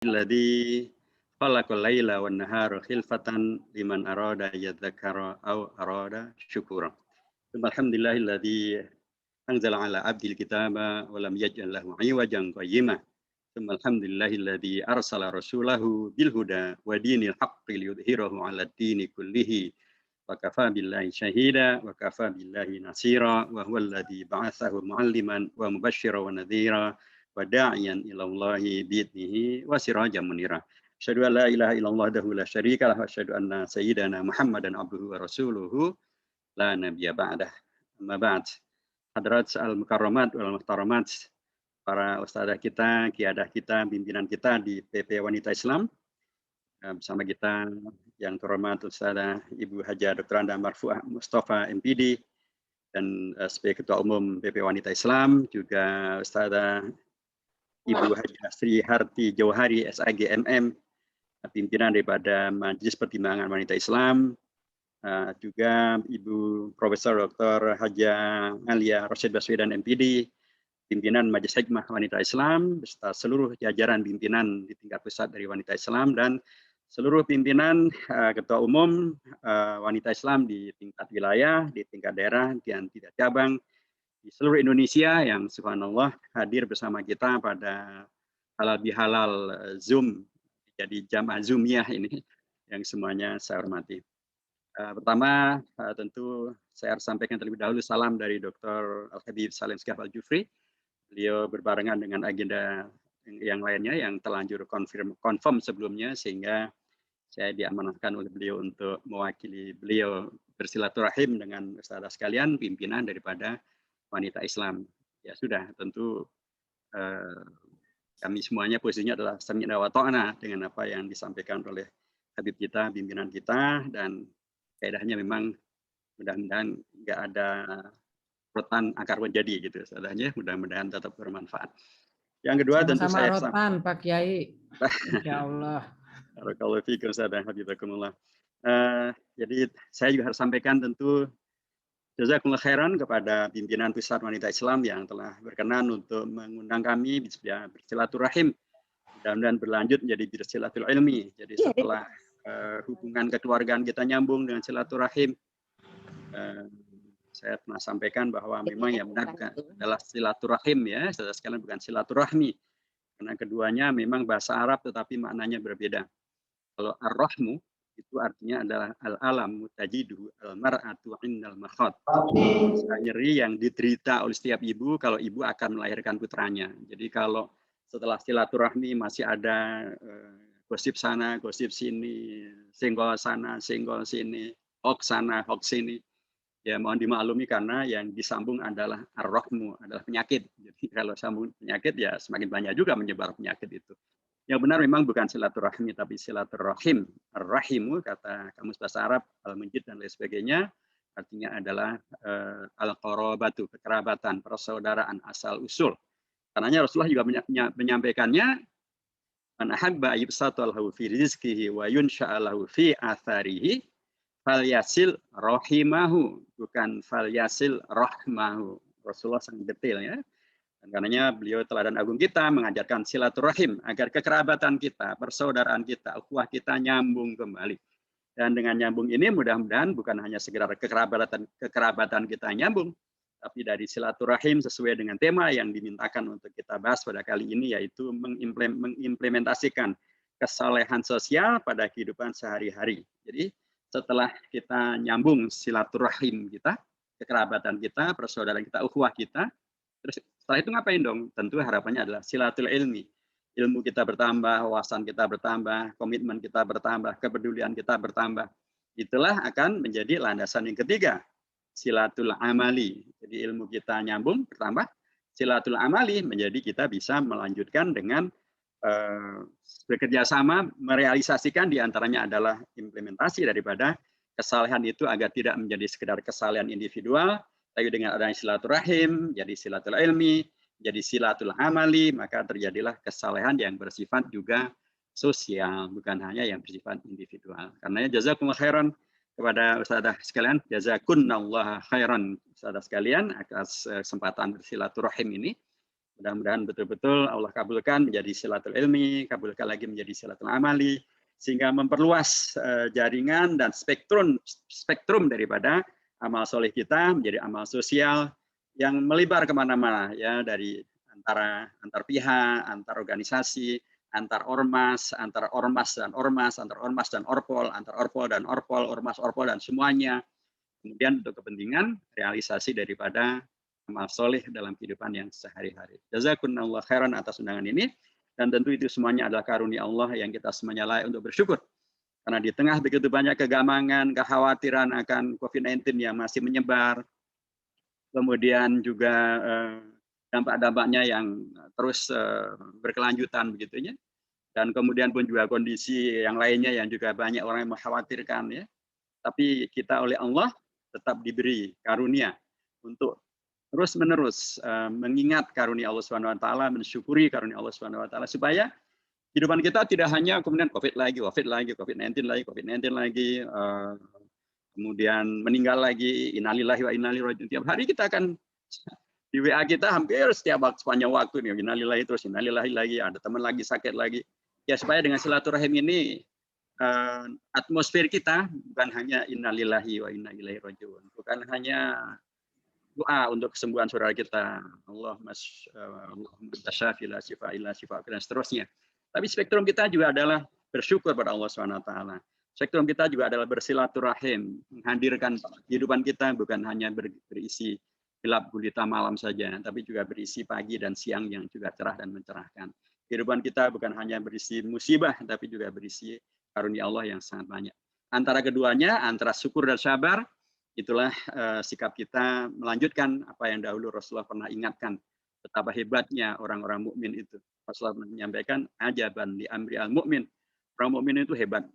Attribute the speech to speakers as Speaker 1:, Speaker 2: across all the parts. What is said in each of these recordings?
Speaker 1: Alladzi khalaqal laila wan nahara khilfatan liman arada yadzakkara aw arada syukura. Alhamdulillahilladzi anzala ala abdil kitaba wa lam yaj'al lahu 'iwajan qayyima. Alhamdulillahilladzi arsala rasulahu bil huda wa dinil haqqi liyudhhirahu 'alad dini kullihi. Wa kafa billahi syahida wa kafa billahi nasira wa huwal ladzi ba'atsahu mu'alliman wa mubasysyiran wa nadhira wa da'iyan ila Allahi bi'idnihi wa sirajan munira. Asyhadu an la ilaha illallah wahdahu la syarika lah wa asyhadu anna sayyidana Muhammadan abduhu wa rasuluhu la nabiyya ba'dah. Amma ba'd. Hadrat al-mukarramat wal muhtaramat, para ustadzah kita, qiyadah kita, pimpinan kita di PP Wanita Islam. Bersama kita yang terhormat Ustadzah Ibu Haja Dr. Anda Marfuah Mustafa MPD dan sebagai Ketua Umum PP Wanita Islam, juga Ustadzah Ibu Haja Sri Harti Jauhari SAG MM, pimpinan daripada Majelis Pertimbangan Wanita Islam, juga Ibu Profesor Dr. Haja Alia Rosyid Baswedan MPD, pimpinan Majelis Hikmah Wanita Islam, beserta seluruh jajaran pimpinan di tingkat pusat dari Wanita Islam, dan seluruh pimpinan Ketua Umum Wanita Islam di tingkat wilayah, di tingkat daerah, dan tingkat cabang, di seluruh Indonesia yang subhanallah hadir bersama kita pada halal bihalal Zoom, jadi jamaah Zoomiyah ini, yang semuanya saya hormati. Pertama, tentu saya harus sampaikan terlebih dahulu salam dari Dr. Al-Habib Salim Segaf Al-Jufri. Beliau berbarengan dengan agenda yang lainnya yang terlanjur confirm sebelumnya, sehingga saya diamanahkan oleh beliau untuk mewakili beliau bersilaturahim dengan ustadzah sekalian, pimpinan daripada Wanita Islam. Ya sudah, tentu kami semuanya posisinya adalah sami'na wa ta'na dengan apa yang disampaikan oleh Habib kita, pimpinan kita, dan kaidahnya memang mudah-mudahan nggak ada rotan akar menjadi gitu, ustadzahnya, mudah-mudahan tetap bermanfaat. Yang kedua tentu saya
Speaker 2: rotan Pak Kiai. Insyaallah.
Speaker 1: Barakallahu fiikum Ustadzah habibakumullah. Jadi saya juga harus sampaikan tentu jazakumullah khairan kepada pimpinan Pusat Wanita Islam yang telah berkenan untuk mengundang kami bisa bersilaturahim, mudah-mudahan berlanjut menjadi bersilatul ilmi. Jadi setelah hubungan kekeluargaan kita nyambung dengan silaturahim, saya pernah sampaikan bahwa memang yang benar adalah silaturahim ya, saudara sekalian, bukan silaturahmi. Karena keduanya memang bahasa Arab tetapi maknanya berbeda. Kalau ar-rahmu itu artinya adalah al-alam mutajidu al-mar'atu indal makhad. Nyeri yang diderita oleh setiap ibu kalau ibu akan melahirkan putranya. Jadi kalau setelah silaturahmi masih ada gosip sana, gosip sini, senggol sana, senggol sini, hoax sana, hoax sini, ya mohon dimaklumi karena yang disambung adalah ar-rahmu, adalah penyakit. Jadi kalau sambung penyakit ya semakin banyak juga menyebar penyakit itu. Yang benar memang bukan silaturahmi tapi silaturahim. Ar-rahimu kata kamus bahasa Arab, al-munjid dan lain sebagainya, artinya adalah al-qarabatu, kekerabatan, persaudaraan, asal usul. Karenanya Rasulullah juga menyampaikannya, man ahabba yubsatallahu fi rizqihi wa yunsha'alahu fi atharihi falyasil rahimahu, bukan falyasil rahmahu. Rasulullah sangat detail ya. Dan karenanya beliau teladan agung kita mengajarkan silaturahim agar kekerabatan kita, persaudaraan kita, ukhuwah kita nyambung kembali. Dan dengan nyambung ini mudah-mudahan bukan hanya sekedar kekerabatan kita nyambung, tapi dari silaturahim sesuai dengan tema yang dimintakan untuk kita bahas pada kali ini, yaitu mengimplementasikan kesalehan sosial pada kehidupan sehari-hari. Jadi setelah kita nyambung silaturahim kita, kekerabatan kita, persaudaraan kita, ukhuwah kita, terus setelah itu ngapain dong? Tentu harapannya adalah silatul ilmi. Ilmu kita bertambah, wawasan kita bertambah, komitmen kita bertambah, kepedulian kita bertambah. Itulah akan menjadi landasan yang ketiga, silatul amali. Jadi ilmu kita nyambung, bertambah. Silatul amali menjadi kita bisa melanjutkan dengan bekerja sama, merealisasikan diantaranya adalah implementasi daripada kesalehan itu agar tidak menjadi sekedar kesalehan individual, tapi dengan adanya silaturahim, jadi silatul ilmi, jadi silatul amali, maka terjadilah kesalehan yang bersifat juga sosial, bukan hanya yang bersifat individual. Karena jazakumullah khairan kepada ustadzah sekalian, jazakunallah khairan ustadzah sekalian atas kesempatan bersilaturahim ini. Mudah-mudahan betul-betul Allah kabulkan menjadi silatul ilmi, kabulkan lagi menjadi silatul amali, sehingga memperluas jaringan dan spektrum daripada amal soleh kita menjadi amal sosial yang melebar kemana-mana, ya, dari antar pihak, antar organisasi, antar ormas, antar ormas dan ormas, antar ormas dan orpol, antar orpol dan orpol, ormas orpol dan semuanya. Kemudian untuk kepentingan realisasi daripada amal soleh dalam kehidupan yang sehari-hari. Jazakumullah khairan atas undangan ini, dan tentu itu semuanya adalah karunia Allah yang kita semuanya layak untuk bersyukur. Karena di tengah begitu banyak kegamangan, kekhawatiran akan COVID-19 yang masih menyebar, kemudian juga dampak-dampaknya yang terus berkelanjutan begitu ya, dan kemudian pun juga kondisi yang lainnya yang juga banyak orang yang mengkhawatirkan ya. Tapi kita oleh Allah tetap diberi karunia untuk terus-menerus mengingat karunia Allah Subhanahu wa taala, mensyukuri karunia Allah Subhanahu wa taala, supaya kehidupan kita tidak hanya kemudian COVID lagi, COVID-19 lagi, kemudian meninggal lagi, innalillahi wa inna ilaihi raji'un. Tiap hari kita akan di WA kita hampir setiap sepanjang waktu nih, innalillahi terus innalillahi lagi, ada teman lagi sakit lagi. Ya, supaya dengan silaturahim ini atmosfer kita bukan hanya innalillahi wa inna ilaihi raji'un, bukan hanya doa untuk kesembuhan saudara kita, Allahumma syafi la syifa illa syifa, dan seterusnya. Tapi spektrum kita juga adalah bersyukur pada Allah Subhanahu wa taala. Spektrum kita juga adalah bersilaturahim, menghadirkan kehidupan kita bukan hanya berisi gelap gulita malam saja, tapi juga berisi pagi dan siang yang juga cerah dan mencerahkan. Kehidupan kita bukan hanya berisi musibah, tapi juga berisi karunia Allah yang sangat banyak. Antara keduanya, antara syukur dan sabar, itulah sikap kita melanjutkan apa yang dahulu Rasulullah pernah ingatkan, betapa hebatnya orang-orang mukmin itu. Rasulullah menyampaikan, ajaban li amri al-mu'min. Orang mukmin itu hebat.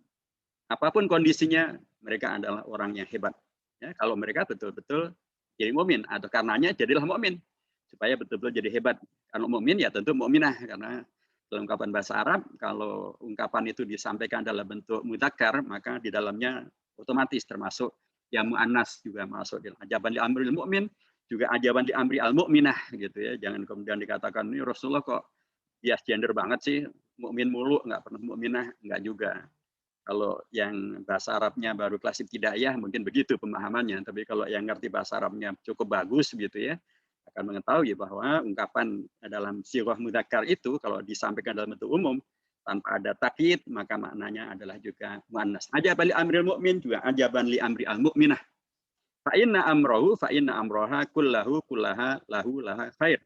Speaker 1: Apapun kondisinya, mereka adalah orang yang hebat. Ya, kalau mereka betul-betul jadi mukmin, atau karenanya jadilah mukmin, supaya betul-betul jadi hebat. Kalau mukmin ya tentu mukminah, karena dalam ungkapan bahasa Arab, kalau ungkapan itu disampaikan dalam bentuk mudzakkar, maka di dalamnya otomatis termasuk yang mu'annas juga masuk. Ajaban li amril mu'min, juga ajaban li amri al mu'minah gitu ya. Jangan kemudian dikatakan ini Rasulullah kok bias gender banget sih, mukmin mulu, nggak pernah mukminah, nggak juga. Kalau yang bahasa Arabnya baru kelas ibtidaiyah mungkin begitu pemahamannya, tapi kalau yang ngerti bahasa Arabnya cukup bagus gitu ya, akan mengetahui bahwa ungkapan dalam sirah mudzakkar itu kalau disampaikan dalam bentuk umum tanpa ada takyid, maka maknanya adalah juga muannas. Ajaban li amril mu'min juga ajaban li amri al mu'minah. Fa inna amrahu fa inna amraha kullahu kullaha lahu laha khair.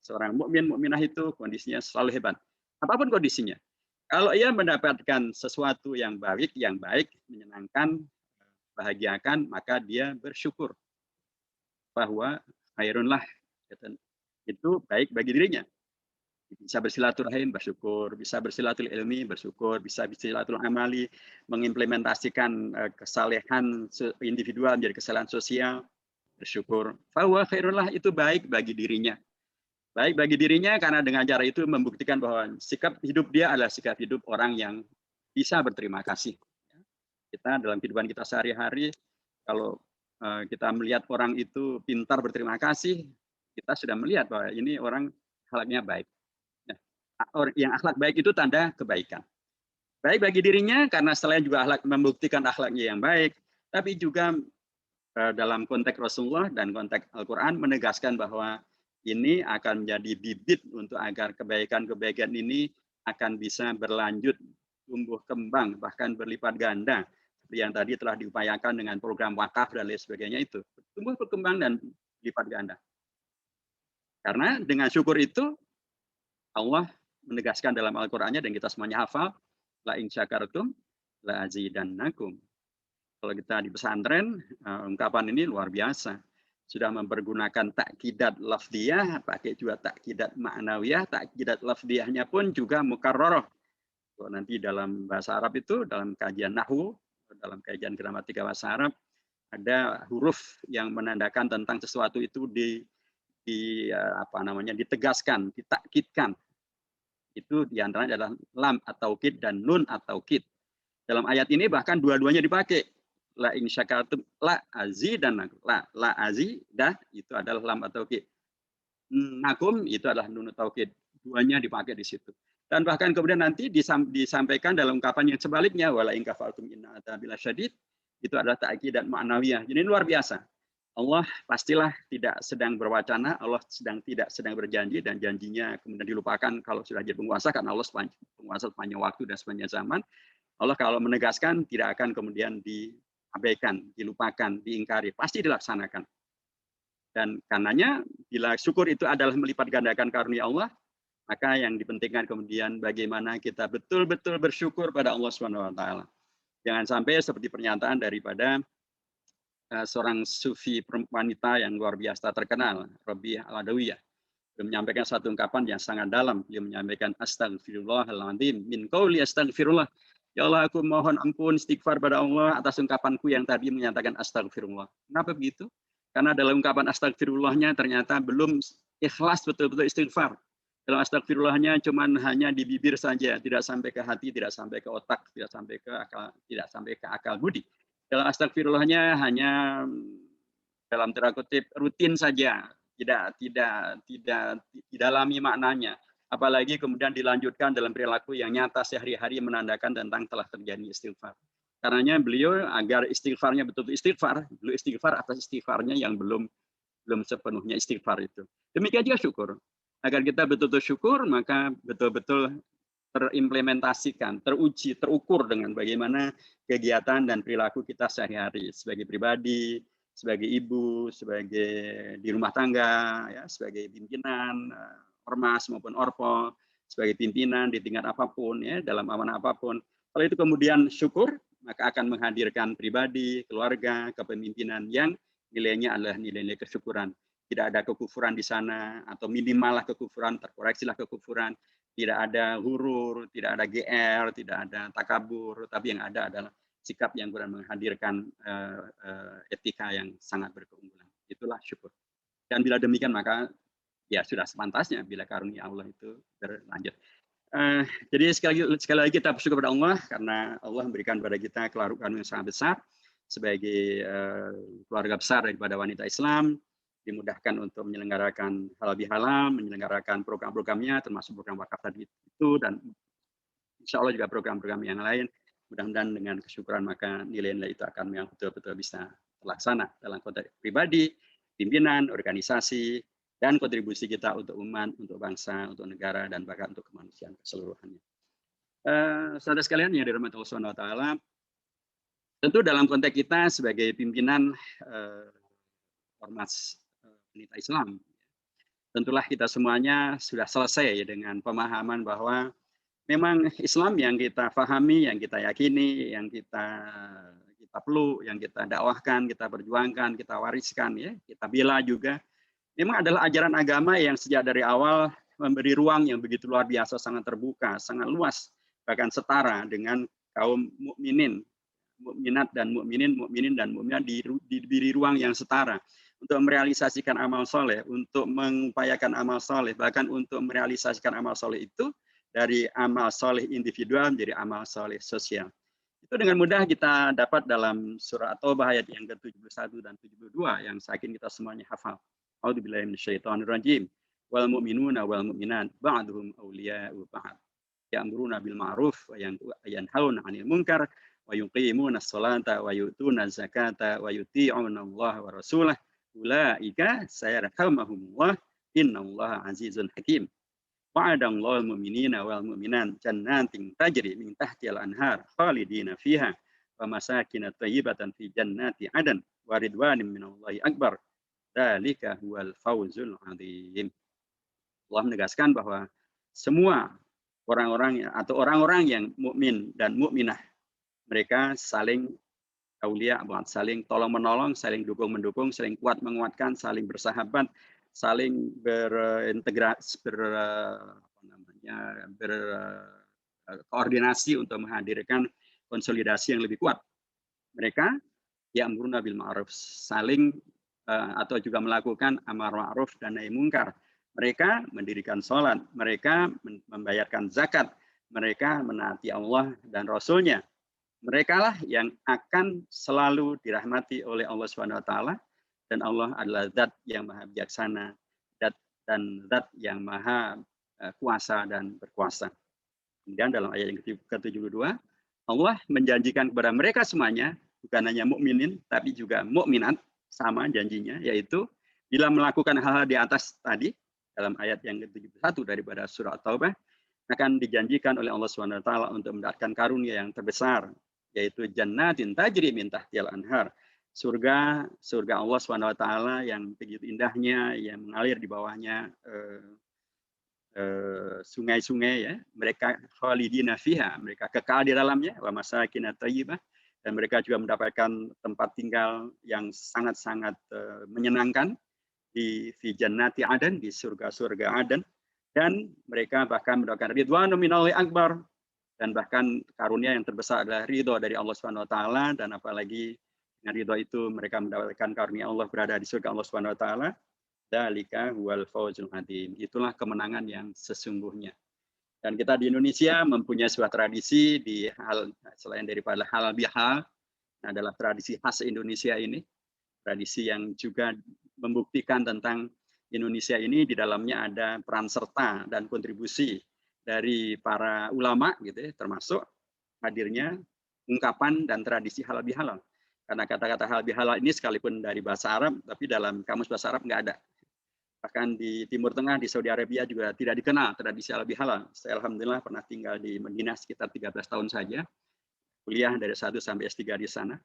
Speaker 1: Seorang mukmin mukminah itu kondisinya selalu hebat. Apapun kondisinya. Kalau ia mendapatkan sesuatu yang baik, menyenangkan, bahagiakan, maka dia bersyukur bahwa khairunlah itu baik bagi dirinya. Bisa bersilaturahim, bersyukur, bisa bersilatul ilmi, bersyukur, bisa bersilatul amali, mengimplementasikan kesalehan individual menjadi kesalehan sosial, bersyukur. Bahwa khairullah itu baik bagi dirinya. Baik bagi dirinya karena dengan cara itu membuktikan bahwa sikap hidup dia adalah sikap hidup orang yang bisa berterima kasih. Kita dalam kehidupan kita sehari-hari, kalau kita melihat orang itu pintar berterima kasih, kita sudah melihat bahwa ini orang akhlaknya baik. Yang akhlak baik itu tanda kebaikan. Baik bagi dirinya karena selain juga akhlak membuktikan akhlaknya yang baik, tapi juga dalam konteks Rasulullah dan konteks Al-Quran menegaskan bahwa ini akan menjadi bibit untuk agar kebaikan-kebaikan ini akan bisa berlanjut, tumbuh kembang, bahkan berlipat ganda. Seperti yang tadi telah diupayakan dengan program wakaf dan lain sebagainya itu. Tumbuh berkembang dan lipat ganda. Karena dengan syukur itu, Allah menegaskan dalam Al-Qur'annya dan kita semuanya hafal, la in syakartum la azidannakum. Kalau kita di pesantren, ungkapan ini luar biasa. Sudah mempergunakan takidat lafdiyah, pakai juga takidat ma'nawiyah, takidat lafdiyahnya pun juga mukarrarah. Nanti dalam bahasa Arab itu, dalam kajian nahwu, dalam kajian gramatika bahasa Arab, ada huruf yang menandakan tentang sesuatu itu ditegaskan, ditakkidkan. Itu diantaranya adalah lam atau kid dan nun atau kid. Dalam ayat ini bahkan dua-duanya dipakai. La in syakartum la azidannakum. La azidah itu adalah lam atau kid. nakum itu adalah nun taukid. Duanya dipakai di situ. Dan bahkan kemudian nanti disampaikan dalam ungkapan yang sebaliknya, wala in kafartum inna adzabil syadid, itu adalah ta'kid dan ma'nawiyah. Jadi luar biasa. Allah pastilah tidak sedang berwacana, Allah tidak sedang berjanji, dan janjinya kemudian dilupakan kalau sudah jadi penguasa, kan Allah penguasa sepanjang waktu dan sepanjang zaman. Allah kalau menegaskan tidak akan kemudian diabaikan, dilupakan, diingkari, pasti dilaksanakan. Dan karenanya bila syukur itu adalah melipat gandakan karunia Allah, maka yang dipentingkan kemudian bagaimana kita betul-betul bersyukur pada Allah Subhanahu wa taala. Jangan sampai seperti pernyataan daripada seorang sufi wanita yang luar biasa terkenal, Rabi'ah Al-Adawiyah. Dia menyampaikan satu ungkapan yang sangat dalam. Dia menyampaikan astagfirullahaladzim min qauli astagfirullah. Ya Allah, aku mohon ampun istighfar pada Allah atas ungkapanku yang tadi menyatakan astagfirullah. Kenapa begitu? Karena dalam ungkapan astagfirullahnya ternyata belum ikhlas betul-betul istighfar. Dalam astagfirullahnya cuman hanya di bibir saja, tidak sampai ke hati, tidak sampai ke otak, tidak sampai ke akal budi. Dalam astagfirullahnya hanya dalam tanda kutip rutin saja, tidak didalami maknanya. Apalagi kemudian dilanjutkan dalam perilaku yang nyata sehari-hari menandakan tentang telah terjadi istighfar. Karenanya beliau agar istighfarnya betul-betul istighfar, beliau istighfar atas istighfarnya yang belum sepenuhnya istighfar itu. Demikian juga syukur. Agar kita betul-betul syukur, maka betul-betul terimplementasikan, teruji, terukur dengan bagaimana kegiatan dan perilaku kita sehari-hari sebagai pribadi, sebagai ibu, sebagai di rumah tangga, ya, sebagai pimpinan, ormas maupun orpol, sebagai pimpinan di tingkat apapun, ya, dalam amanah apapun. Kalau itu kemudian syukur, maka akan menghadirkan pribadi, keluarga, kepemimpinan yang nilainya adalah nilai-nilai kesyukuran. Tidak ada kekufuran di sana, atau minimal lah kekufuran, terkoreksilah kekufuran. Tidak ada hurur, tidak ada GR, tidak ada takabur, tapi yang ada adalah sikap yang benar menghadirkan etika yang sangat berkeunggulan. Itulah syukur. Dan bila demikian maka ya sudah sepantasnya bila karunia Allah itu berlanjut. Jadi sekali lagi kita bersyukur kepada Allah karena Allah memberikan kepada kita karunia yang sangat besar sebagai keluarga besar daripada wanita Islam, dimudahkan untuk menyelenggarakan halal bihalal, menyelenggarakan program-programnya, termasuk program wakaf tadi itu, dan insya Allah juga program-program yang lain. Mudah-mudahan dengan kesyukuran maka nilai-nilai itu akan yang betul-betul bisa terlaksana dalam konteks pribadi, pimpinan, organisasi, dan kontribusi kita untuk umat, untuk bangsa, untuk negara, dan bahkan untuk kemanusiaan keseluruhannya. Saudara sekalian yang dirahmati Allah Subhanahu wa taala, tentu dalam konteks kita sebagai pimpinan ormas wanita Islam, tentulah kita semuanya sudah selesai dengan pemahaman bahwa memang Islam yang kita pahami, yang kita yakini, yang kita peluk, yang kita dakwahkan, kita perjuangkan, kita wariskan, ya, kita bela juga, memang adalah ajaran agama yang sejak dari awal memberi ruang yang begitu luar biasa, sangat terbuka, sangat luas, bahkan setara dengan kaum mukminin, mukminat dan mukminin dan mukminat diberi ruang yang setara untuk merealisasikan amal soleh, untuk mengupayakan amal soleh, bahkan untuk merealisasikan amal soleh itu dari amal soleh individual menjadi amal soleh sosial. Itu dengan mudah kita dapat dalam surah At-Taubah ayat yang ke-71 dan 72 yang saya yakin kita semuanya hafal. A'udzubillahi minasyaitonirrajim. Wal mu'minuna wal mu'minat ba'duhum awliya'u ba'd. Ya'muruna bil ma'ruf wa yanhauna 'anil munkar wa yuqimuna as-salata wa yu'tuna az-zakata wa yuti'una Allah wa rasulahu. Ulaika sayarhamahumullah innallaha azizun hakim. Wa'adallahu al-mu'minina wal mu'minat jannatin tajri min tahtihal anhar khalidina fiha wa masakin thayyibatan fi jannati adan wa ridwanin minallahi akbar. Dzalika huwal fawzul 'adzim. Allah menegaskan bahwa semua orang-orang yang mukmin dan mukminah, mereka saling aulia, saling tolong-menolong, saling dukung-mendukung, saling kuat menguatkan, saling bersahabat, saling berintegrasi, berkoordinasi untuk menghadirkan konsolidasi yang lebih kuat. Mereka ya'muruna bil ma'ruf, saling atau juga melakukan amar ma'ruf dan nahi munkar. Mereka mendirikan sholat, mereka membayarkan zakat, mereka menaati Allah dan Rasul-Nya. Mereka lah yang akan selalu dirahmati oleh Allah Subhanahu wa taala, dan Allah adalah zat yang maha bijaksana, dan zat yang maha kuasa dan berkuasa. Kemudian dalam ayat yang ke-72, Allah menjanjikan kepada mereka semuanya, bukan hanya mukminin, tapi juga mukminat, sama janjinya, yaitu bila melakukan hal-hal di atas tadi, dalam ayat yang ke-71 daripada surah At-Taubah, akan dijanjikan oleh Allah SWT untuk mendapatkan karunia yang terbesar, yaitu jannatin tajri min tahtihal anhar. Surga Allah SWT yang begitu indahnya, yang mengalir di bawahnya sungai-sungai, ya. Mereka khalidina fiha, mereka kekal di dalamnya, wa masakin thayyibah, dan mereka juga mendapatkan tempat tinggal yang sangat-sangat menyenangkan di jannati adan, di surga-surga Aden, dan mereka bahkan mendapatkan ridwanu minallahi akbar, dan bahkan karunia yang terbesar adalah ridho dari Allah Subhanahu wa taala, dan apalagi dengan ridho itu mereka mendapatkan karunia Allah berada di surga Allah Subhanahu wa taala. Dzalika huwal fawzul adzim. Itulah kemenangan yang sesungguhnya. Dan kita di Indonesia mempunyai sebuah tradisi di hal selain daripada halal bihalal, adalah tradisi khas Indonesia ini, tradisi yang juga membuktikan tentang Indonesia ini di dalamnya ada peran serta dan kontribusi dari para ulama, gitu ya, termasuk hadirnya ungkapan dan tradisi halal bihalal. Karena kata-kata halal bihalal ini sekalipun dari bahasa Arab, tapi dalam kamus bahasa Arab nggak ada. Bahkan di Timur Tengah, di Saudi Arabia juga tidak dikenal tradisi halal bihalal. Saya alhamdulillah pernah tinggal di Madinah sekitar 13 tahun saja, kuliah dari 1 sampai S3 di sana.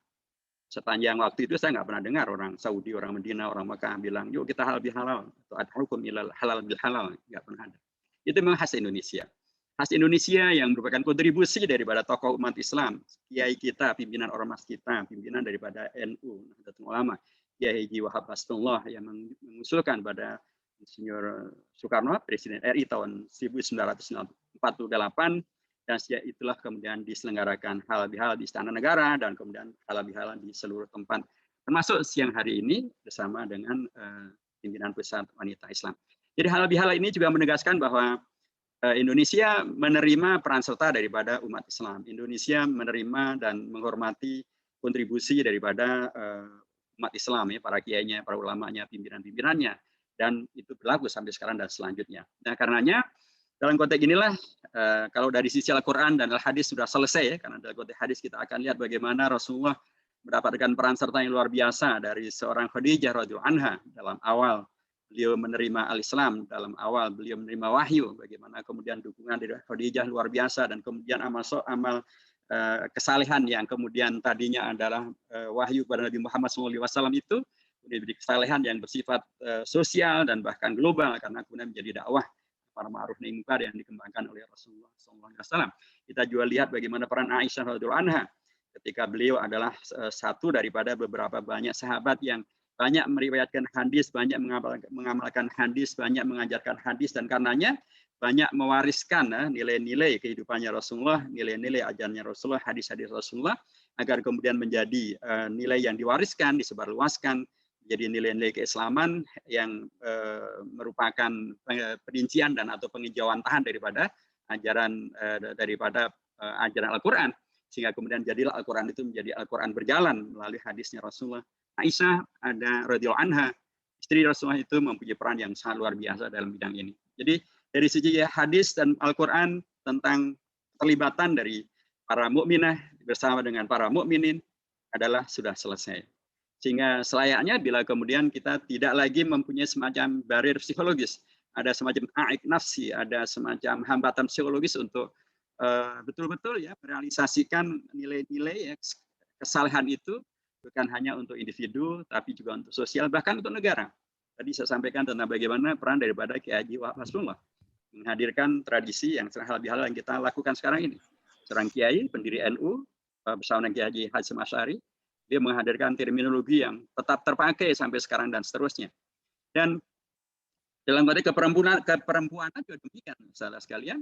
Speaker 1: Sepanjang waktu itu saya nggak pernah dengar orang Saudi, orang Madinah, orang Mekah bilang, yuk kita halal bihalal, atau ad'ukum ilal halal bihalal, nggak pernah ada. Itu memang khas Indonesia. Khas Indonesia yang merupakan kontribusi daripada tokoh umat Islam, kiai kita, pimpinan ormas kita, pimpinan daripada NU, Nahdlatul Ulama, Kiai Haji Wahab Hasbullah yang mengusulkan pada Insinyur Soekarno, Presiden RI tahun 1948, dan sejak itulah kemudian diselenggarakan halal bihalal di Istana Negara, dan kemudian halal bihalal di seluruh tempat, termasuk siang hari ini bersama dengan pimpinan Pusat Wanita Islam. Jadi halal bihalal ini juga menegaskan bahwa Indonesia menerima peran serta daripada umat Islam. Indonesia menerima dan menghormati kontribusi daripada umat Islam, ya, para kiainya, para ulamanya, pimpinan-pimpinannya, dan itu berlaku sampai sekarang dan selanjutnya. Nah, karenanya dalam konteks inilah kalau dari sisi Al-Quran dan Al-Hadis sudah selesai, ya, karena dalam konteks hadis kita akan lihat bagaimana Rasulullah mendapatkan peran serta yang luar biasa dari seorang Khadijah radhiyallahu anha dalam awal beliau menerima al-Islam, dalam awal beliau menerima wahyu, bagaimana kemudian dukungan dari Khadijah luar biasa, dan kemudian amal kesalehan yang kemudian tadinya adalah wahyu kepada Nabi Muhammad SAW itu menjadi kesalehan yang bersifat sosial dan bahkan global, karena kemudian menjadi dakwah para ma'ruf nahi munkar yang dikembangkan oleh Rasulullah SAW. Kita juga lihat bagaimana peran Aisyah radhiyallahu anha ketika beliau adalah satu daripada beberapa banyak sahabat yang banyak meriwayatkan hadis, banyak mengamalkan hadis, banyak mengajarkan hadis, dan karenanya banyak mewariskan nilai-nilai kehidupannya Rasulullah, nilai-nilai ajarannya Rasulullah, hadis-hadis Rasulullah, agar kemudian menjadi nilai yang diwariskan, disebarluaskan, menjadi nilai-nilai keislaman yang merupakan perincian dan atau penginjauan tahan daripada ajaran ajaran Al-Quran, sehingga kemudian jadilah Al-Quran itu menjadi Al-Quran berjalan melalui hadisnya Rasulullah. Aisyah ada radhiyallahu anha, istri Rasulullah, itu mempunyai peran yang sangat luar biasa dalam bidang ini. Jadi dari segi hadis dan Al-Quran tentang terlibatan dari para mukminah bersama dengan para mukminin adalah sudah selesai. Sehingga selayaknya bila kemudian kita tidak lagi mempunyai semacam barrier psikologis, ada semacam aik nafsi, ada semacam hambatan psikologis untuk betul-betul ya merealisasikan nilai-nilai ya, kesalahan itu bukan hanya untuk individu, tapi juga untuk sosial, bahkan untuk negara. Tadi saya sampaikan tentang bagaimana peran daripada Kiai Haji Wahab Hasbullah menghadirkan tradisi yang halal bihalal yang kita lakukan sekarang ini. Seorang kiai, pendiri NU, bersama dengan Kiai Haji Hasyim Asy'ari, dia menghadirkan terminologi yang tetap terpakai sampai sekarang dan seterusnya. Dan dalam konteks keperempuanan juga demikian, saudara sekalian.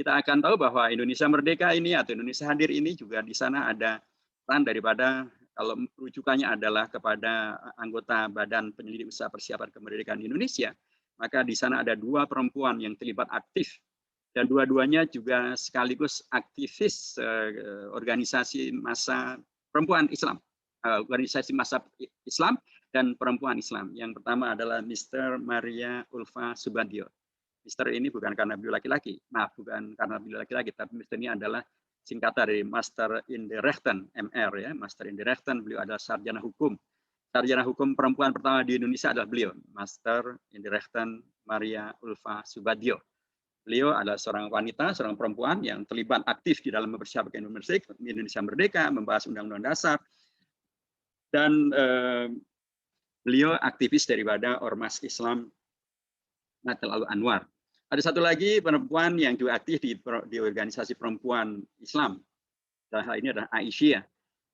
Speaker 1: Kita akan tahu bahwa Indonesia Merdeka ini atau Indonesia Hadir ini juga di sana ada peran daripada, kalau rujukannya adalah kepada anggota Badan Penyelidik Usaha Persiapan Kemerdekaan Indonesia, maka di sana ada 2 perempuan yang terlibat aktif, dan dua-duanya juga sekaligus aktivis organisasi massa perempuan Islam, organisasi massa Islam, dan perempuan Islam. Yang pertama adalah Mr. Maria Ulfa Subandrio. Mr. ini bukan karena beliau laki-laki, maaf, bukan karena beliau laki-laki, tapi Mr. ini adalah singkatan dari Master in the Rechten, MR ya, Master in the Rechten. Beliau adalah sarjana hukum. Sarjana hukum perempuan pertama di Indonesia adalah beliau, Master in the Rechten Maria Ulfa Subandrio. Beliau adalah seorang wanita, seorang perempuan yang terlibat aktif di dalam mempersiapkan Indonesia Merdeka, membahas Undang-Undang Dasar, dan beliau aktivis daripada Ormas Islam Nahdlatul Anwar. Ada satu lagi perempuan yang juga aktif di organisasi perempuan Islam. Dalam hal ini adalah Aisyah.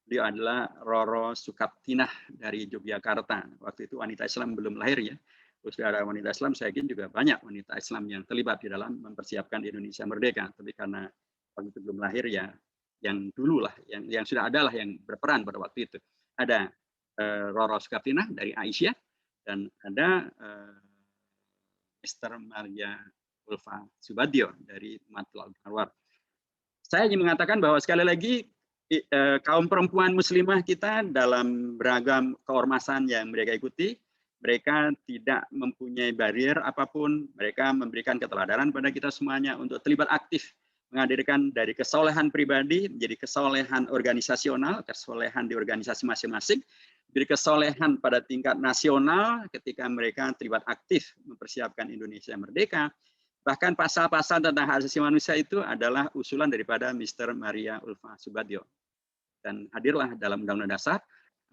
Speaker 1: Beliau adalah Roro Sukaptinah dari Yogyakarta. Waktu itu wanita Islam belum lahir ya. Terus ada wanita Islam, saya yakin juga banyak wanita Islam yang terlibat di dalam mempersiapkan Indonesia Merdeka. Tapi karena waktu itu belum lahir ya, yang dulu lah, yang sudah ada lah yang berperan pada waktu itu. Ada Roro Sukaptinah dari Aisyah, dan ada Mr. Maria Ulfa Subandrio dari Nahdlatul Anwar. Saya ingin mengatakan bahwa sekali lagi kaum perempuan muslimah kita dalam beragam keormasan yang mereka ikuti, mereka tidak mempunyai barrier apapun, mereka memberikan keteladanan pada kita semuanya untuk terlibat aktif, menghadirkan dari kesolehan pribadi menjadi kesolehan organisasional, kesolehan di organisasi masing-masing, jadi kesolehan pada tingkat nasional ketika mereka terlibat aktif mempersiapkan Indonesia Merdeka. Bahkan pasal-pasal tentang hak asasi manusia itu adalah usulan daripada Mr. Maria Ulfa Subandrio. Dan hadirlah dalam Undang-Undang Dasar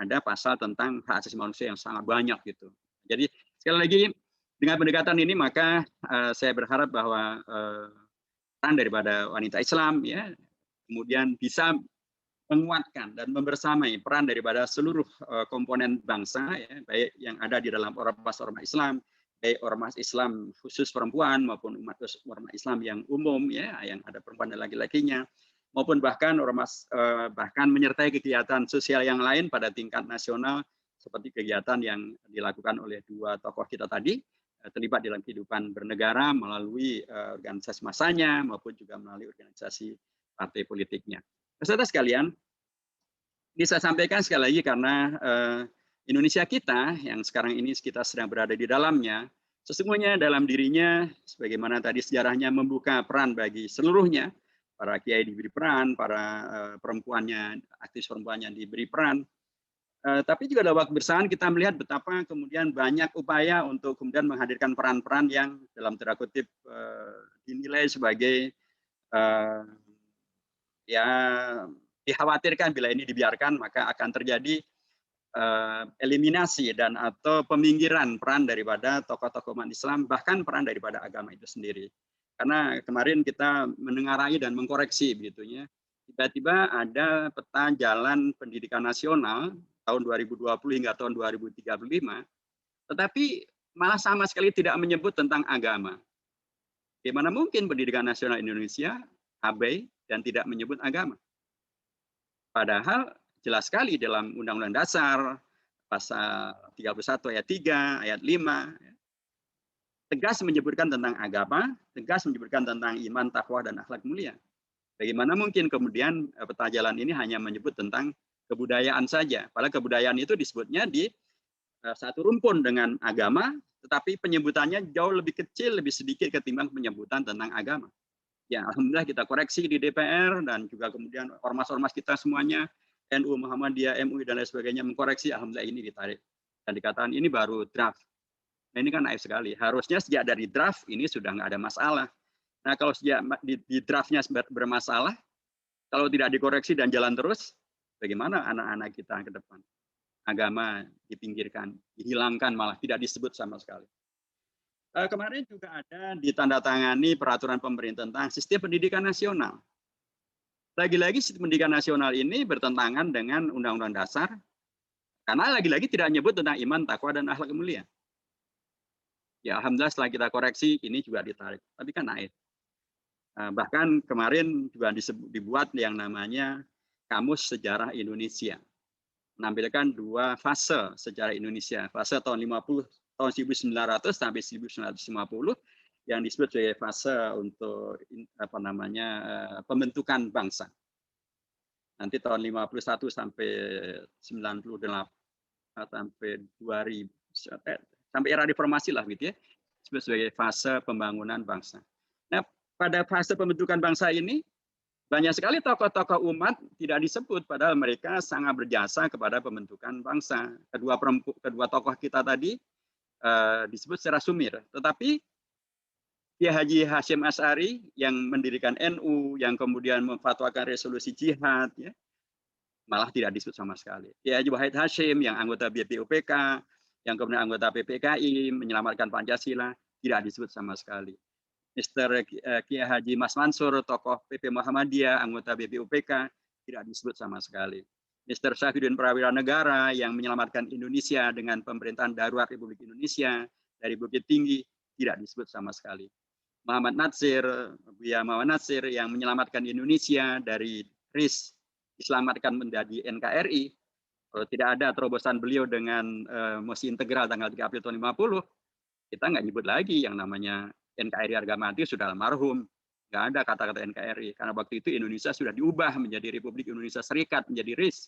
Speaker 1: ada pasal tentang hak asasi manusia yang sangat banyak gitu. Jadi sekali lagi dengan pendekatan ini maka saya berharap bahwa peran daripada wanita Islam ya kemudian bisa menguatkan dan membersamai peran daripada seluruh komponen bangsa ya, baik yang ada di dalam ormas-ormas Islam, baik ormas Islam khusus perempuan maupun ormas Islam yang umum ya yang ada perempuan dan laki-lakinya, maupun bahkan ormas bahkan menyertai kegiatan sosial yang lain pada tingkat nasional seperti kegiatan yang dilakukan oleh dua tokoh kita tadi terlibat dalam kehidupan bernegara melalui organisasi masanya maupun juga melalui organisasi partai politiknya. Peserta sekalian, ini saya sampaikan sekali lagi karena Indonesia kita yang sekarang ini kita sedang berada di dalamnya, sesungguhnya dalam dirinya, sebagaimana tadi sejarahnya membuka peran bagi seluruhnya, para kiai diberi peran, para perempuannya, aktivis perempuannya diberi peran, tapi juga dalam waktu bersamaan kita melihat betapa kemudian banyak upaya untuk kemudian menghadirkan peran-peran yang dalam tanda kutip dinilai sebagai ya dikhawatirkan bila ini dibiarkan maka akan terjadi eliminasi dan atau peminggiran peran daripada tokoh-tokoh umat Islam, bahkan peran daripada agama itu sendiri. Karena kemarin kita menengarai dan mengkoreksi begitunya, tiba-tiba ada peta jalan pendidikan nasional tahun 2020 hingga tahun 2035, tetapi malah sama sekali tidak menyebut tentang agama. Bagaimana mungkin pendidikan nasional Indonesia abai dan tidak menyebut agama? Padahal jelas sekali dalam Undang-Undang Dasar pasal 31 ayat 3, ayat 5 tegas menyebutkan tentang agama, tegas menyebutkan tentang iman, takwa dan akhlak mulia. Bagaimana mungkin kemudian peta jalan ini hanya menyebut tentang kebudayaan saja? Padahal kebudayaan itu disebutnya di satu rumpun dengan agama, tetapi penyebutannya jauh lebih kecil, lebih sedikit ketimbang penyebutan tentang agama. Ya, alhamdulillah kita koreksi di DPR dan juga kemudian ormas-ormas kita semuanya, NU, Muhammadiyah, MUI dan lain sebagainya mengkoreksi, alhamdulillah ini ditarik. Dan dikatakan ini baru draft. Nah, ini kan naif sekali. Harusnya sejak dari draft ini sudah nggak ada masalah. Nah, kalau sejak di draftnya bermasalah, kalau tidak dikoreksi dan jalan terus, bagaimana anak-anak kita ke depan? Agama dipinggirkan, dihilangkan, malah tidak disebut sama sekali. Kemarin juga ada ditandatangani peraturan pemerintah tentang sistem pendidikan nasional. Lagi-lagi sistem pendidikan nasional ini bertentangan dengan Undang-Undang Dasar, karena lagi-lagi tidak menyebut tentang iman, takwa, dan akhlak mulia. Ya, alhamdulillah setelah kita koreksi, ini juga ditarik. Tapi kan naik. Bahkan kemarin juga dibuat yang namanya Kamus Sejarah Indonesia. Menampilkan dua fase sejarah Indonesia. Fase tahun 50, tahun 1900 sampai 1950 yang disebut sebagai fase untuk pembentukan bangsa. Nanti tahun 51 sampai 98 sampai 2000 sampai era reformasi lah gitu ya, disebut sebagai fase pembangunan bangsa. Nah, pada fase pembentukan bangsa ini banyak sekali tokoh-tokoh umat tidak disebut, padahal mereka sangat berjasa kepada pembentukan bangsa. Kedua tokoh kita tadi disebut secara sumir, tetapi Kiai Haji Hasyim Asy'ari yang mendirikan NU, yang kemudian memfatwakan resolusi jihad, ya, malah tidak disebut sama sekali. Kiai Haji Wahid Hasyim yang anggota BPUPK, yang kemudian anggota PPKI, menyelamatkan Pancasila, tidak disebut sama sekali. Mr. Kiai Haji Mas Mansur, tokoh PP Muhammadiyah, anggota BPUPK, tidak disebut sama sekali. Mr. Syafruddin Prawira Negara yang menyelamatkan Indonesia dengan pemerintahan darurat Republik Indonesia dari Bukit Tinggi, tidak disebut sama sekali. Muhammad Natsir, Buya Muhammad Natsir yang menyelamatkan Indonesia dari RIS, diselamatkan menjadi NKRI. Kalau tidak ada terobosan beliau dengan mosi integral tanggal 3 April tahun 50, kita nggak nyebut lagi yang namanya NKRI harga mati, sudah almarhum. Nggak ada kata-kata NKRI. Karena waktu itu Indonesia sudah diubah menjadi Republik Indonesia Serikat, menjadi RIS.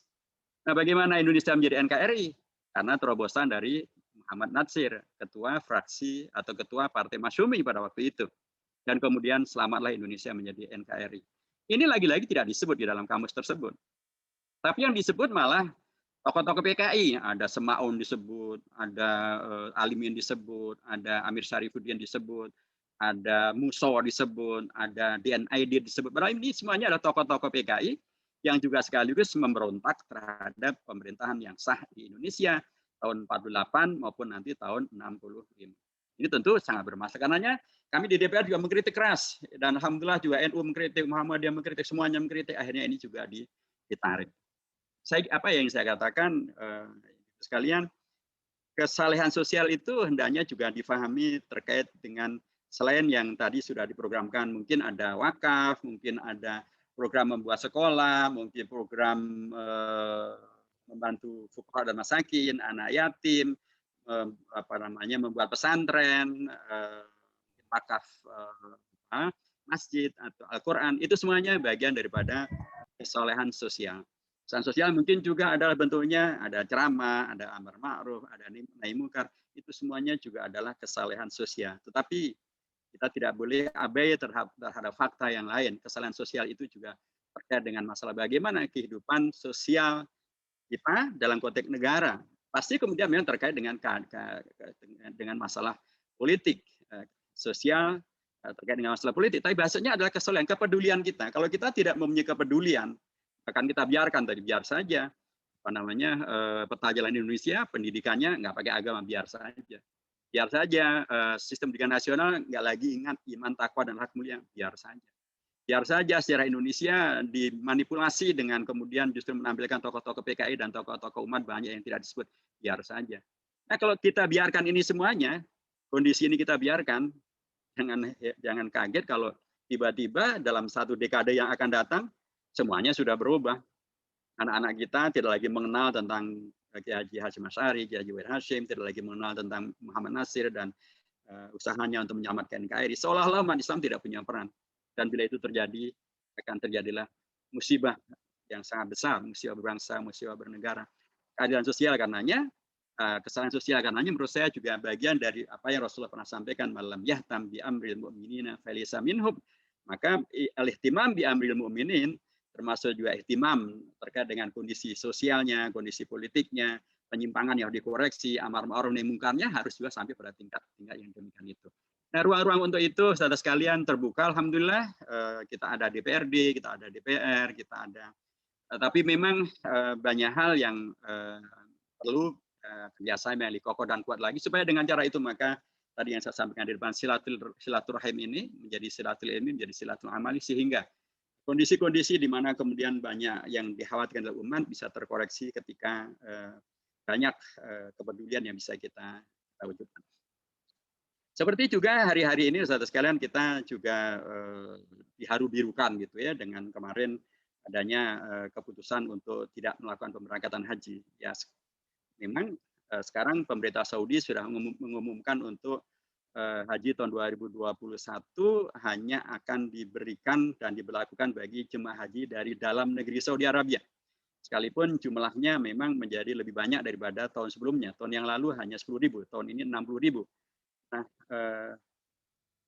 Speaker 1: Nah, bagaimana Indonesia menjadi NKRI? Karena terobosan dari Muhammad Natsir, ketua fraksi atau ketua Partai Masyumi pada waktu itu. Dan kemudian selamatlah Indonesia menjadi NKRI. Ini lagi-lagi tidak disebut di dalam kamus tersebut. Tapi yang disebut malah tokoh-tokoh PKI, ada Semaun disebut, ada Alimin disebut, ada Amir Syarifuddin disebut, ada Muso disebut, ada DNID disebut. Padahal ini semuanya adalah tokoh-tokoh PKI yang juga sekaligus memberontak terhadap pemerintahan yang sah di Indonesia tahun 48 maupun nanti tahun 65. Ini tentu sangat bermasalah. Karenanya kami di DPR juga mengkritik keras, dan alhamdulillah juga NU mengkritik, Muhammadiyah mengkritik, semuanya mengkritik. Akhirnya ini juga ditarik. Apa yang saya katakan sekalian, kesalehan sosial itu hendaknya juga difahami terkait dengan selain yang tadi sudah diprogramkan, mungkin ada wakaf, mungkin ada program membuat sekolah, mungkin program membantu fuqara dan masakin, anak yatim, membuat pesantren, wakaf masjid atau Al-Quran, itu semuanya bagian daripada kesalehan sosial. Kesalehan sosial mungkin juga adalah bentuknya ada ceramah, ada amar ma'ruf, ada nahi munkar, itu semuanya juga adalah kesalehan sosial. Tetapi kita tidak boleh abai terhadap fakta yang lain. Kesalehan sosial itu juga terkait dengan masalah bagaimana kehidupan sosial kita dalam konteks negara. Pasti kemudian memang terkait dengan masalah politik, sosial, terkait dengan masalah politik. Tapi bahasanya adalah kesalehan, kepedulian kita. Kalau kita tidak mempunyai kepedulian, akan kita biarkan tadi, biar saja peta jalan Indonesia, pendidikannya nggak pakai agama, biar saja. Biar saja sistem pendidikan nasional nggak lagi ingat iman, takwa, dan hak mulia, biar saja. Biar saja sejarah Indonesia dimanipulasi dengan kemudian justru menampilkan tokoh-tokoh PKI dan tokoh-tokoh umat banyak yang tidak disebut, biar saja. Nah, kalau kita biarkan ini semuanya, kondisi ini kita biarkan, jangan kaget kalau tiba-tiba dalam satu dekade yang akan datang, semuanya sudah berubah. Anak-anak kita tidak lagi mengenal tentang Kiai Haji Hasyim Asy'ari, Kiai Haji Wahid Hasyim, tidak lagi mengenal tentang Muhammad Natsir dan usahanya untuk menyelamatkan NKRI. Seolah-olah umat Islam tidak punya peran. Dan bila itu terjadi, akan terjadilah musibah yang sangat besar, musibah berbangsa, musibah bernegara. Keadilan sosial karenanya, kesalahan sosial karenanya menurut saya juga bagian dari apa yang Rasulullah pernah sampaikan, malam yahtam bi amril mu'minina falaysa minhum. Maka al-ihtimam bi amril mu'minin termasuk juga ihtimam terkait dengan kondisi sosialnya, kondisi politiknya, penyimpangan yang dikoreksi, amar ma'ruf nahi mungkarnya harus juga sampai pada tingkat yang demikian itu. Nah, ruang-ruang untuk itu, saudara sekalian, terbuka. Alhamdulillah, kita ada DPRD, kita ada DPR, kita ada. Tapi memang banyak hal yang perlu kerjasama yang lebih kokoh dan kuat lagi, supaya dengan cara itu maka tadi yang saya sampaikan di depan, silaturahim ini menjadi silatul ilmi, menjadi silatul amali, sehingga kondisi-kondisi di mana kemudian banyak yang dikhawatirkan dalam umat bisa terkoreksi ketika banyak kepedulian yang bisa kita wujudkan. Seperti juga hari-hari ini, saudara sekalian, kita juga diharu-birukan gitu ya dengan kemarin adanya keputusan untuk tidak melakukan pemberangkatan haji. Ya, memang sekarang pemerintah Saudi sudah mengumumkan untuk haji tahun 2021 hanya akan diberikan dan diberlakukan bagi jemaah haji dari dalam negeri Saudi Arabia. Sekalipun jumlahnya memang menjadi lebih banyak daripada tahun sebelumnya. Tahun yang lalu hanya 10.000, tahun ini 60.000. Nah,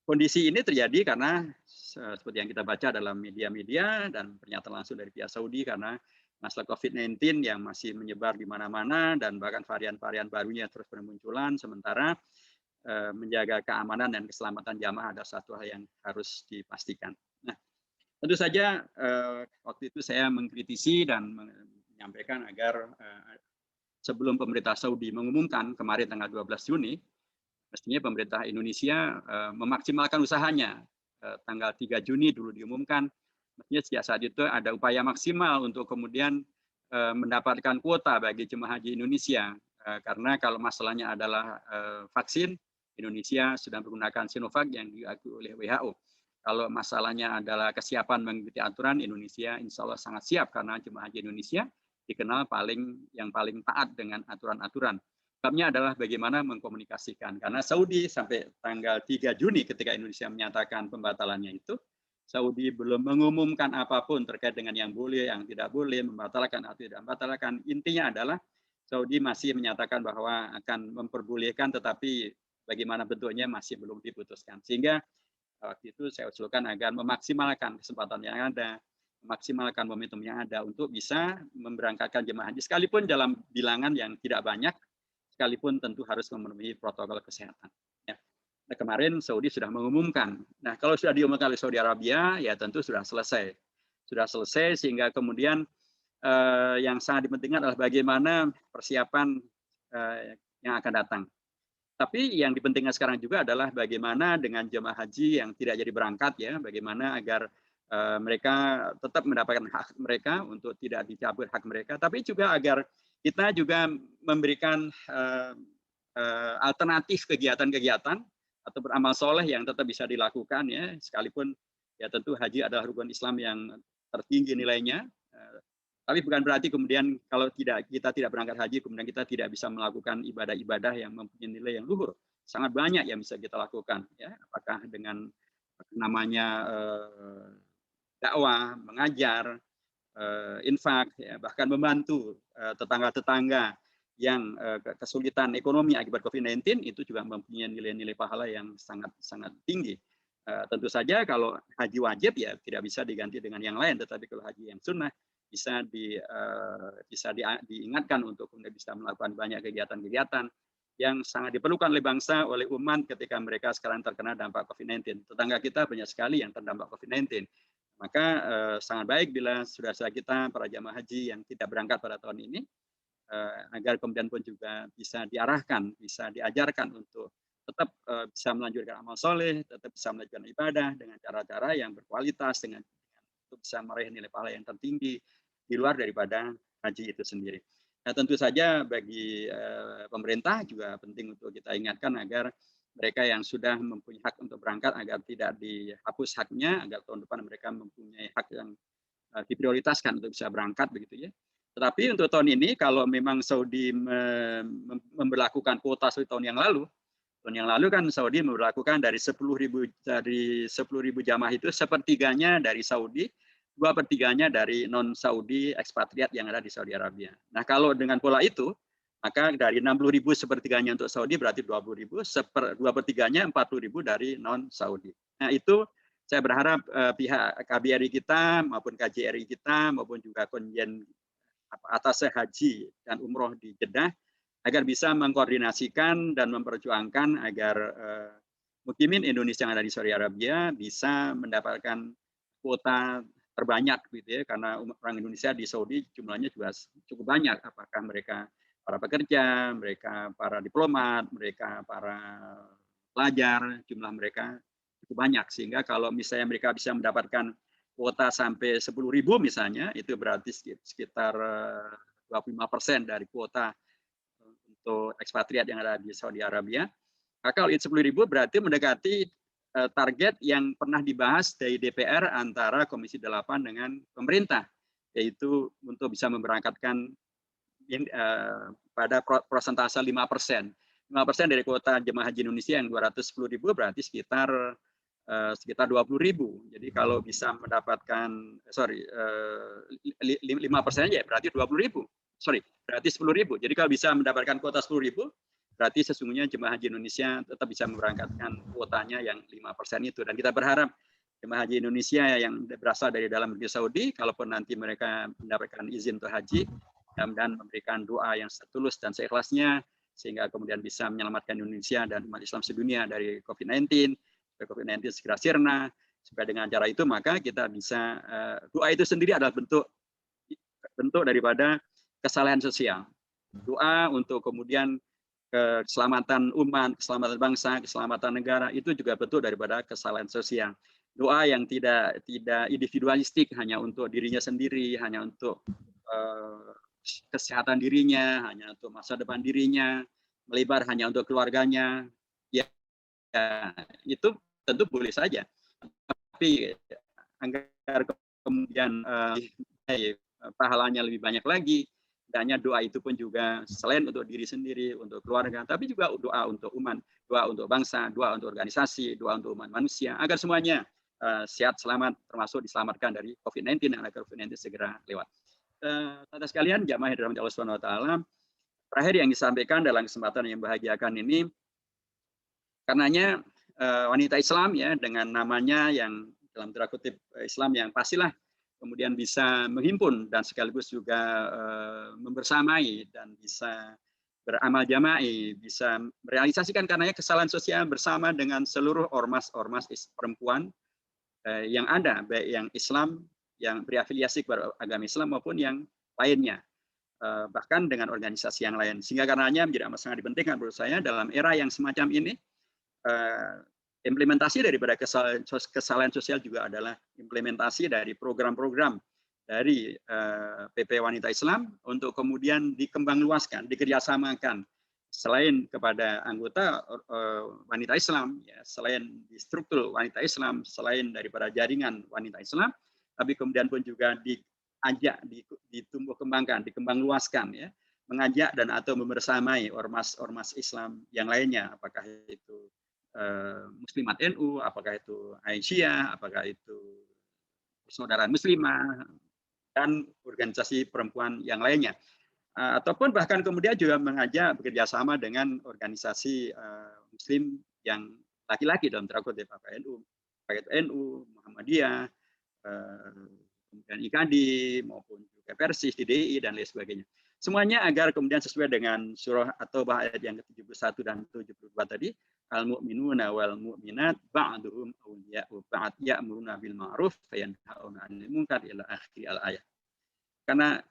Speaker 1: kondisi ini terjadi karena seperti yang kita baca dalam media-media dan pernyataan langsung dari pihak Saudi, karena masalah COVID-19 yang masih menyebar di mana-mana dan bahkan varian-varian barunya terus bermunculan, sementara menjaga keamanan dan keselamatan jamaah adalah satu hal yang harus dipastikan. Nah, tentu saja waktu itu saya mengkritisi dan menyampaikan agar sebelum pemerintah Saudi mengumumkan kemarin tanggal 12 Juni, mestinya pemerintah Indonesia memaksimalkan usahanya. Tanggal 3 Juni dulu diumumkan, mestinya sejak saat itu ada upaya maksimal untuk kemudian mendapatkan kuota bagi jemaah haji Indonesia. Karena kalau masalahnya adalah vaksin, Indonesia sudah menggunakan Sinovac yang diakui oleh WHO. Kalau masalahnya adalah kesiapan mengikuti aturan, Indonesia insya Allah sangat siap, karena jemaah haji Indonesia dikenal yang paling taat dengan aturan-aturan. Sebabnya adalah bagaimana mengkomunikasikan. Karena Saudi sampai tanggal 3 Juni ketika Indonesia menyatakan pembatalannya itu, Saudi belum mengumumkan apapun terkait dengan yang boleh, yang tidak boleh, membatalkan atau tidak membatalkan. Intinya adalah Saudi masih menyatakan bahwa akan memperbolehkan, tetapi bagaimana bentuknya masih belum diputuskan. Sehingga waktu itu saya usulkan agar memaksimalkan kesempatan yang ada, memaksimalkan momentum yang ada untuk bisa memberangkatkan jemaah haji, sekalipun dalam bilangan yang tidak banyak, sekalipun tentu harus memenuhi protokol kesehatan. Ya. Nah, kemarin Saudi sudah mengumumkan. Nah, kalau sudah diumumkan oleh Saudi Arabia, ya tentu sudah selesai. Sudah selesai, sehingga kemudian yang sangat dipentingkan adalah bagaimana persiapan yang akan datang. Tapi yang dipentingkan sekarang juga adalah bagaimana dengan jemaah haji yang tidak jadi berangkat, ya, bagaimana agar mereka tetap mendapatkan hak mereka untuk tidak dicabut hak mereka, tapi juga agar kita juga memberikan alternatif kegiatan-kegiatan atau beramal soleh yang tetap bisa dilakukan, ya, sekalipun ya tentu haji adalah rukun Islam yang tertinggi nilainya. Tapi bukan berarti kemudian kalau kita tidak berangkat haji, kemudian kita tidak bisa melakukan ibadah-ibadah yang mempunyai nilai yang luhur. Sangat banyak yang bisa kita lakukan, ya, apakah dengan namanya dakwah, mengajar, infak, ya, bahkan membantu tetangga-tetangga yang kesulitan ekonomi akibat COVID-19, itu juga mempunyai nilai-nilai pahala yang sangat tinggi. Tentu saja kalau haji wajib, ya tidak bisa diganti dengan yang lain, tetapi kalau haji yang sunnah bisa diingatkan untuk kemudian bisa melakukan banyak kegiatan-kegiatan yang sangat diperlukan oleh bangsa, oleh umat ketika mereka sekarang terkena dampak COVID-19. Tetangga kita banyak sekali yang terdampak COVID-19. Maka sangat baik bila saudara-saudara kita, para jamaah haji yang tidak berangkat pada tahun ini, agar kemudian pun juga bisa diarahkan, bisa diajarkan untuk tetap bisa melanjutkan amal soleh, tetap bisa melanjutkan ibadah dengan cara-cara yang berkualitas, dengan untuk bisa meraih nilai pahala yang tertinggi di luar daripada haji itu sendiri. Nah, tentu saja bagi pemerintah juga penting untuk kita ingatkan agar mereka yang sudah mempunyai hak untuk berangkat agar tidak dihapus haknya, agar tahun depan mereka mempunyai hak yang diprioritaskan untuk bisa berangkat, begitu, ya. Tetapi untuk tahun ini, kalau memang Saudi memberlakukan kuota seperti tahun yang lalu kan Saudi memberlakukan dari 10.000 jamaah itu, sepertiganya dari Saudi, 2/3-nya dari non-Saudi ekspatriat yang ada di Saudi Arabia. Nah, kalau dengan pola itu, maka dari 60.000 sepertiganya untuk Saudi, berarti 20.000, 2/3-nya 40.000 dari non-Saudi. Nah, itu saya berharap pihak KBRI kita maupun KJRI kita maupun juga konjen atas haji dan umroh di Jeddah agar bisa mengkoordinasikan dan memperjuangkan agar mukimin Indonesia yang ada di Saudi Arabia bisa mendapatkan kuota terbanyak, gitu, ya, karena orang Indonesia di Saudi jumlahnya juga cukup banyak, apakah mereka para pekerja, mereka para diplomat, mereka para pelajar, jumlah mereka cukup banyak, sehingga kalau misalnya mereka bisa mendapatkan kuota sampai 10.000 misalnya, itu berarti sekitar 25% dari kuota untuk ekspatriat yang ada di Saudi Arabia. Maka kalau itu 10.000 berarti mendekati target yang pernah dibahas dari DPR antara Komisi 8 dengan pemerintah, yaitu untuk bisa memberangkatkan pada persentase 5%. 5% dari kuota jemaah haji Indonesia yang 210.000 berarti sekitar sekitar 20.000. Jadi kalau bisa mendapatkan, 5% ya berarti 20.000. Berarti 10.000. Jadi kalau bisa mendapatkan kuota 10.000, berarti sesungguhnya jemaah haji Indonesia tetap bisa memberangkatkan kuotanya yang 5% itu. Dan kita berharap jemaah haji Indonesia yang berasal dari dalam negeri Saudi, kalaupun nanti mereka mendapatkan izin untuk haji, dan memberikan doa yang setulus dan seikhlasnya, sehingga kemudian bisa menyelamatkan Indonesia dan umat Islam sedunia dari COVID-19, supaya COVID-19 segera sirna. Supaya dengan cara itu maka kita bisa, doa itu sendiri adalah bentuk daripada kesalahan sosial. Doa untuk kemudian keselamatan umat, keselamatan bangsa, keselamatan negara, itu juga bentuk daripada kesalahan sosial. Doa yang tidak individualistik, hanya untuk dirinya sendiri, hanya untuk kesehatan dirinya, hanya untuk masa depan dirinya, melebar hanya untuk keluarganya, ya itu tentu boleh saja. Tapi agar kemudian pahalanya lebih banyak lagi, hanya doa itu pun juga selain untuk diri sendiri, untuk keluarga, tapi juga doa untuk umat, doa untuk bangsa, doa untuk organisasi, doa untuk umat manusia, agar semuanya sehat, selamat, termasuk diselamatkan dari COVID-19 dan agar COVID-19 segera lewat. Saudara sekalian, jamaah yang dirahmati Allah Subhanahu wa taala, terakhir yang disampaikan dalam kesempatan yang membahagiakan ini, karenanya wanita Islam ya dengan namanya yang dalam tanda kutip Islam yang pastilah kemudian bisa menghimpun dan sekaligus juga membersamai dan bisa beramal jama'i, bisa merealisasikan karenanya kesalahan sosial bersama dengan seluruh ormas-ormas perempuan yang ada, baik yang Islam yang berafiliasi kepada agama Islam maupun yang lainnya, bahkan dengan organisasi yang lain. Sehingga karenanya menjadi amat sangat dipentingkan menurut saya dalam era yang semacam ini, implementasi daripada kesalahan sosial juga adalah implementasi dari program-program dari PP Wanita Islam untuk kemudian dikembangluaskan, dikerjasamakan selain kepada anggota wanita Islam, ya, selain di struktur wanita Islam, selain daripada jaringan wanita Islam, tapi kemudian pun juga diajak, ditumbuh kembangkan, dikembang luaskan, ya, mengajak dan atau membersamai ormas-ormas Islam yang lainnya, apakah itu Muslimat NU, apakah itu Aisyah, apakah itu Persaudaraan Muslimah, dan organisasi perempuan yang lainnya. Ataupun bahkan kemudian juga mengajak bekerjasama dengan organisasi Muslim yang laki-laki dalam tanda kutip, apakah itu NU, Muhammadiyah, kemudian IKD maupun juga Persis, DDI dan lain sebagainya. Semuanya agar kemudian sesuai dengan surah At-Taubah ayat yang ke-71 dan 72 tadi, al-mu'minuna wal mu'minat ba'duhum awliya'u ba'd ya'muruna bil ma'ruf wa yanhauna 'anil munkar ila akhir al-ayat. Karena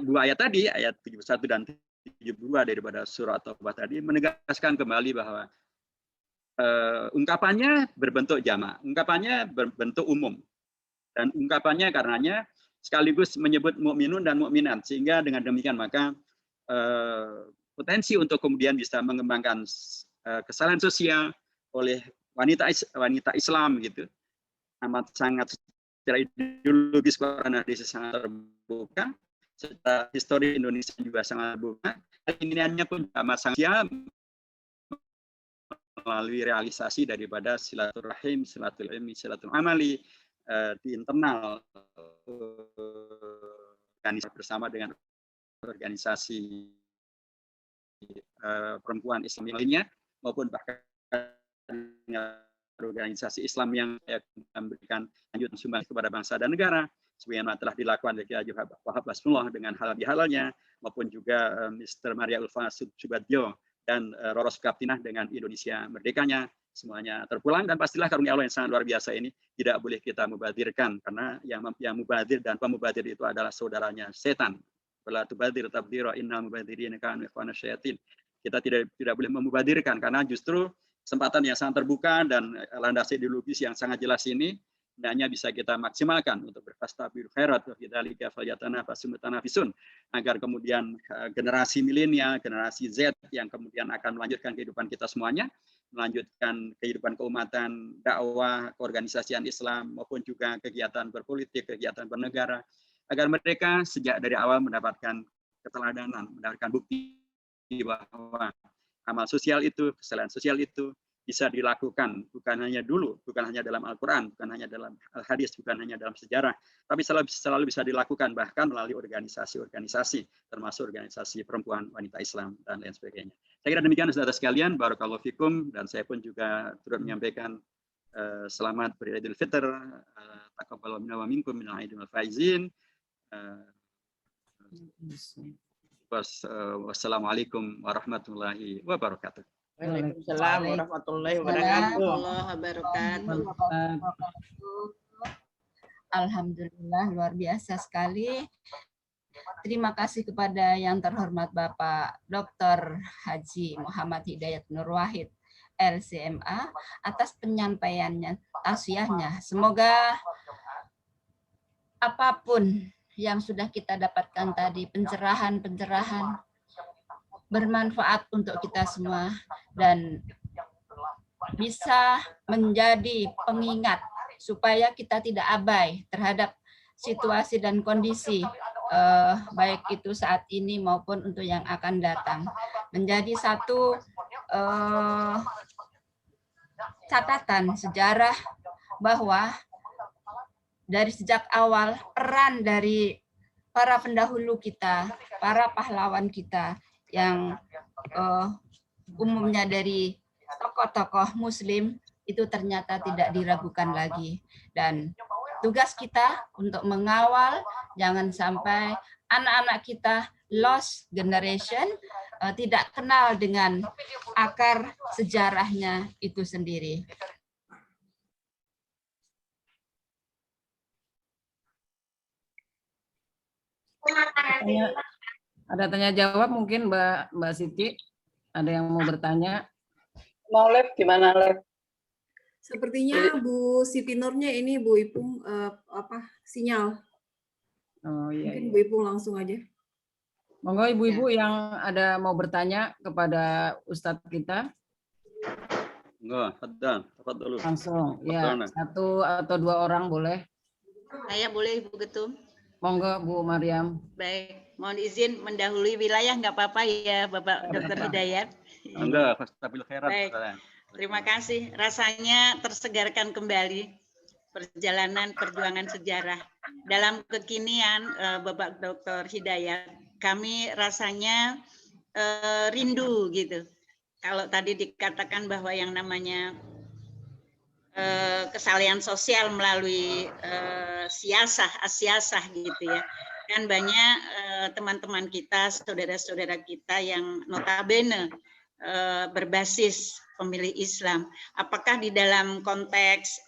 Speaker 1: dua ayat tadi, ayat 71 dan 72 daripada surah At-Taubah tadi menegaskan kembali bahwa ungkapannya berbentuk jamak, ungkapannya berbentuk umum. Dan ungkapannya karenanya sekaligus menyebut mukminun dan mukminat, sehingga dengan demikian maka potensi untuk kemudian bisa mengembangkan kesalahan sosial oleh wanita Islam gitu amat sangat secara ideologis karena sangat terbuka, secara histori Indonesia juga sangat terbuka. Keinginannya pun amat sangat siap melalui realisasi daripada silaturahim, silatul ilmi, silatul amali di internal organisasi bersama dengan organisasi perempuan Islam lainnya maupun bahkan organisasi Islam yang memberikan lanjut sumbang kepada bangsa dan negara sebagaimana telah dilakukan oleh Kiai Wahab Basmullah dengan halal bihalalnya maupun juga Mr. Maria Ulfa Subadjo dan Roro Sukaptinah dengan Indonesia Merdekanya. Semuanya terpulang dan pastilah karunia Allah yang sangat luar biasa ini tidak boleh kita mubadirkan, karena yang mubadir dan pemubadir itu adalah saudaranya setan. Wala tubadir tabdira innal mubadirin kanu ikhwana syayatin. Kita tidak boleh memubadirkan karena justru kesempatan yang sangat terbuka dan landasan ideologis yang sangat jelas ini hendaknya bisa kita maksimalkan untuk berfastabiqul khairat wa bidzalika falyatanafasul mutanafisun, agar kemudian generasi milenial, generasi Z yang kemudian akan melanjutkan kehidupan kita semuanya, melanjutkan kehidupan keumatan, dakwah, keorganisasian Islam maupun juga kegiatan berpolitik, kegiatan bernegara, agar mereka sejak dari awal mendapatkan keteladanan, mendapatkan bukti bahwa amal sosial itu, kesalahan sosial itu bisa dilakukan, bukan hanya dalam Al-Quran, bukan hanya dalam Al-Hadis, bukan hanya dalam sejarah, tapi selalu bisa dilakukan bahkan melalui organisasi-organisasi, termasuk organisasi perempuan wanita Islam dan lain sebagainya. Saya kira demikian saudara sekalian, barakallahu fikum, dan saya pun juga turut menyampaikan selamat Idul Fitr, taqabbalallahu minna wa minkum minal aidin wal faizin. Wassalamualaikum warahmatullahi wabarakatuh.
Speaker 3: Waalaikumsalam warahmatullahi wabarakatuh.
Speaker 4: Alhamdulillah, luar biasa sekali. Terima kasih kepada yang terhormat Bapak Dr. Haji Muhammad Hidayat Nur Wahid, LCMA, atas penyampaiannya, tausiahnya. Semoga apapun yang sudah kita dapatkan tadi, pencerahan-pencerahan, bermanfaat untuk kita semua dan bisa menjadi pengingat supaya kita tidak abai terhadap situasi dan kondisi baik itu saat ini maupun untuk yang akan datang. Menjadi satu catatan sejarah bahwa dari sejak awal peran dari para pendahulu kita, para pahlawan kita yang umumnya dari tokoh-tokoh Muslim itu ternyata tidak diragukan lagi. Dan tugas kita untuk mengawal jangan sampai anak-anak kita lost generation, tidak kenal dengan akar sejarahnya itu sendiri.
Speaker 2: Ada tanya jawab mungkin Mbak Siti, ada yang mau bertanya?
Speaker 3: Mau live gimana live?
Speaker 5: Sepertinya Bu Siti Nurnya ini Bu Ipung sinyal.
Speaker 2: Oh iya.
Speaker 5: Mungkin Bu Ipung langsung aja.
Speaker 2: Monggo ibu-ibu yang ada mau bertanya kepada Ustadz kita.
Speaker 1: Enggak, dulu.
Speaker 2: Langsung, ya. Satu atau dua orang boleh.
Speaker 6: Saya boleh Ibu Ketum.
Speaker 2: Monggo Bu Maryam.
Speaker 6: Baik, mohon izin mendahului wilayah nggak apa-apa ya Bapak Dr. Hidayat.
Speaker 1: Enggak, fastabil khairat.
Speaker 6: Baik, terima kasih. Rasanya tersegarkan kembali perjalanan perjuangan sejarah. Dalam kekinian Bapak Dr. Hidayat, kami rasanya rindu gitu. Kalau tadi dikatakan bahwa yang namanya kesalahan sosial melalui siasah gitu ya. Kan banyak teman-teman kita, saudara-saudara kita yang notabene berbasis pemilih Islam. Apakah di dalam konteks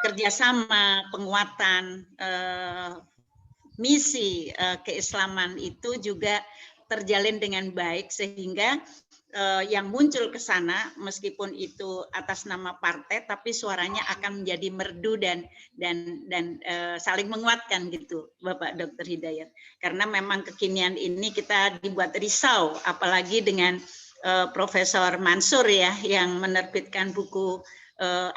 Speaker 6: kerjasama, penguatan misi keislaman itu juga terjalin dengan baik sehingga yang muncul ke sana meskipun itu atas nama partai tapi suaranya akan menjadi merdu dan saling menguatkan gitu Bapak Dr. Hidayat. Karena memang kekinian ini kita dibuat risau apalagi dengan Profesor Mansur ya yang menerbitkan buku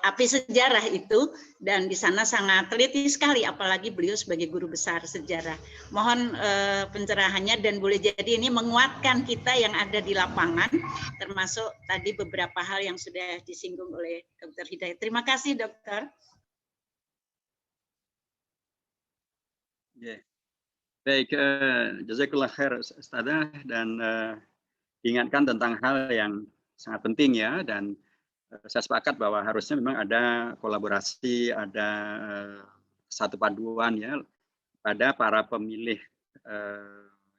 Speaker 6: Api Sejarah itu, dan di sana sangat teliti sekali apalagi beliau sebagai guru besar sejarah. Mohon pencerahannya dan boleh jadi ini menguatkan kita yang ada di lapangan termasuk tadi beberapa hal yang sudah disinggung oleh Dr. Hidayat. Terima kasih Dokter.
Speaker 1: Baik, jazakallah khair Ustazah, dan diingatkan tentang hal yang sangat penting ya, dan saya sepakat bahwa harusnya memang ada kolaborasi, ada satu paduan ya pada para pemilih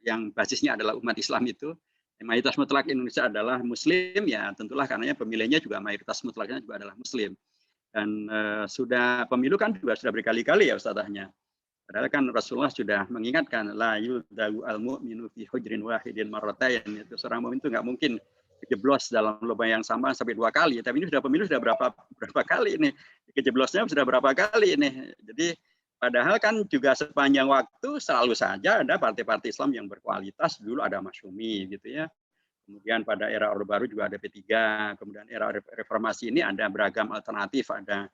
Speaker 1: yang basisnya adalah umat Islam itu. Mayoritas mutlak Indonesia adalah Muslim ya, tentulah karenanya pemilihnya juga mayoritas mutlaknya juga adalah Muslim. Dan sudah pemilu kan juga sudah berkali-kali ya Ustazahnya. Padahal kan Rasulullah sudah mengingatkan la yudau al-mu'minu fi hujrin wahidin marratain, itu seorang mukmin itu nggak mungkin kejeblos dalam lubang yang sama sampai 2 kali. Tapi ini sudah pemilu sudah berapa kali ini. Kejeblosnya sudah berapa kali ini. Jadi padahal kan juga sepanjang waktu selalu saja ada partai-partai Islam yang berkualitas. Dulu ada Masyumi gitu ya. Kemudian pada era Orde Baru juga ada P3. Kemudian era reformasi ini ada beragam alternatif. Ada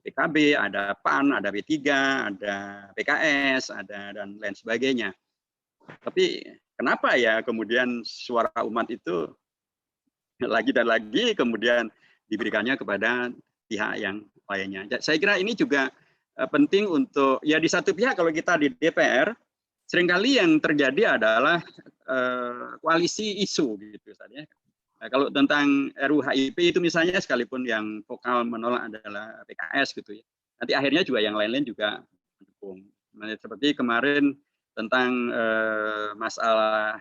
Speaker 1: PKB, ada PAN, ada P3, ada PKS, ada dan lain sebagainya. Tapi kenapa ya kemudian suara umat itu lagi dan lagi, kemudian diberikannya kepada pihak yang lainnya. Saya kira ini juga penting untuk, ya di satu pihak kalau kita di DPR, seringkali yang terjadi adalah koalisi isu gitu misalnya. Nah, kalau tentang RUU HIP itu misalnya, sekalipun yang vokal menolak adalah PKS gitu ya, nanti akhirnya juga yang lain-lain juga mendukung. Nah, seperti kemarin tentang masalah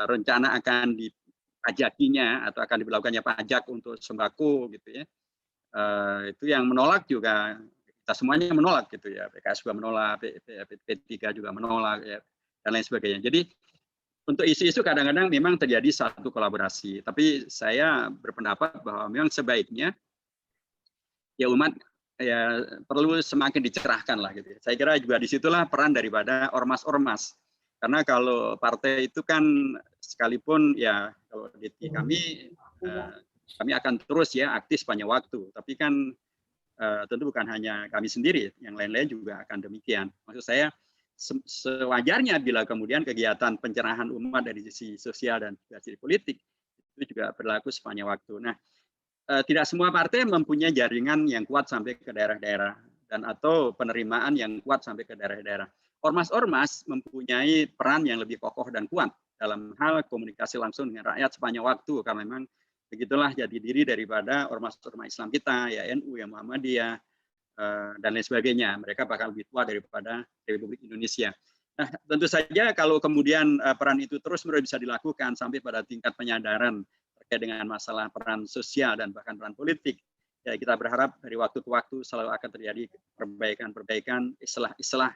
Speaker 1: rencana akan dipajakinya atau akan diberlakukannya pajak untuk sembako gitu ya, itu yang menolak juga kita semuanya menolak gitu ya, PKS juga menolak, P3 juga menolak ya, dan lain sebagainya. Jadi untuk isu-isu kadang-kadang memang terjadi satu kolaborasi, tapi saya berpendapat bahwa memang sebaiknya ya umat ya perlu semakin dicerahkan lah gitu. Saya kira juga disitulah peran daripada ormas-ormas, karena kalau partai itu kan sekalipun ya kalau di kami akan terus ya aktif sepanjang waktu, tapi kan tentu bukan hanya kami sendiri, yang lain-lain juga akan demikian. Maksud saya sewajarnya bila kemudian kegiatan pencerahan umat dari sisi sosial dan juga sisi politik itu juga berlaku sepanjang waktu. Nah, tidak semua partai mempunyai jaringan yang kuat sampai ke daerah-daerah dan atau penerimaan yang kuat sampai ke daerah-daerah. Ormas-ormas mempunyai peran yang lebih kokoh dan kuat dalam hal komunikasi langsung dengan rakyat sepanjang waktu, karena memang begitulah jati diri daripada ormas-ormas Islam kita, ya NU, ya Muhammadiyah, dan lain sebagainya. Mereka bakal lebih tua daripada Republik Indonesia. Nah, tentu saja kalau kemudian peran itu terus-menerus bisa dilakukan sampai pada tingkat penyadaran terkait dengan masalah peran sosial dan bahkan peran politik, ya kita berharap dari waktu ke waktu selalu akan terjadi perbaikan-perbaikan, islah-islah,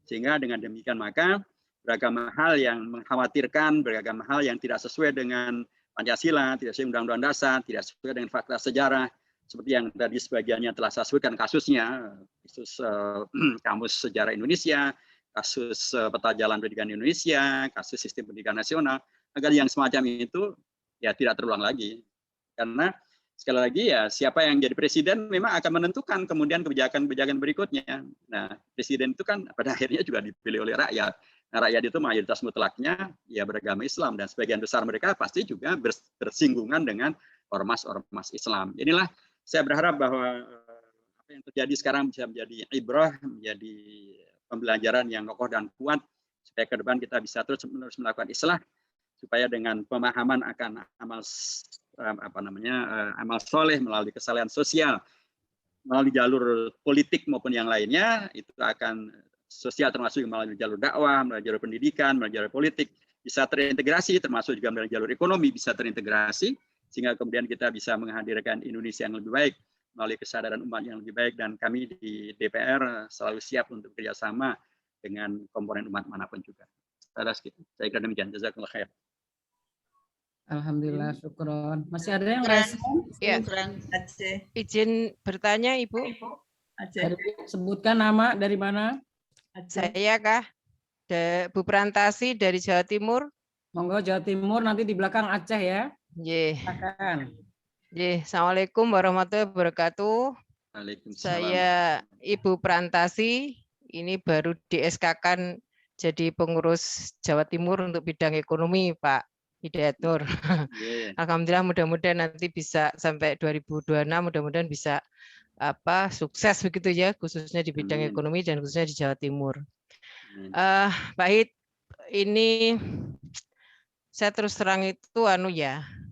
Speaker 1: sehingga dengan demikian maka beragam hal yang mengkhawatirkan, beragam hal yang tidak sesuai dengan Pancasila, tidak sesuai Undang-Undang Dasar, tidak sesuai dengan fakta sejarah, seperti yang tadi sebagiannya telah saya sebutkan kasusnya, kasus Kamus Sejarah Indonesia, kasus peta jalan pendidikan Indonesia, kasus sistem pendidikan nasional, agar yang semacam itu ya tidak terulang lagi. Karena sekali lagi ya siapa yang jadi presiden memang akan menentukan kemudian kebijakan-kebijakan berikutnya. Nah, presiden itu kan pada akhirnya juga dipilih oleh rakyat. Nah, rakyat itu mayoritas mutlaknya ya beragama Islam, dan sebagian besar mereka pasti juga bersinggungan dengan ormas-ormas Islam. Inilah saya berharap bahwa apa yang terjadi sekarang bisa menjadi ibrah, menjadi pembelajaran yang kokoh dan kuat, supaya ke depan kita bisa terus-menerus melakukan islah, supaya dengan pemahaman akan amal soleh melalui kesalahan sosial, melalui jalur politik maupun yang lainnya, itu akan sosial termasuk melalui jalur dakwah, melalui jalur pendidikan, melalui jalur politik, bisa terintegrasi, termasuk juga melalui jalur ekonomi bisa terintegrasi, sehingga kemudian kita bisa menghadirkan Indonesia yang lebih baik melalui kesadaran umat yang lebih baik, dan kami di DPR selalu siap untuk bekerjasama dengan komponen umat manapun juga. Saya kira demikian. Jazakallah khair.
Speaker 2: Alhamdulillah, syukron. Masih ada yang respon?
Speaker 7: Ya. Izin bertanya, Ibu.
Speaker 2: Sebutkan nama, dari mana?
Speaker 7: Saya kah? Bu Prantasi dari Jawa Timur.
Speaker 2: Monggo Jawa Timur, nanti di belakang Aceh ya.
Speaker 7: Silakan. Assalamualaikum warahmatullahi wabarakatuh. Saya Ibu Prantasi, ini baru di SK-kan jadi pengurus Jawa Timur untuk bidang ekonomi, Pak Hidayat Nur. Alhamdulillah, mudah-mudahan nanti bisa sampai 2026, mudah-mudahan bisa sukses begitu ya, khususnya di bidang ekonomi dan khususnya di Jawa Timur. Pak Hid, ini saya terus terang itu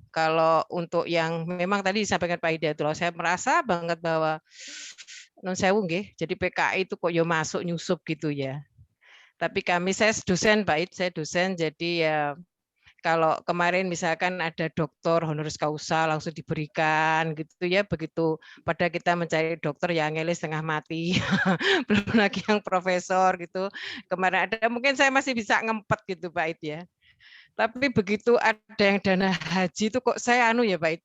Speaker 7: kalau untuk yang memang tadi disampaikan Pak Hidayatullah, saya merasa banget bahwa non sewu nggih, jadi PKI itu kok ya masuk nyusup gitu ya. Tapi saya dosen Pak Hid, saya dosen, jadi ya kalau kemarin misalkan ada doktor honoris causa langsung diberikan gitu ya, begitu pada kita mencari dokter yang ngelis setengah mati, belum lagi yang profesor gitu. Kemarin ada, mungkin saya masih bisa ngempet gitu Pak Id ya. Tapi begitu ada yang dana haji itu kok saya ya Pak Id,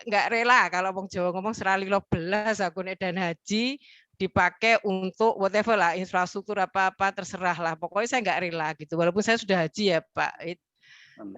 Speaker 7: nggak rela, kalau wong Jawa ngomong seralilo belas aku nek dana haji dipakai untuk whatever lah, infrastruktur apa-apa terserah lah, pokoknya saya nggak rela gitu, walaupun saya sudah haji ya Pak.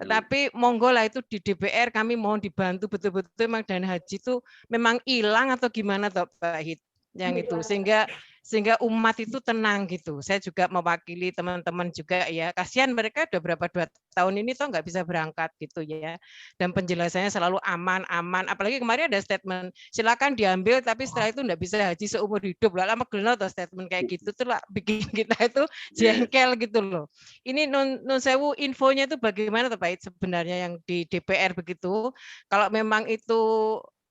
Speaker 7: Tapi monggo lah, itu di DPR kami mohon dibantu betul-betul memang dana haji itu memang hilang atau gimana toh Pak Hid, yang itu sehingga sehingga umat itu tenang gitu. Saya juga mewakili teman-teman juga ya, kasihan mereka udah berapa 2 tahun ini toh nggak bisa berangkat gitu ya, dan penjelasannya selalu aman, apalagi kemarin ada statement silakan diambil tapi setelah itu nggak bisa haji seumur hidup lah, lama gelno toh statement kayak gitu tuh lah bikin kita itu jengkel gitu loh. Ini nun sewu infonya itu bagaimana tuh Pak sebenarnya yang di DPR begitu, kalau memang itu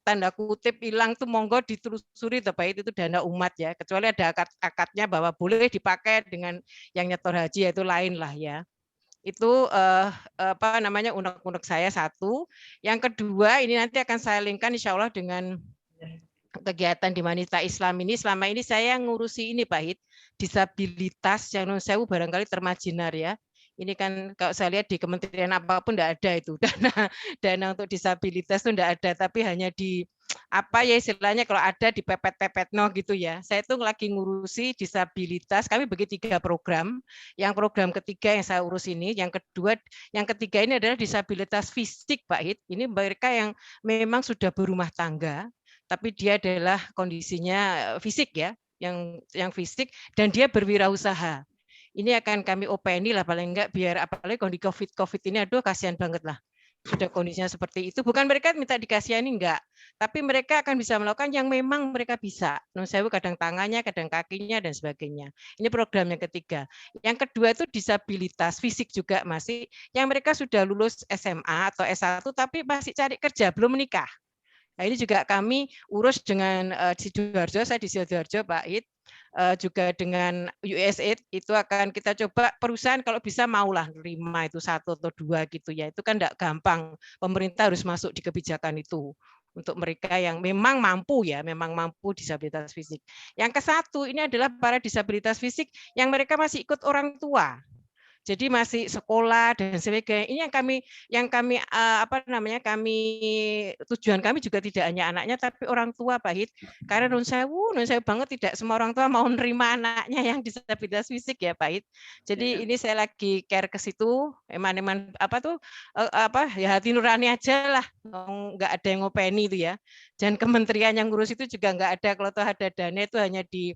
Speaker 7: tanda kutip hilang tuh monggo ditelusuri Pak itu dana umat ya, kecuali ada akad-akadnya bahwa boleh dipakai dengan yang nyetor haji yaitu lain lah ya. Itu apa namanya unek-unek saya satu. Yang kedua ini nanti akan saya linkkan insya Allah dengan kegiatan di Wanita Islam ini. Selama ini saya ngurusi ini Pak Hid, disabilitas yang non sewu barangkali termarginar ya. Ini kan kalau saya lihat di kementerian apapun enggak ada itu dana untuk disabilitas itu enggak ada, tapi hanya di apa ya istilahnya kalau ada di pepet-pepet no gitu ya. Saya itu lagi ngurusi disabilitas, kami bagi 3 program. Yang program ketiga yang saya urus ini, yang ketiga ini adalah disabilitas fisik Pak Hid. Ini mereka yang memang sudah berumah tangga, tapi dia adalah kondisinya fisik ya, yang fisik dan dia berwirausaha. Ini akan kami openi lah paling enggak biar apalagi kondisi COVID ini aduh kasihan banget lah. Sudah kondisinya seperti itu, bukan mereka minta dikasihani enggak, tapi mereka akan bisa melakukan yang memang mereka bisa. Non sewu kadang tangannya, kadang kakinya dan sebagainya. Ini program yang ketiga. Yang kedua itu disabilitas fisik juga masih yang mereka sudah lulus SMA atau S1 tapi masih cari kerja, belum menikah. Nah, ini juga kami urus dengan Sidoarjo, saya di Sidoarjo Pak Id, juga dengan USAID itu akan kita coba perusahaan kalau bisa maulah terima itu 1 atau 2 gitu ya. Itu kan enggak gampang. Pemerintah harus masuk di kebijakan itu untuk mereka yang memang mampu ya, memang mampu disabilitas fisik. Yang ke-1 ini adalah para disabilitas fisik yang mereka masih ikut orang tua. Jadi masih sekolah dan sebagainya. Ini yang kami apa namanya tujuan kami juga tidak hanya anaknya tapi orang tua Pak Hid. Karena nun sewu banget tidak semua orang tua mau nerima anaknya yang disabilitas fisik ya Pak Hid. Jadi ini saya lagi care ke situ, eman ya hati nurani aja lah. Enggak ada yang ngopeni itu ya. Dan kementerian yang ngurus itu juga enggak ada, kalau toh ada dana itu hanya di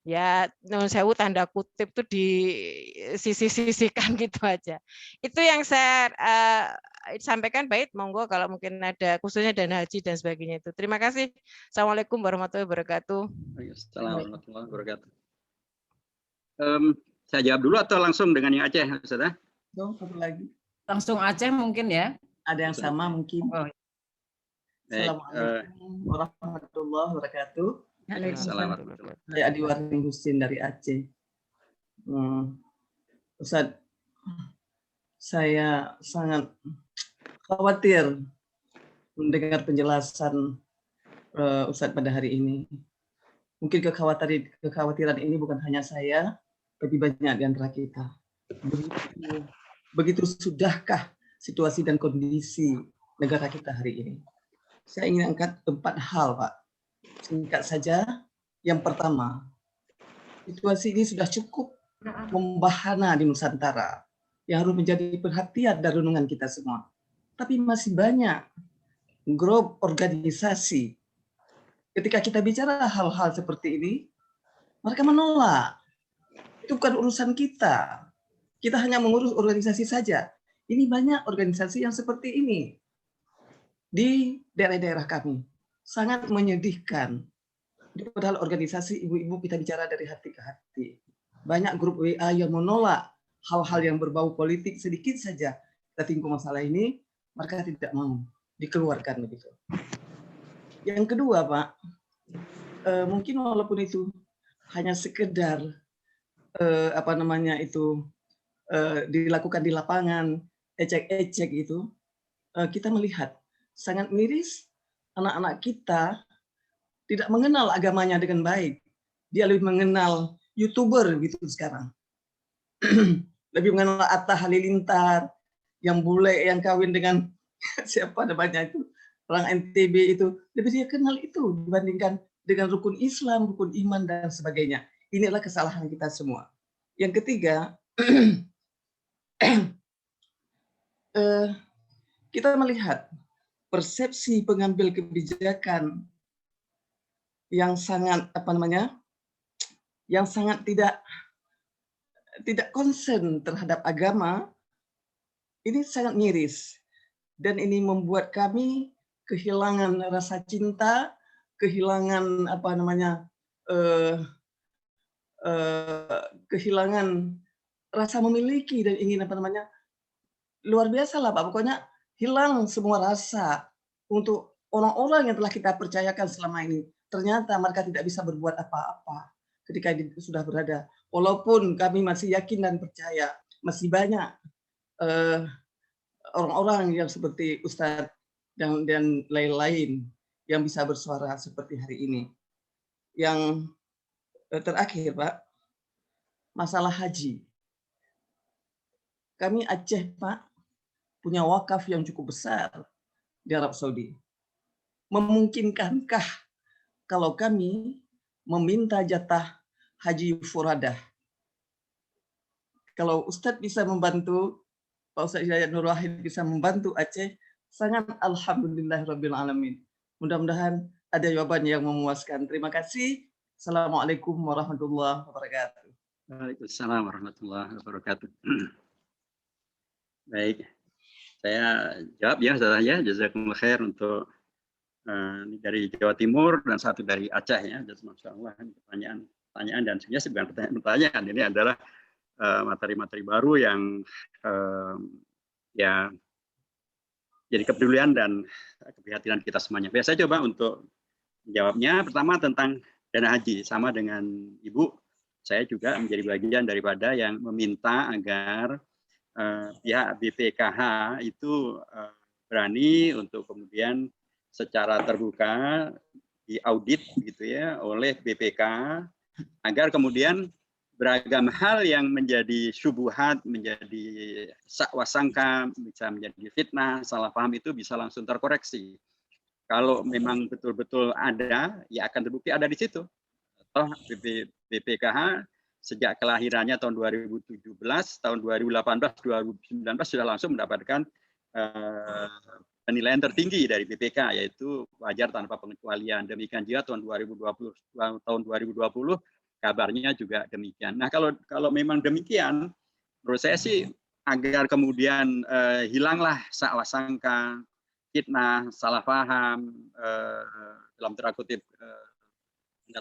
Speaker 7: ya nun sewu tanda kutip tuh di sisi-sisikan gitu aja. Itu yang saya sampaikan Baik, monggo kalau mungkin ada khususnya dana haji dan sebagainya itu. Terima kasih. Assalamualaikum warahmatullahi wabarakatuh.
Speaker 1: Assalamualaikum warahmatullahi wabarakatuh. Saya jawab dulu atau langsung dengan yang Aceh, Ustaz?
Speaker 3: Satu lagi.
Speaker 2: Langsung Aceh mungkin ya.
Speaker 3: Ada yang sama mungkin.
Speaker 2: Oh.
Speaker 3: Assalamualaikum warahmatullahi wabarakatuh.
Speaker 1: Assalamualaikum.
Speaker 3: Saya Adi Warni Husin dari Aceh. Ustaz, saya sangat khawatir mendengar penjelasan Ustaz pada hari ini. Mungkin kekhawatiran ini bukan hanya saya, tapi banyak di antara kita. Begitu sudahkah situasi dan kondisi negara kita hari ini? Saya ingin angkat 4 hal, Pak. Singkat saja, yang pertama, situasi ini sudah cukup membahana di Nusantara yang harus menjadi perhatian dan renungan kita semua. Tapi masih banyak grup organisasi. Ketika kita bicara hal-hal seperti ini, mereka menolak. Itu bukan urusan kita. Kita hanya mengurus organisasi saja. Ini banyak organisasi yang seperti ini di daerah-daerah kami. Sangat menyedihkan. Padahal organisasi ibu-ibu kita bicara dari hati ke hati. Banyak grup WA yang menolak hal-hal yang berbau politik sedikit saja. Kita tinggal masalah ini, mereka tidak mau dikeluarkan begitu. Yang kedua, Pak, mungkin walaupun itu hanya sekedar dilakukan di lapangan, ecek-ecek itu, kita melihat sangat miris anak-anak kita tidak mengenal agamanya dengan baik. Dia lebih mengenal YouTuber gitu sekarang. Lebih mengenal Atta Halilintar, yang bule, yang kawin dengan siapa namanya itu, orang NTB itu. Lebih dia kenal itu dibandingkan dengan rukun Islam, rukun iman, dan sebagainya. Inilah kesalahan kita semua. Yang ketiga, kita melihat persepsi pengambil kebijakan yang sangat yang sangat tidak concern terhadap agama, ini sangat miris. Dan ini membuat kami kehilangan rasa cinta, kehilangan kehilangan rasa memiliki dan ingin luar biasa lah Pak. Pokoknya hilang semua rasa untuk orang-orang yang telah kita percayakan selama ini. Ternyata mereka tidak bisa berbuat apa-apa ketika sudah berada. Walaupun kami masih yakin dan percaya, masih banyak orang-orang yang seperti Ustadz dan lain-lain yang bisa bersuara seperti hari ini. Yang terakhir Pak, masalah haji. Kami Aceh Pak, punya wakaf yang cukup besar di Arab Saudi. Memungkinkankah kalau kami meminta jatah haji furadah? Kalau Ustadz bisa membantu, Pak Ustadz Hidayat Nur Wahid bisa membantu Aceh, sangat alhamdulillahirabbil alamin. Mudah-mudahan ada jawaban yang memuaskan. Terima kasih. Assalamualaikum warahmatullahi wabarakatuh.
Speaker 1: Waalaikumsalam warahmatullahi wabarakatuh. Baik, saya jawab ya Ustaz ya. Jazakumullah khair untuk dari Jawa Timur dan satu dari Aceh ya. Masyaallah, pertanyaan dan sebenarnya bukan pertanyaan, ini adalah materi-materi baru yang ya jadi kepedulian dan keprihatinan kita semuanya. Saya coba untuk menjawabnya. Pertama tentang dana haji, sama dengan Ibu, saya juga menjadi bagian daripada yang meminta agar pihak BPKH itu berani untuk kemudian secara terbuka diaudit gitu ya oleh BPK, agar kemudian beragam hal yang menjadi syubhat, menjadi sakwasangka, bisa menjadi fitnah, salah paham itu bisa langsung terkoreksi. Kalau memang betul-betul ada, ya akan terbukti ada di situ. Toh BPKH sejak kelahirannya tahun 2017, tahun 2018, 2019 sudah langsung mendapatkan penilaian tertinggi dari BPK, yaitu wajar tanpa pengecualian. Demikian juga tahun 2020 kabarnya juga demikian. Nah, kalau memang demikian, menurut saya sih agar kemudian hilanglah salah sangka, fitnah, salah paham, dalam tanda kutip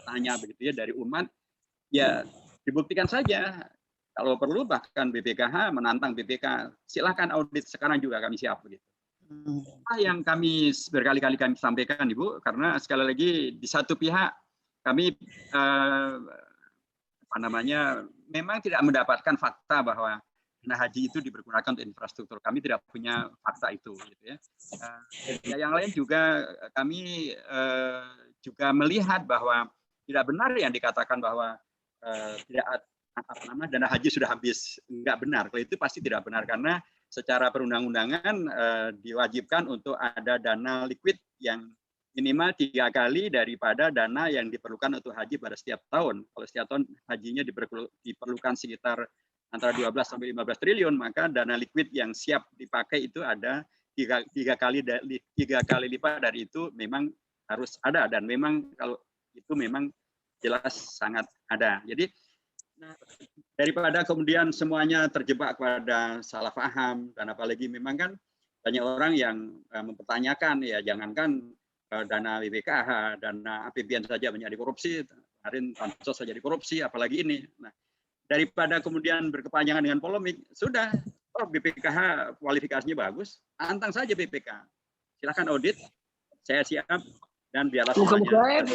Speaker 1: tanya begitu ya dari umat, ya dibuktikan saja. Kalau perlu bahkan BPKH menantang BPK, silahkan audit sekarang juga, kami siap begitu. Yang kami berkali-kali kami sampaikan Ibu, karena sekali lagi di satu pihak kami memang tidak mendapatkan fakta bahwa dana haji itu dipergunakan untuk infrastruktur. Kami tidak punya fakta itu, gitu ya. Yang lain juga kami juga melihat bahwa tidak benar yang dikatakan bahwa dana haji sudah habis. Enggak benar. Kalau itu pasti tidak benar, karena secara perundang-undangan diwajibkan untuk ada dana liquid yang minimal 3 kali daripada dana yang diperlukan untuk haji pada setiap tahun. Kalau setiap tahun hajinya diperlukan sekitar antara 12 sampai 15 triliun, maka dana liquid yang siap dipakai itu ada 3 kali lipat dari itu memang harus ada, dan memang kalau itu memang jelas sangat ada. Jadi daripada kemudian semuanya terjebak pada salah paham, dan apalagi memang kan banyak orang yang mempertanyakan, ya jangankan dana BPKH, dana APBN saja menjadi korupsi, kemarin Bansos saja dikorupsi, apalagi ini. Nah, daripada kemudian berkepanjangan dengan polemik, sudah, BPKH kualifikasinya bagus, antang saja BPK. Silakan audit, saya siap, dan biarlah semuanya.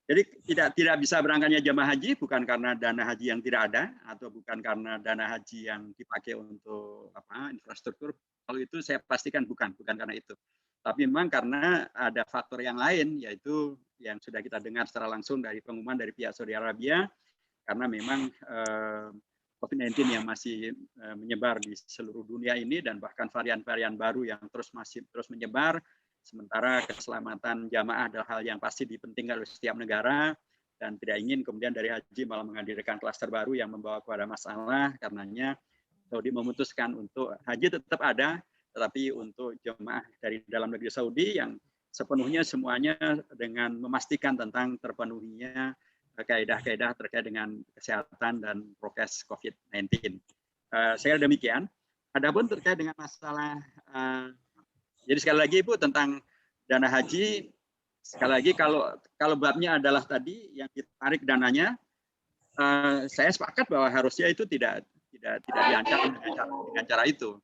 Speaker 1: Jadi tidak bisa berangkatnya jamaah haji bukan karena dana haji yang tidak ada, atau bukan karena dana haji yang dipakai untuk infrastruktur. Kalau itu saya pastikan bukan karena itu. Tapi memang karena ada faktor yang lain, yaitu yang sudah kita dengar secara langsung dari pengumuman dari pihak Saudi Arabia, karena memang COVID-19 yang masih menyebar di seluruh dunia ini, dan bahkan varian-varian baru yang terus menyebar. Sementara keselamatan jamaah adalah hal yang pasti dipentingkan oleh setiap negara, dan tidak ingin kemudian dari haji malah menghadirkan klaster baru yang membawa kepada masalah. Karenanya Saudi memutuskan untuk haji tetap ada, tetapi untuk jemaah dari dalam negeri Saudi yang sepenuhnya semuanya dengan memastikan tentang terpenuhinya kaedah-kaedah terkait dengan kesehatan dan prokes COVID-19. Saya kira demikian. Adapun terkait dengan masalah, jadi sekali lagi Ibu tentang dana haji, sekali lagi kalau babnya adalah tadi yang ditarik dananya, saya sepakat bahwa harusnya itu tidak diancam dengan cara itu.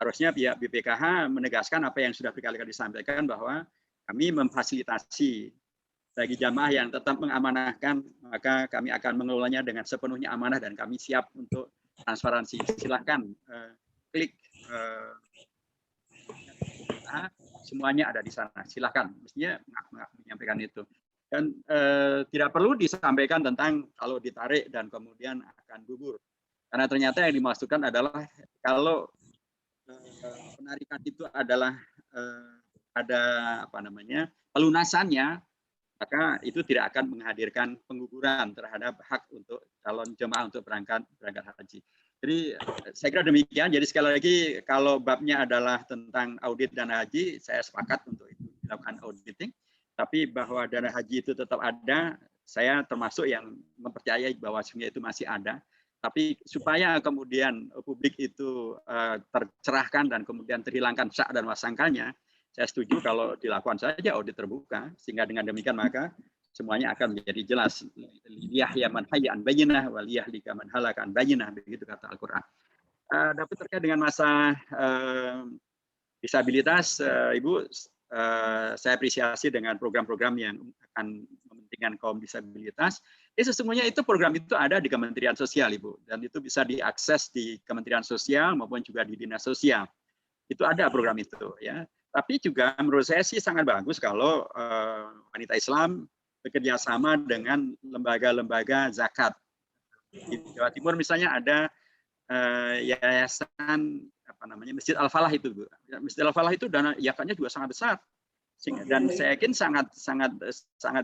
Speaker 1: Harusnya pihak BPKH menegaskan apa yang sudah berkali-kali disampaikan bahwa kami memfasilitasi bagi jamaah yang tetap mengamanahkan, maka kami akan mengelolanya dengan sepenuhnya amanah dan kami siap untuk transparansi. Silahkan klik semuanya ada di sana. Silahkan, mestinya menyampaikan itu. Dan tidak perlu disampaikan tentang kalau ditarik dan kemudian akan gugur. Karena ternyata yang dimasukkan adalah kalau penarikan itu adalah ada pelunasannya, maka itu tidak akan menghadirkan pengguguran terhadap hak untuk calon jemaah untuk berangkat haji. Jadi saya kira demikian. Jadi sekali lagi kalau babnya adalah tentang audit dana haji, saya sepakat untuk itu dilakukan auditing. Tapi bahwa dana haji itu tetap ada, saya termasuk yang mempercayai bahwa sebenarnya itu masih ada. Tapi supaya kemudian publik itu tercerahkan dan kemudian terhilangkan syak dan wasangkanya, saya setuju kalau dilakukan saja audit terbuka, sehingga dengan demikian maka semuanya akan menjadi jelas. Liyahya man hayya an bayyinah wa liyahlika man halaka an bayyinah, begitu kata Al-Qur'an. Dapat terkait dengan masa disabilitas, Ibu, saya apresiasi dengan program-program yang akan mementingkan kaum disabilitas. Sesungguhnya itu program itu ada di Kementerian Sosial, Ibu, dan itu bisa diakses di Kementerian Sosial maupun juga di Dinas Sosial. Itu ada program itu, ya. Tapi juga menurut saya sih sangat bagus kalau wanita Islam bekerja sama dengan lembaga-lembaga zakat. Di Jawa Timur misalnya ada yayasan Masjid Al-Falah itu, Bu. Masjid Al-Falah itu dana zakatnya juga sangat besar. Dan saya yakin sangat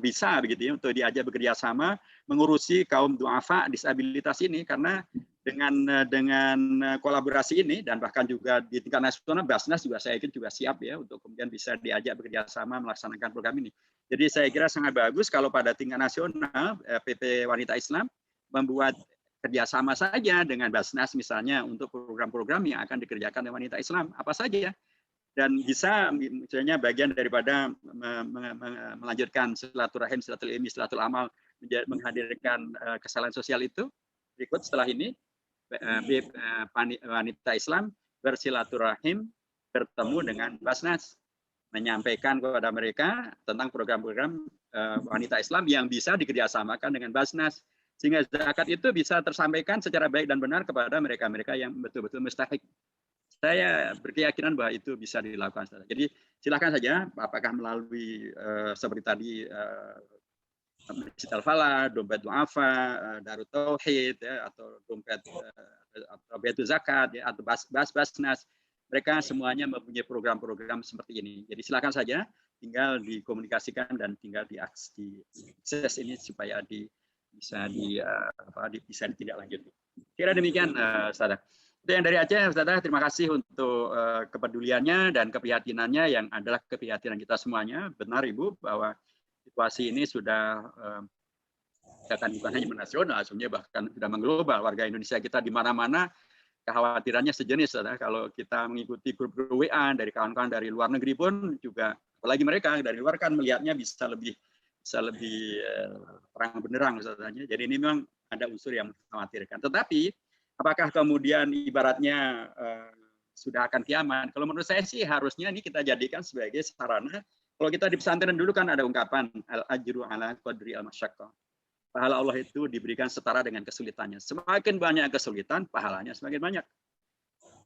Speaker 1: bisa begitu ya untuk diajak bekerja sama mengurusi kaum duafa disabilitas ini, karena dengan kolaborasi ini dan bahkan juga di tingkat nasional Basnas juga saya yakin juga siap ya untuk kemudian bisa diajak bekerja sama melaksanakan program ini. Jadi saya kira sangat bagus kalau pada tingkat nasional PP Wanita Islam membuat kerjasama saja dengan Basnas misalnya untuk program-program yang akan dikerjakan oleh wanita Islam apa saja. Dan bisa misalnya bagian daripada melanjutkan silaturahim, silatul-ilmi, silatul amal, menghadirkan kesalahan sosial itu. Berikut setelah ini wanita Islam bersilaturahim bertemu dengan Basnas, menyampaikan kepada mereka tentang program-program wanita Islam yang bisa dikerjasamakan dengan Basnas, sehingga zakat itu bisa tersampaikan secara baik dan benar kepada mereka-mereka yang betul-betul mustahik. Saya berkeyakinan bahwa itu bisa dilakukan. Jadi silakan saja, apakah melalui seperti tadi Masjid Al-Falah, dompet du'afa, Darut Tauhid, ya, atau dompet atau Baitul Zakat, ya, atau Basnas, mereka semuanya mempunyai program-program seperti ini. Jadi silakan saja, tinggal dikomunikasikan dan tinggal diakses ini supaya bisa ditindaklanjuti. Kira demikian, Ustaz. Itu yang dari Aceh, Ustaz. Terima kasih untuk kepeduliannya dan keprihatinannya yang adalah keprihatinan kita semuanya. Benar Ibu bahwa situasi ini sudah bukan hanya nasional, sebenarnya bahkan sudah mengglobal. Warga Indonesia kita di mana-mana kekhawatirannya sejenis. Ustaz. Kalau kita mengikuti grup-grup WA dari kawan-kawan dari luar negeri pun juga, apalagi mereka dari luar kan melihatnya bisa lebih terang benderang. Ustaz. Jadi ini memang ada unsur yang mengkhawatirkan. Tetapi apakah kemudian ibaratnya sudah akan kiamat? Kalau menurut saya sih harusnya ini kita jadikan sebagai sarana. Kalau kita di pesantren dulu kan ada ungkapan al-ajru ala qadri al-masyaqqah. Pahala Allah itu diberikan setara dengan kesulitannya. Semakin banyak kesulitan, pahalanya semakin banyak.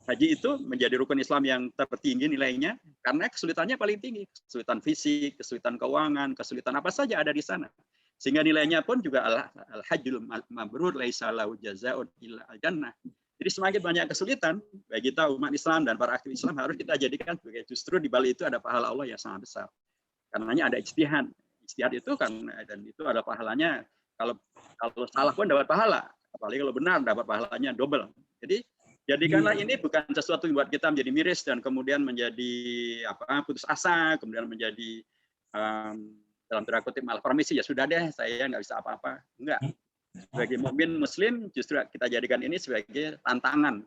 Speaker 1: Haji itu menjadi rukun Islam yang tertinggi nilainya karena kesulitannya paling tinggi. Kesulitan fisik, kesulitan keuangan, kesulitan apa saja ada di sana. Sehingga nilainya pun juga al-hajjul mabrur laisa lahu jazaa'un illa al-jannah. Jadi semakin banyak kesulitan bagi kita umat Islam dan para aktivis Islam harus kita jadikan sebagai justru di balik itu ada pahala Allah yang sangat besar. Karenanya ada ijtihad. Ijtihad itu kan dan itu ada pahalanya kalau salah pun dapat pahala, apalagi kalau benar dapat pahalanya double. Jadi jadikanlah ini bukan sesuatu yang buat kita menjadi miris dan kemudian menjadi putus asa, kemudian menjadi dalam tanda kutip malah permisi, ya sudah deh, saya nggak bisa apa-apa. Enggak. Sebagai mukmin muslim justru kita jadikan ini sebagai tantangan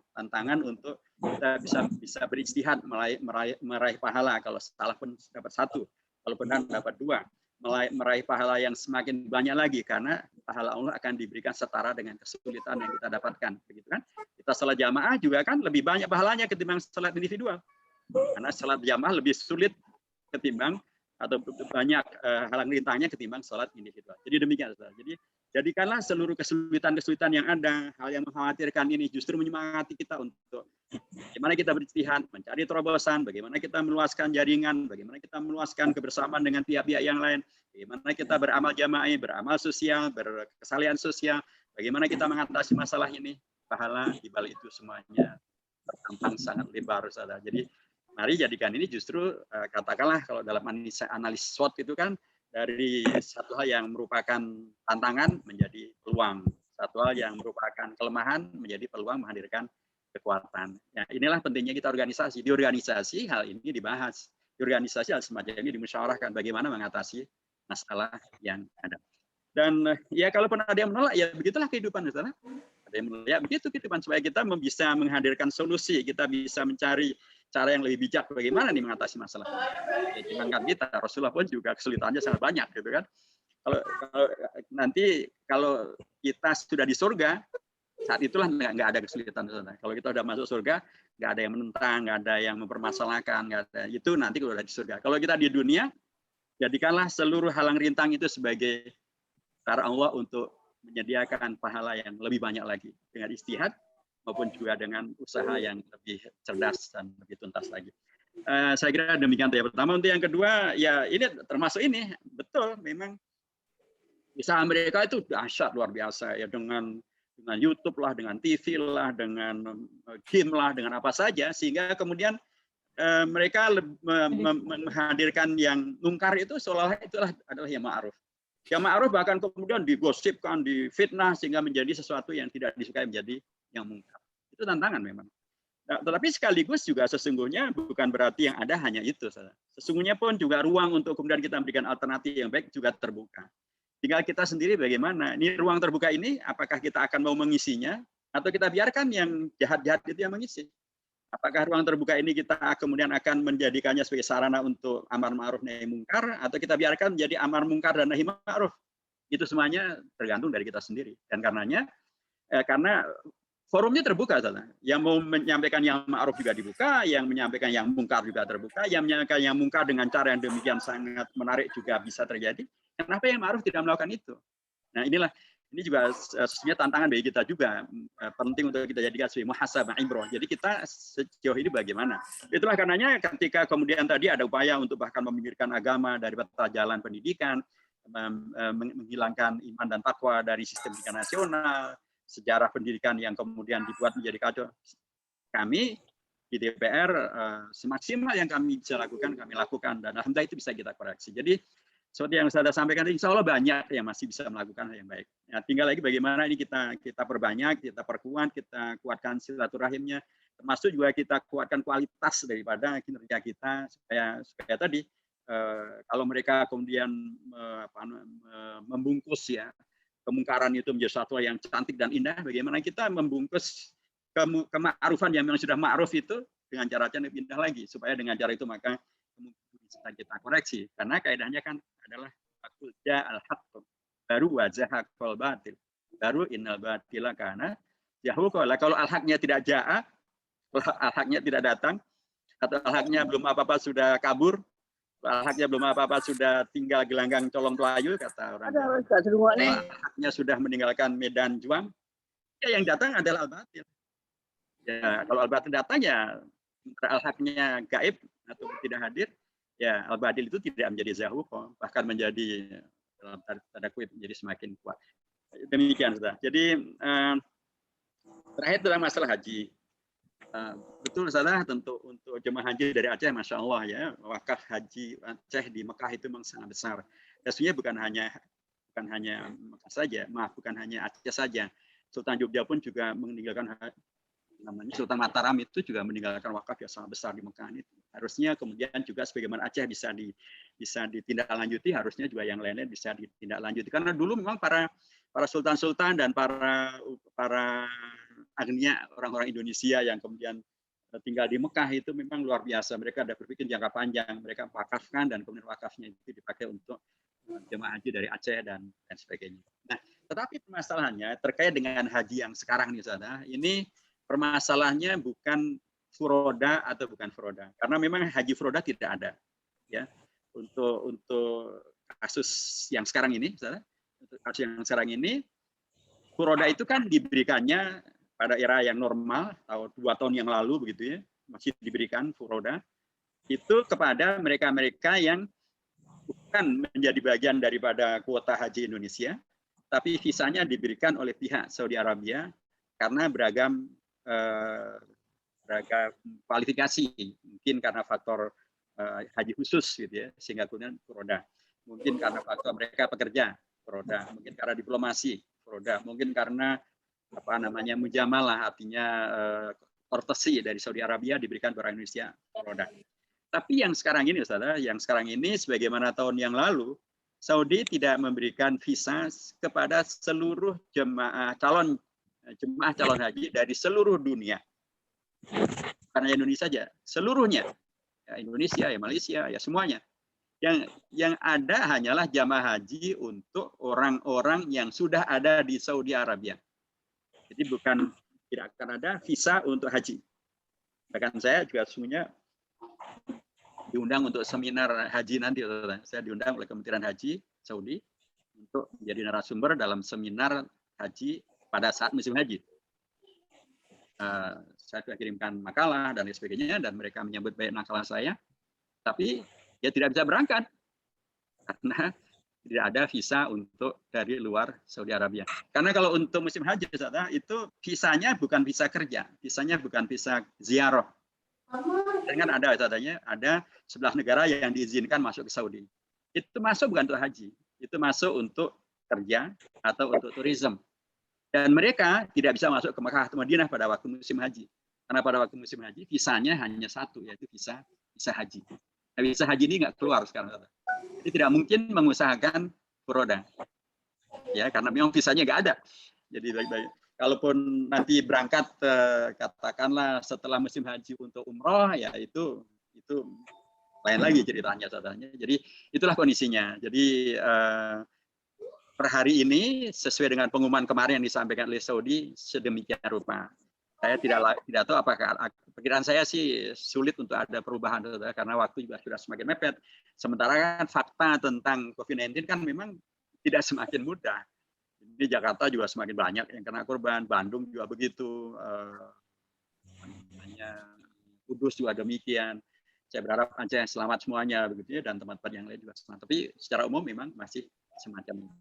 Speaker 1: untuk kita bisa beristihad meraih pahala. Kalau salah pun dapat 1, kalau benar dapat 2, meraih pahala yang semakin banyak lagi, karena pahala Allah akan diberikan setara dengan kesulitan yang kita dapatkan, begitu kan? Kita salat jamaah juga kan lebih banyak pahalanya ketimbang salat individual, karena salat jamaah lebih sulit ketimbang atau banyak halang rintangnya ketimbang salat individual. Jadi demikian. Jadi jadikanlah seluruh kesulitan-kesulitan yang ada, hal yang mengkhawatirkan ini justru menyemangati kita untuk bagaimana kita beristihad, mencari terobosan, bagaimana kita meluaskan jaringan, bagaimana kita meluaskan kebersamaan dengan pihak-pihak yang lain, bagaimana kita beramal jamaah, beramal sosial, berkesalehan sosial, bagaimana kita mengatasi masalah ini. Pahala di balik itu semuanya tertampang sangat lebar, saudara. Jadi mari jadikan ini justru katakanlah kalau dalam analisis SWOT itu kan dari satu hal yang merupakan tantangan menjadi peluang, satu hal yang merupakan kelemahan menjadi peluang menghadirkan kekuatan. Ya, inilah pentingnya kita organisasi. Di organisasi hal ini dibahas. Di organisasi hal semacam ini dimusyawarahkan bagaimana mengatasi masalah yang ada. Dan ya kalaupun ada yang menolak, ya begitulah kehidupan, misalnya. Ada yang menolak, ya begitu kehidupan, supaya kita bisa menghadirkan solusi, kita bisa mencari cara yang lebih bijak bagaimana nih mengatasi masalah. Ya, jangan kan kita, Rasulullah pun juga kesulitannya sangat banyak, gitu kan. Kalau kita sudah di surga, saat itulah nggak ada kesulitan. Kalau kita sudah masuk surga, nggak ada yang menentang, nggak ada yang mempermasalahkan, nggak ada. Itu nanti kalau sudah di surga. Kalau kita di dunia, jadikanlah seluruh halang rintang itu sebagai cara Allah untuk menyediakan pahala yang lebih banyak lagi dengan istihad maupun juga dengan usaha yang lebih cerdas dan lebih tuntas lagi. Saya kira demikian yang pertama. Untuk yang kedua, ya ini termasuk ini betul memang usaha mereka itu dahsyat luar biasa ya, dengan YouTube lah, dengan TV lah, dengan game lah, dengan apa saja, sehingga kemudian mereka menghadirkan yang mungkar itu seolah-olah itulah adalah yang ma'ruf. Yang ma'ruf bahkan kemudian digosipkan, difitnah sehingga menjadi sesuatu yang tidak disukai menjadi yang mungkar. Itu tantangan memang. Nah, tetapi sekaligus juga sesungguhnya bukan berarti yang ada hanya itu. Sesungguhnya pun juga ruang untuk kemudian kita memberikan alternatif yang baik juga terbuka. Tinggal kita sendiri bagaimana. Ini ruang terbuka ini apakah kita akan mau mengisinya atau kita biarkan yang jahat-jahat itu yang mengisi. Apakah ruang terbuka ini kita kemudian akan menjadikannya sebagai sarana untuk amar ma'ruf nahi mungkar, atau kita biarkan menjadi amar mungkar dan nahi ma'ruf. Itu semuanya tergantung dari kita sendiri. Dan karena forumnya terbuka, yang mau menyampaikan yang ma'ruf juga dibuka, yang menyampaikan yang mungkar juga terbuka, yang menyampaikan yang mungkar dengan cara yang demikian sangat menarik juga bisa terjadi. Kenapa yang ma'ruf tidak melakukan itu? Nah, ini juga sesungguhnya tantangan bagi kita juga, penting untuk kita jadikan sebagai muhasabah ibrah. Jadi kita sejauh ini bagaimana? Itulah karenanya ketika kemudian tadi ada upaya untuk bahkan meminggirkan agama dari peta jalan pendidikan, menghilangkan iman dan takwa dari sistem pendidikan nasional, sejarah pendidikan yang kemudian dibuat menjadi kacau. Kami di DPR semaksimal yang kami bisa lakukan, kami lakukan, dan alhamdulillah itu bisa kita koreksi. Jadi seperti yang saya sampaikan, insya Allah banyak yang masih bisa melakukan hal yang baik. Ya, tinggal lagi bagaimana ini kita perbanyak, kita perkuat, kita kuatkan silaturahimnya, termasuk juga kita kuatkan kualitas daripada kinerja kita supaya tadi kalau mereka kemudian membungkus ya kemungkaran itu menjadi sesuatu yang cantik dan indah, bagaimana kita membungkus kema'rufan yang memang sudah ma'ruf itu dengan cara-cara yang lebih indah lagi, supaya dengan cara itu maka bisa kita koreksi, karena kaidahnya kan adalah aqul ja'al haqq baru wazahaqal batil baru innal batila kana yahuqa. Kalau al-haqnya tidak ja'a, al-haqnya tidak datang, atau al-haqnya belum apa-apa sudah kabur, al-haqnya belum apa-apa sudah tinggal gelanggang colong pelayu, kata orang Jawa. Al-haqnya sudah meninggalkan medan juang, ya yang datang adalah al-batil. Ya, kalau al-batil datang ya al-haqnya gaib atau tidak hadir, ya al-batil itu tidak menjadi zahuq, bahkan menjadi dalam tanda kutip menjadi semakin kuat. Demikian sudah. Jadi terakhir dalam masalah haji, betul salah tentu untuk jemaah haji dari Aceh, masya Allah ya, wakaf haji Aceh di Mekah itu memang sangat besar. Dan sebenarnya bukan hanya Mekah saja, bukan hanya Aceh saja. Sultan Jogja pun juga meninggalkan, namanya Sultan Mataram itu juga meninggalkan wakaf yang sangat besar di Mekah itu. Harusnya kemudian juga sebagaimana Aceh bisa ditindaklanjuti, harusnya juga yang lain-lain bisa ditindaklanjuti. Karena dulu memang para sultan-sultan dan para agnia orang-orang Indonesia yang kemudian tinggal di Mekah itu memang luar biasa. Mereka ada berpikir jangka panjang, mereka wakafkan dan kemudian wakafnya itu dipakai untuk jemaah haji dari Aceh dan sebagainya. Nah, tetapi permasalahannya terkait dengan haji yang sekarang nih, saudara, ini permasalahannya bukan furoda atau bukan furoda, karena memang haji furoda tidak ada, ya. Untuk kasus yang sekarang ini, saudara, untuk kasus yang sekarang ini, furoda itu kan diberikannya pada era yang normal, atau 2 tahun yang lalu begitu ya, masih diberikan furoda itu kepada mereka-mereka yang bukan menjadi bagian daripada kuota haji Indonesia, tapi visanya diberikan oleh pihak Saudi Arabia karena beragam kualifikasi, mungkin karena faktor haji khusus gitu ya, sehingga kemudian furoda. Mungkin karena faktor mereka pekerja, furoda. Mungkin karena diplomasi, furoda. Mungkin karena mujamalah, artinya courtesy dari Saudi Arabia diberikan kepada Indonesia, furoda. Tapi yang sekarang ini, saudara, sebagaimana tahun yang lalu, Saudi tidak memberikan visa kepada seluruh jemaah calon haji dari seluruh dunia. Bukan Indonesia saja, seluruhnya. Ya, Indonesia, ya Malaysia, ya semuanya. Yang ada hanyalah jamaah haji untuk orang-orang yang sudah ada di Saudi Arabia. Jadi tidak akan ada visa untuk haji. Bahkan saya juga sesungguhnya diundang untuk seminar haji nanti. Saya diundang oleh Kementerian Haji Saudi untuk menjadi narasumber dalam seminar haji pada saat musim haji. Saya sudah kirimkan makalah dan lain sebagainya, dan mereka menyambut baik makalah saya. Tapi ya tidak bisa berangkat karena tidak ada visa untuk dari luar Saudi Arabia. Karena kalau untuk musim haji, itu visanya bukan visa kerja, visanya bukan visa ziarah. Dengan ada 11 negara yang diizinkan masuk ke Saudi. Itu masuk bukan untuk haji, itu masuk untuk kerja atau untuk turisme. Dan mereka tidak bisa masuk ke Mekah atau Madinah pada waktu musim haji. Karena pada waktu musim haji visanya hanya satu, yaitu visa haji. Nah, visa haji ini nggak keluar sekarang. Jadi tidak mungkin mengusahakan furoda. Ya, karena memang visanya nggak ada. Jadi kalaupun nanti berangkat katakanlah setelah musim haji untuk umroh, ya itu lain lagi ceritanya, saudara. Jadi itulah kondisinya. Jadi per hari ini sesuai dengan pengumuman kemarin yang disampaikan oleh Saudi sedemikian rupa. Saya tidak tahu apakah perkiraan saya sih sulit untuk ada perubahan, saudara, karena waktu juga sudah semakin mepet. Sementara kan fakta tentang COVID-19 kan memang tidak semakin mudah. Di Jakarta juga semakin banyak yang kena korban, Bandung juga begitu, Kudus juga demikian. Saya berharap Aceh selamat semuanya begitu ya, dan tempat-tempat yang lain juga selamat. Tapi secara umum memang masih semacam ini.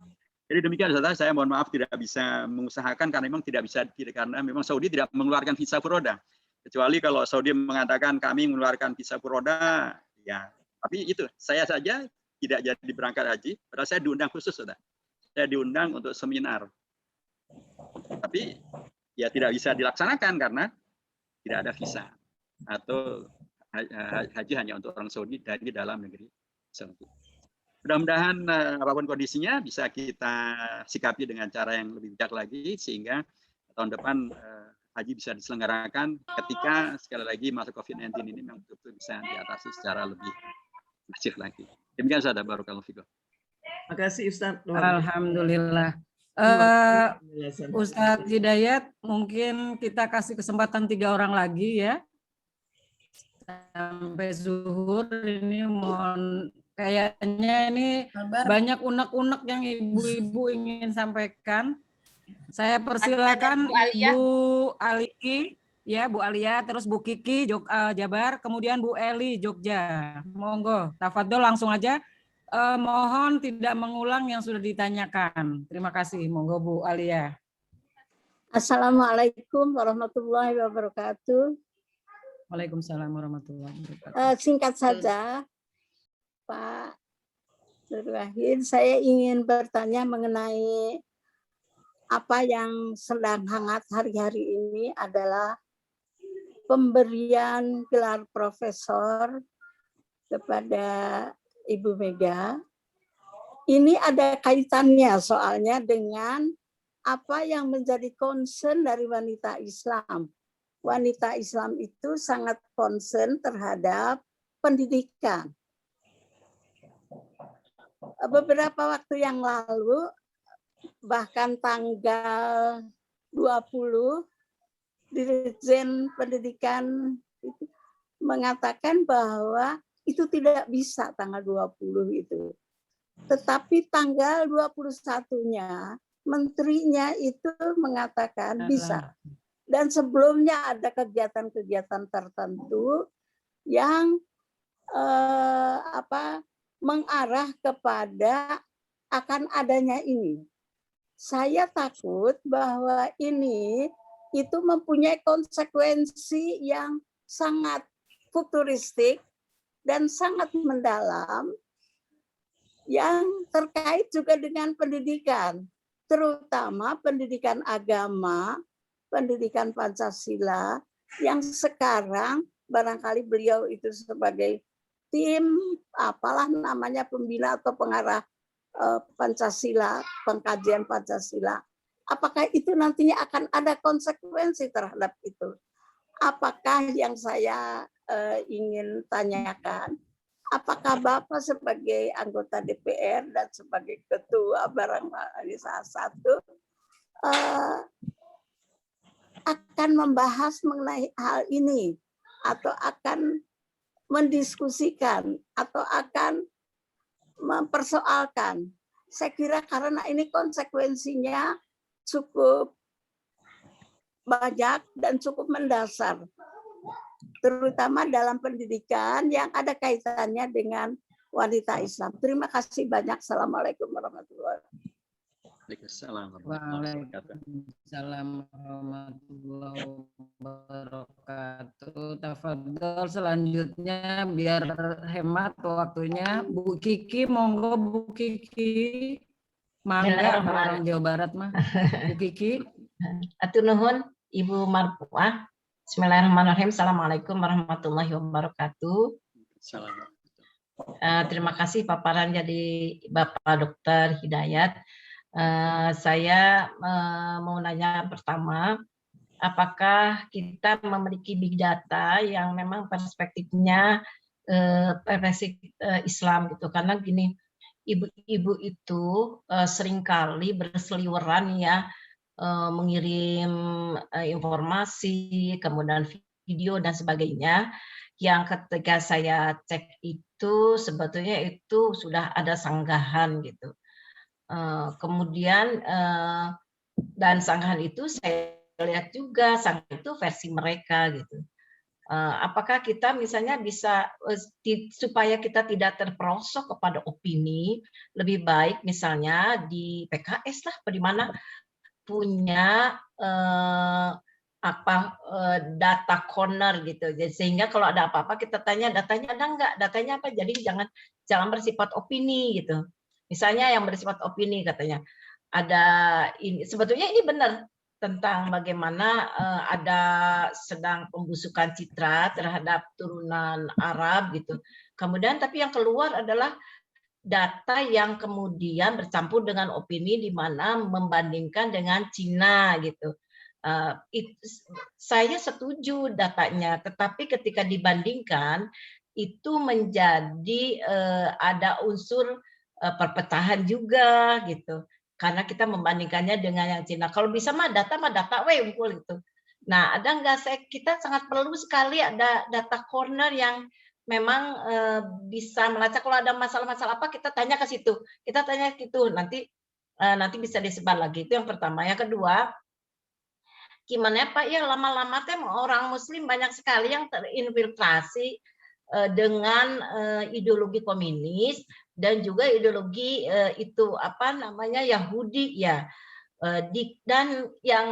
Speaker 1: Jadi demikian, saudara, saya mohon maaf tidak bisa mengusahakan karena memang karena memang Saudi tidak mengeluarkan visa furoda. Kecuali kalau Saudi mengatakan kami mengeluarkan visa furoda, ya. Tapi itu saya saja tidak jadi berangkat haji, padahal saya diundang khusus, saudara. Saya diundang untuk seminar. Tapi ya tidak bisa dilaksanakan karena tidak ada visa atau haji hanya untuk orang Saudi dari dalam negeri Saudi. Mudah-mudahan apapun kondisinya bisa kita sikapi dengan cara yang lebih bijak lagi sehingga tahun depan haji bisa diselenggarakan ketika sekali lagi masa COVID-19 ini memang betul-betul bisa diatasi secara lebih masif lagi. Demikian saja, barakallahu fikum.
Speaker 3: Terima kasih Ustaz.
Speaker 2: Alhamdulillah. Ustadz Hidayat, mungkin kita kasih kesempatan 3 orang lagi ya. Sampai zuhur ini kayaknya ini banyak unek-unek yang ibu-ibu ingin sampaikan. Saya persilakan Bu Aliki, ya Bu Alia, terus Bu Kiki Jabar, kemudian Bu Eli Jogja. Monggo, tafadhol langsung aja. Mohon tidak mengulang yang sudah ditanyakan. Terima kasih. Monggo Bu Alia.
Speaker 8: Assalamualaikum warahmatullahi wabarakatuh.
Speaker 2: Waalaikumsalam warahmatullahi wabarakatuh.
Speaker 8: Singkat saja, Pak Nurwahid, saya ingin bertanya mengenai apa yang sedang hangat hari-hari ini adalah pemberian gelar profesor kepada Ibu Mega. Ini ada kaitannya soalnya dengan apa yang menjadi concern dari wanita Islam. Wanita Islam itu sangat concern terhadap pendidikan. Beberapa waktu yang lalu, bahkan tanggal 20, Dirjen Pendidikan itu mengatakan bahwa itu tidak bisa tanggal 20 itu. Tetapi tanggal 21-nya, menterinya itu mengatakan bisa. Dan sebelumnya ada kegiatan-kegiatan tertentu yang mengarah kepada akan adanya ini. Saya takut bahwa ini itu mempunyai konsekuensi yang sangat futuristik dan sangat mendalam yang terkait juga dengan pendidikan, terutama pendidikan agama, pendidikan Pancasila, yang sekarang barangkali beliau itu sebagai tim apalah namanya pembina atau pengarah Pancasila, pengkajian Pancasila. Apakah itu nantinya akan ada konsekuensi terhadap itu? Apakah yang saya ingin tanyakan, apakah Bapak sebagai anggota DPR dan sebagai ketua barangkali salah satu akan membahas mengenai hal ini atau akan mendiskusikan atau akan mempersoalkan? Saya kira karena ini konsekuensinya cukup banyak dan cukup mendasar, terutama dalam pendidikan yang ada kaitannya dengan wanita Islam. Terima kasih banyak. Assalamualaikum warahmatullahi wabarakatuh.
Speaker 2: Waalaikumsalam warahmatullahi wabarakatuh. Tafadhol selanjutnya biar hemat waktunya Bu Kiki, monggo Bu Kiki. Mangga orang Jawa Barat mah. Bu Kiki.
Speaker 9: Atur nuhun Ibu Marpuah. Bismillahirrahmanirrahim. Assalamualaikum warahmatullahi wabarakatuh. Terima kasih paparan jadi Bapak Dr. Hidayat. Saya mau nanya pertama, apakah kita memiliki big data yang memang perspektifnya perspektif Islam gitu? Karena gini, ibu-ibu itu seringkali berseliweran ya, mengirim informasi, kemudian video dan sebagainya, yang ketika saya cek itu sebetulnya itu sudah ada sanggahan gitu. Kemudian dan sanggahan itu saya lihat juga sanggahan itu versi mereka gitu. Apakah kita misalnya bisa supaya kita tidak terperosok kepada opini, lebih baik misalnya di PKS lah, di mana punya data corner gitu. Jadi sehingga kalau ada apa-apa kita tanya datanya ada enggak, datanya apa. Jadi jangan bersifat opini gitu. Misalnya yang bersifat opini katanya ada ini, sebetulnya ini benar tentang bagaimana ada sedang pembusukan citra terhadap turunan Arab gitu. Kemudian tapi yang keluar adalah data yang kemudian bercampur dengan opini di mana membandingkan dengan Cina gitu. Saya setuju datanya, tetapi ketika dibandingkan itu menjadi ada unsur perpecahan juga gitu, karena kita membandingkannya dengan yang Cina. Kalau bisa mah data unggul itu. Nah, ada nggak, kita sangat perlu sekali ada data corner yang memang bisa melacak kalau ada masalah-masalah apa kita tanya ke situ, nanti bisa disebar lagi. Itu yang pertama. Yang kedua, gimana Pak ya, lama-lama orang Muslim banyak sekali yang terinfiltrasi dengan ideologi komunis dan juga ideologi itu apa namanya Yahudi ya. Dan yang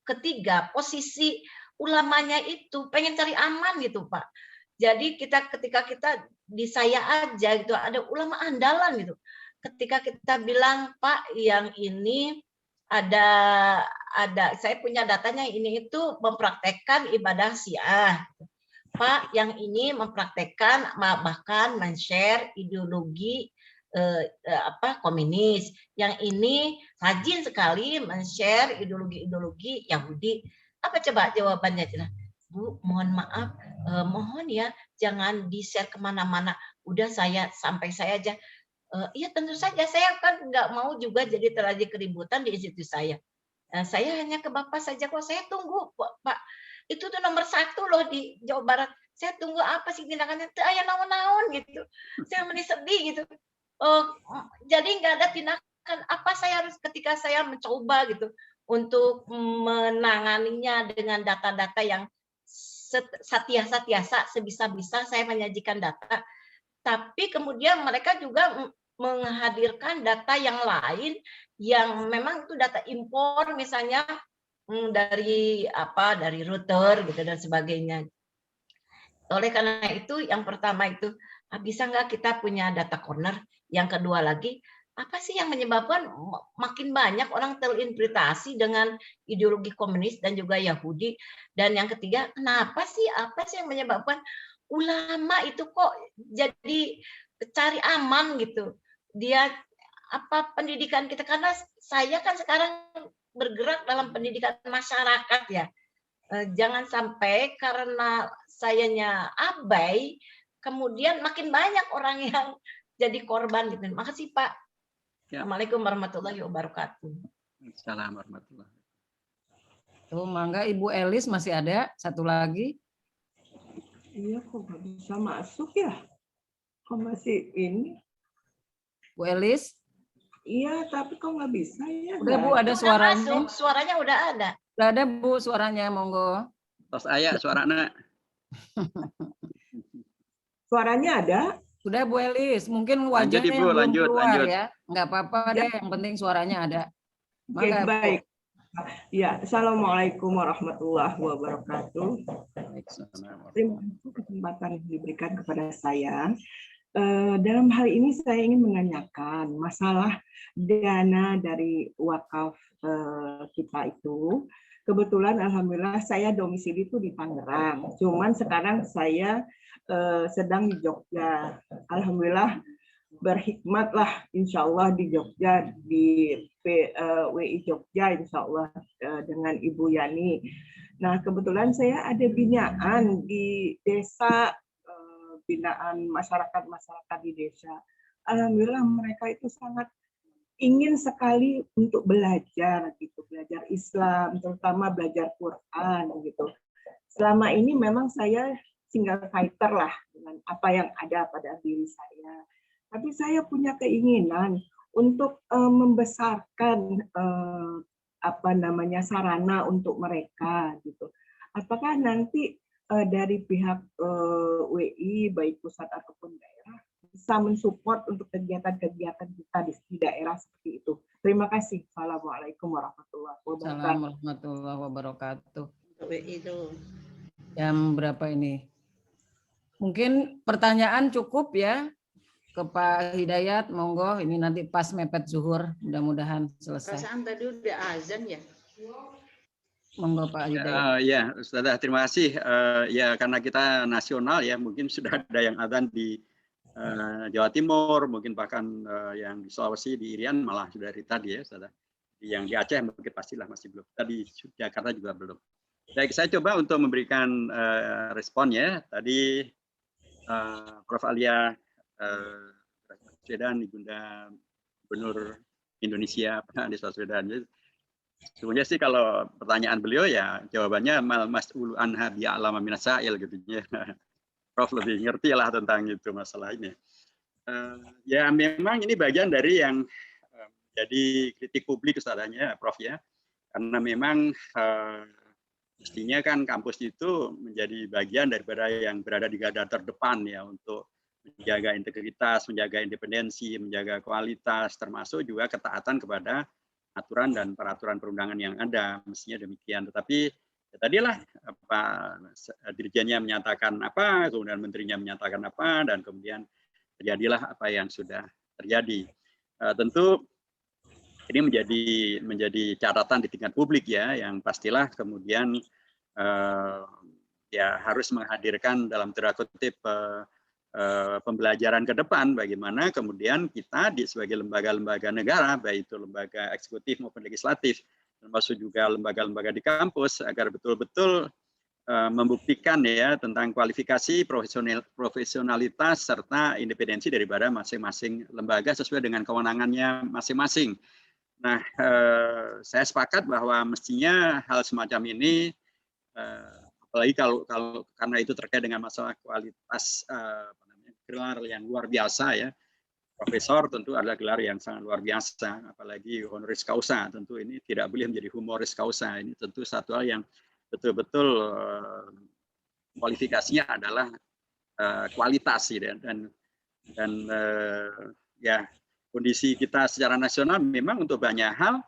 Speaker 9: ketiga, posisi ulamanya itu pengen cari aman gitu Pak. Jadi ketika kita di saya aja gitu ada ulama andalan gitu. Ketika kita bilang Pak yang ini ada saya punya datanya ini itu mempraktekkan ibadah Syiah. Pak, yang ini mempraktekkan bahkan men-share ideologi komunis. Yang ini rajin sekali men-share ideologi Yahudi. Apa coba jawabannya, Cina? Bu, mohon maaf, mohon ya jangan di-share kemana-mana. Udah sampai saya aja. Iya tentu saja, saya kan nggak mau juga jadi terjadi keributan di institusi saya. Saya hanya ke Bapak saja kok. Saya tunggu, Pak. Itu tuh nomor 1 loh di Jawa Barat. Saya tunggu apa sih tindakannya? Ayah naon-naon gitu. Saya sedih gitu. Jadi nggak ada tindakan. Apa saya harus ketika saya mencoba gitu untuk menanganinya dengan data-data yang satiasa sebisa-bisa saya menyajikan data. Tapi kemudian mereka juga menghadirkan data yang lain yang memang itu data impor misalnya dari router gitu dan sebagainya. Oleh karena itu yang pertama itu bisa nggak kita punya data corner? Yang kedua lagi, apa sih yang menyebabkan makin banyak orang terinterpretasi dengan ideologi komunis dan juga Yahudi? Dan yang ketiga, apa sih yang menyebabkan ulama itu kok jadi cari aman gitu? Dia pendidikan kita, karena saya kan sekarang bergerak dalam pendidikan masyarakat ya. Jangan sampai karena sayanya abai kemudian makin banyak orang yang jadi korban gitu. Makasih Pak. Ya. Assalamualaikum warahmatullahi wabarakatuh.
Speaker 1: Assalamualaikum warahmatullahi wabarakatuh.
Speaker 2: Tuh, mangga Ibu Elis masih ada satu lagi.
Speaker 10: Iya, kok nggak bisa masuk ya? Kok masih ini?
Speaker 2: Bu Elis?
Speaker 10: Iya, tapi kok nggak bisa ya?
Speaker 2: Udah Bu, ada suaranya.
Speaker 9: Masuk, suaranya udah ada.
Speaker 2: Udah ada Bu suaranya, monggo.
Speaker 1: Tos ayah suaranya.
Speaker 10: Suaranya ada?
Speaker 2: Sudah Bu Elis, mungkin wajahnya
Speaker 1: Ibu,
Speaker 2: yang belum keluar
Speaker 1: lanjut.
Speaker 2: ya. Nggak apa-apa deh, yang penting suaranya ada.
Speaker 10: Oke, baik. Ya, Assalamualaikum warahmatullahi wabarakatuh. Terima kasih kesempatan yang diberikan kepada saya. Dalam hal ini saya ingin menanyakan masalah dana dari wakaf kita itu. Kebetulan alhamdulillah saya domisili itu di Tangerang. Cuman sekarang saya sedang di Jogja. Alhamdulillah berhikmat lah insya Allah di Jogja, di WI Jogja insya Allah dengan Ibu Yani. Nah kebetulan saya ada binaan di desa, binaan masyarakat di desa. Alhamdulillah mereka itu sangat ingin sekali untuk belajar gitu, belajar Islam, terutama belajar Quran gitu. Selama ini memang saya single fighter lah dengan apa yang ada pada diri saya. Tapi saya punya keinginan untuk membesarkan sarana untuk mereka gitu. Apakah nanti dari pihak WI baik pusat ataupun daerah bisa mensupport untuk kegiatan-kegiatan kita di daerah seperti itu. Terima kasih. Assalamualaikum warahmatullahi wabarakatuh.
Speaker 2: Assalamualaikum warahmatullahi wabarakatuh.
Speaker 6: Itu.
Speaker 2: Jam berapa ini? Mungkin pertanyaan cukup ya ke Pak Hidayat, monggo. Ini nanti pas mepet zuhur, mudah-mudahan selesai.
Speaker 6: Perasaan tadi udah azan ya?
Speaker 2: Monggo Pak Hidayat.
Speaker 1: Ya, Ustazah, terima kasih. Ya, karena kita nasional ya, mungkin sudah ada yang azan di Jawa Timur, mungkin bahkan yang di Sulawesi, di Irian malah sudah dari tadi ya, Ustazah. Yang di Aceh mungkin pastilah masih belum. Tadi Jakarta juga belum. Baik, saya coba untuk memberikan respon ya. Tadi Prof. Alia Baswedan, Ibunda Gubernur Indonesia, Pak Anies Baswedan. Sebenarnya sih kalau pertanyaan beliau ya jawabannya mas'ulu anha bi'alama minasail gitu ya. Prof lebih ngerti lah tentang itu masalah ini. Ya memang ini bagian dari yang jadi kritik publik ustadznya Prof ya. Karena memang mestinya kan kampus itu menjadi bagian daripada yang berada di garda terdepan ya untuk menjaga integritas, menjaga independensi, menjaga kualitas, termasuk juga ketaatan kepada aturan dan peraturan perundangan yang ada, mestinya demikian. Tetapi ya tadilah dirjennya menyatakan apa, kemudian menterinya menyatakan apa, dan kemudian terjadilah apa yang sudah terjadi. Tentu Ini menjadi catatan di tingkat publik ya, yang pastilah kemudian ya harus menghadirkan dalam tanda kutip pembelajaran ke depan bagaimana kemudian kita sebagai lembaga-lembaga negara, baik itu lembaga eksekutif maupun legislatif, termasuk juga lembaga-lembaga di kampus, agar betul-betul membuktikan ya tentang kualifikasi, profesionalitas serta independensi daripada masing-masing lembaga sesuai dengan kewenangannya masing-masing. Nah, saya sepakat bahwa mestinya hal semacam ini, apalagi kalau karena itu terkait dengan masalah kualitas gelar yang luar biasa ya. Profesor tentu adalah gelar yang sangat luar biasa, apalagi honoris causa, tentu ini tidak boleh menjadi humoris causa. Ini tentu satu hal yang betul-betul kualifikasinya adalah kualitas dan ya kondisi kita secara nasional memang untuk banyak hal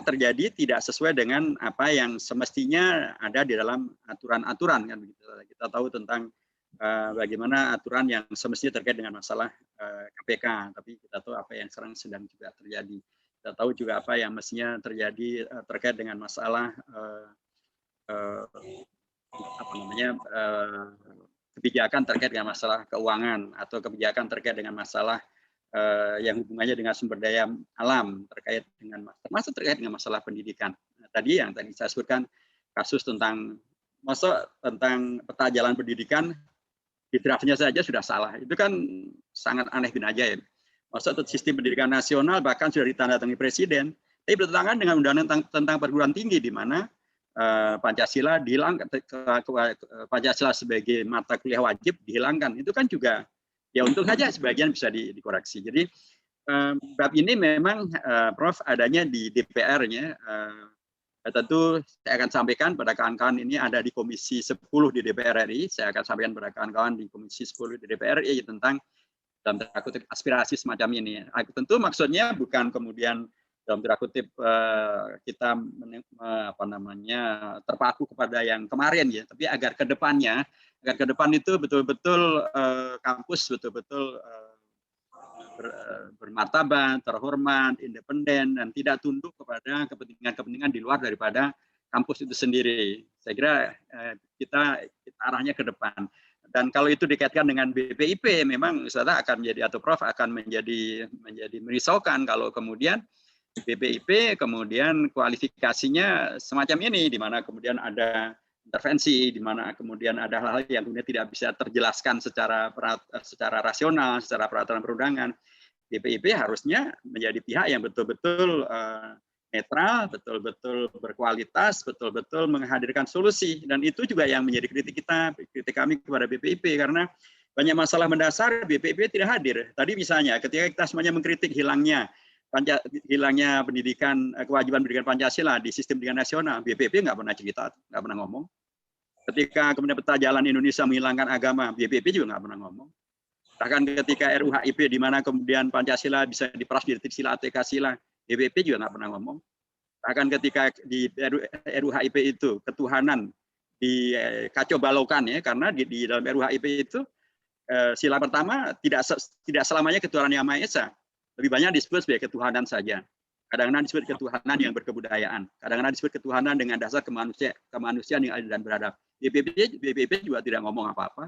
Speaker 1: terjadi tidak sesuai dengan apa yang semestinya ada di dalam aturan-aturan kan begitu. Kita tahu tentang bagaimana aturan yang semestinya terkait dengan masalah KPK, tapi kita tahu apa yang sekarang sedang juga terjadi. Kita tahu juga apa yang mestinya terjadi terkait dengan masalah kebijakan terkait dengan masalah keuangan atau kebijakan terkait dengan masalah yang hubungannya dengan sumber daya alam termasuk terkait dengan masalah pendidikan. Tadi yang saya sebutkan kasus tentang peta jalan pendidikan di draftnya saja sudah salah. Itu kan sangat aneh bin ajaib. Maksud sistem pendidikan nasional bahkan sudah ditandatangani presiden, tapi bertentangan dengan undang-undang tentang perguruan tinggi di mana Pancasila dihilangkan, Pancasila sebagai mata kuliah wajib dihilangkan. Itu kan juga ya untung saja sebagian bisa dikoreksi. Jadi bab ini memang Prof adanya di DPR-nya. Tentu saya akan sampaikan pada kawan-kawan ini ada di Komisi 10 di DPR RI. Saya akan sampaikan pada kawan-kawan di Komisi 10 di DPR RI tentang dalam tanda kutip aspirasi semacam ini. Tentu maksudnya bukan kemudian dalam tanda kutip kita terpaku kepada yang kemarin ya, tapi agar ke depan itu betul-betul kampus betul-betul bermartabat, terhormat, independen, dan tidak tunduk kepada kepentingan-kepentingan di luar daripada kampus itu sendiri. Saya kira kita arahnya ke depan. Dan kalau itu dikaitkan dengan BPIP, memang Ustazah akan menjadi atau Prof akan menjadi merisaukan kalau kemudian BPIP kemudian kualifikasinya semacam ini, di mana kemudian ada intervensi, di mana kemudian ada hal-hal yang kemudian tidak bisa terjelaskan secara rasional, secara peraturan perundangan. BPIP harusnya menjadi pihak yang betul-betul netral, betul-betul berkualitas, betul-betul menghadirkan solusi. Dan itu juga yang menjadi kritik kami kepada BPIP, karena banyak masalah mendasar BPIP tidak hadir. Tadi misalnya ketika kita semuanya mengkritik hilangnya pendidikan, kewajiban pendidikan Pancasila di sistem pendidikan nasional, BPIP nggak pernah cerita, nggak pernah ngomong. Ketika kemudian peta jalan Indonesia menghilangkan agama, BPIP juga nggak pernah ngomong. Bahkan ketika RUHIP di mana kemudian Pancasila bisa diperas di sila ATK sila, BPIP juga nggak pernah ngomong. Bahkan ketika di RUHIP itu ketuhanan dikacau balaukan ya, karena di dalam RUHIP itu sila pertama tidak selamanya ketuhanan yang Maha Esa. Lebih banyak disebut sebagai ketuhanan saja. Kadang-kadang disebut ketuhanan yang berkebudayaan. Kadang-kadang disebut ketuhanan dengan dasar kemanusiaan yang adil dan beradab. BPIP juga tidak ngomong apa-apa.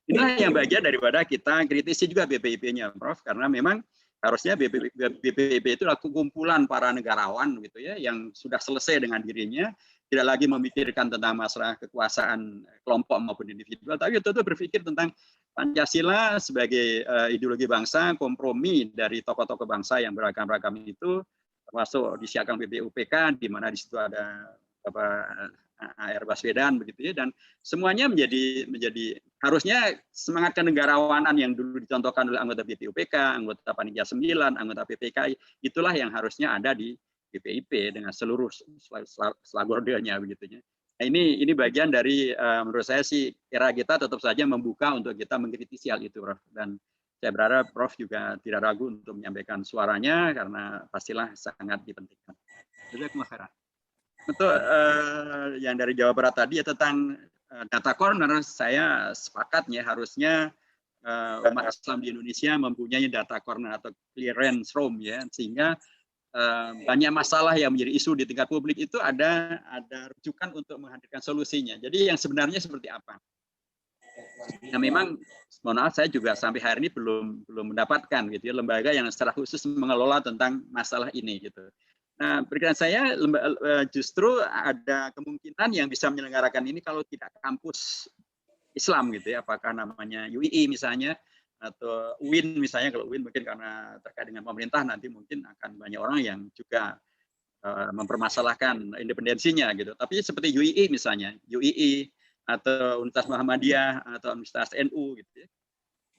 Speaker 1: Inilah yang bagian daripada kita kritisi juga BPIP-nya, Prof. Karena memang harusnya BPIP itu adalah kumpulan para negarawan gitu ya, yang sudah selesai dengan dirinya, tidak lagi memikirkan tentang masalah kekuasaan kelompok maupun individual, tapi betul-betul berpikir tentang Pancasila sebagai ideologi bangsa, kompromi dari tokoh-tokoh bangsa yang beragam-ragam itu, termasuk disiapkan BPUPK, di mana di situ ada AR Baswedan begitu ya, dan semuanya menjadi harusnya semangat kenegarawanan yang dulu dicontohkan oleh anggota BPUPK, anggota Panitia 9, anggota PPKI, itulah yang harusnya ada di BPIP dengan seluruh selagordelnya begitu ya. Nah, ini bagian dari menurut saya sih era kita tetap saja membuka untuk kita mengkritisi hal itu, Prof. Dan saya berharap Prof juga tidak ragu untuk menyampaikan suaranya karena pastilah sangat dipentingkan. Jazakumullah. Untuk yang dari Jawa Barat tadi ya tentang data corner, saya sepakat ya harusnya umat Islam di Indonesia mempunyai data corner atau clearance room ya, sehingga banyak masalah yang menjadi isu di tingkat publik itu ada rujukan untuk menghadirkan solusinya. Jadi yang sebenarnya seperti apa? Nah, memang mohon maaf saya juga sampai hari ini belum mendapatkan gitu ya lembaga yang secara khusus mengelola tentang masalah ini gitu. Nah, perkiraan saya justru ada kemungkinan yang bisa menyelenggarakan ini kalau tidak kampus Islam gitu ya, apakah namanya UII misalnya atau UIN misalnya. Kalau UIN mungkin karena terkait dengan pemerintah nanti mungkin akan banyak orang yang juga mempermasalahkan independensinya gitu. Tapi seperti UII misalnya, UII atau Universitas Muhammadiyah atau Universitas NU gitu ya.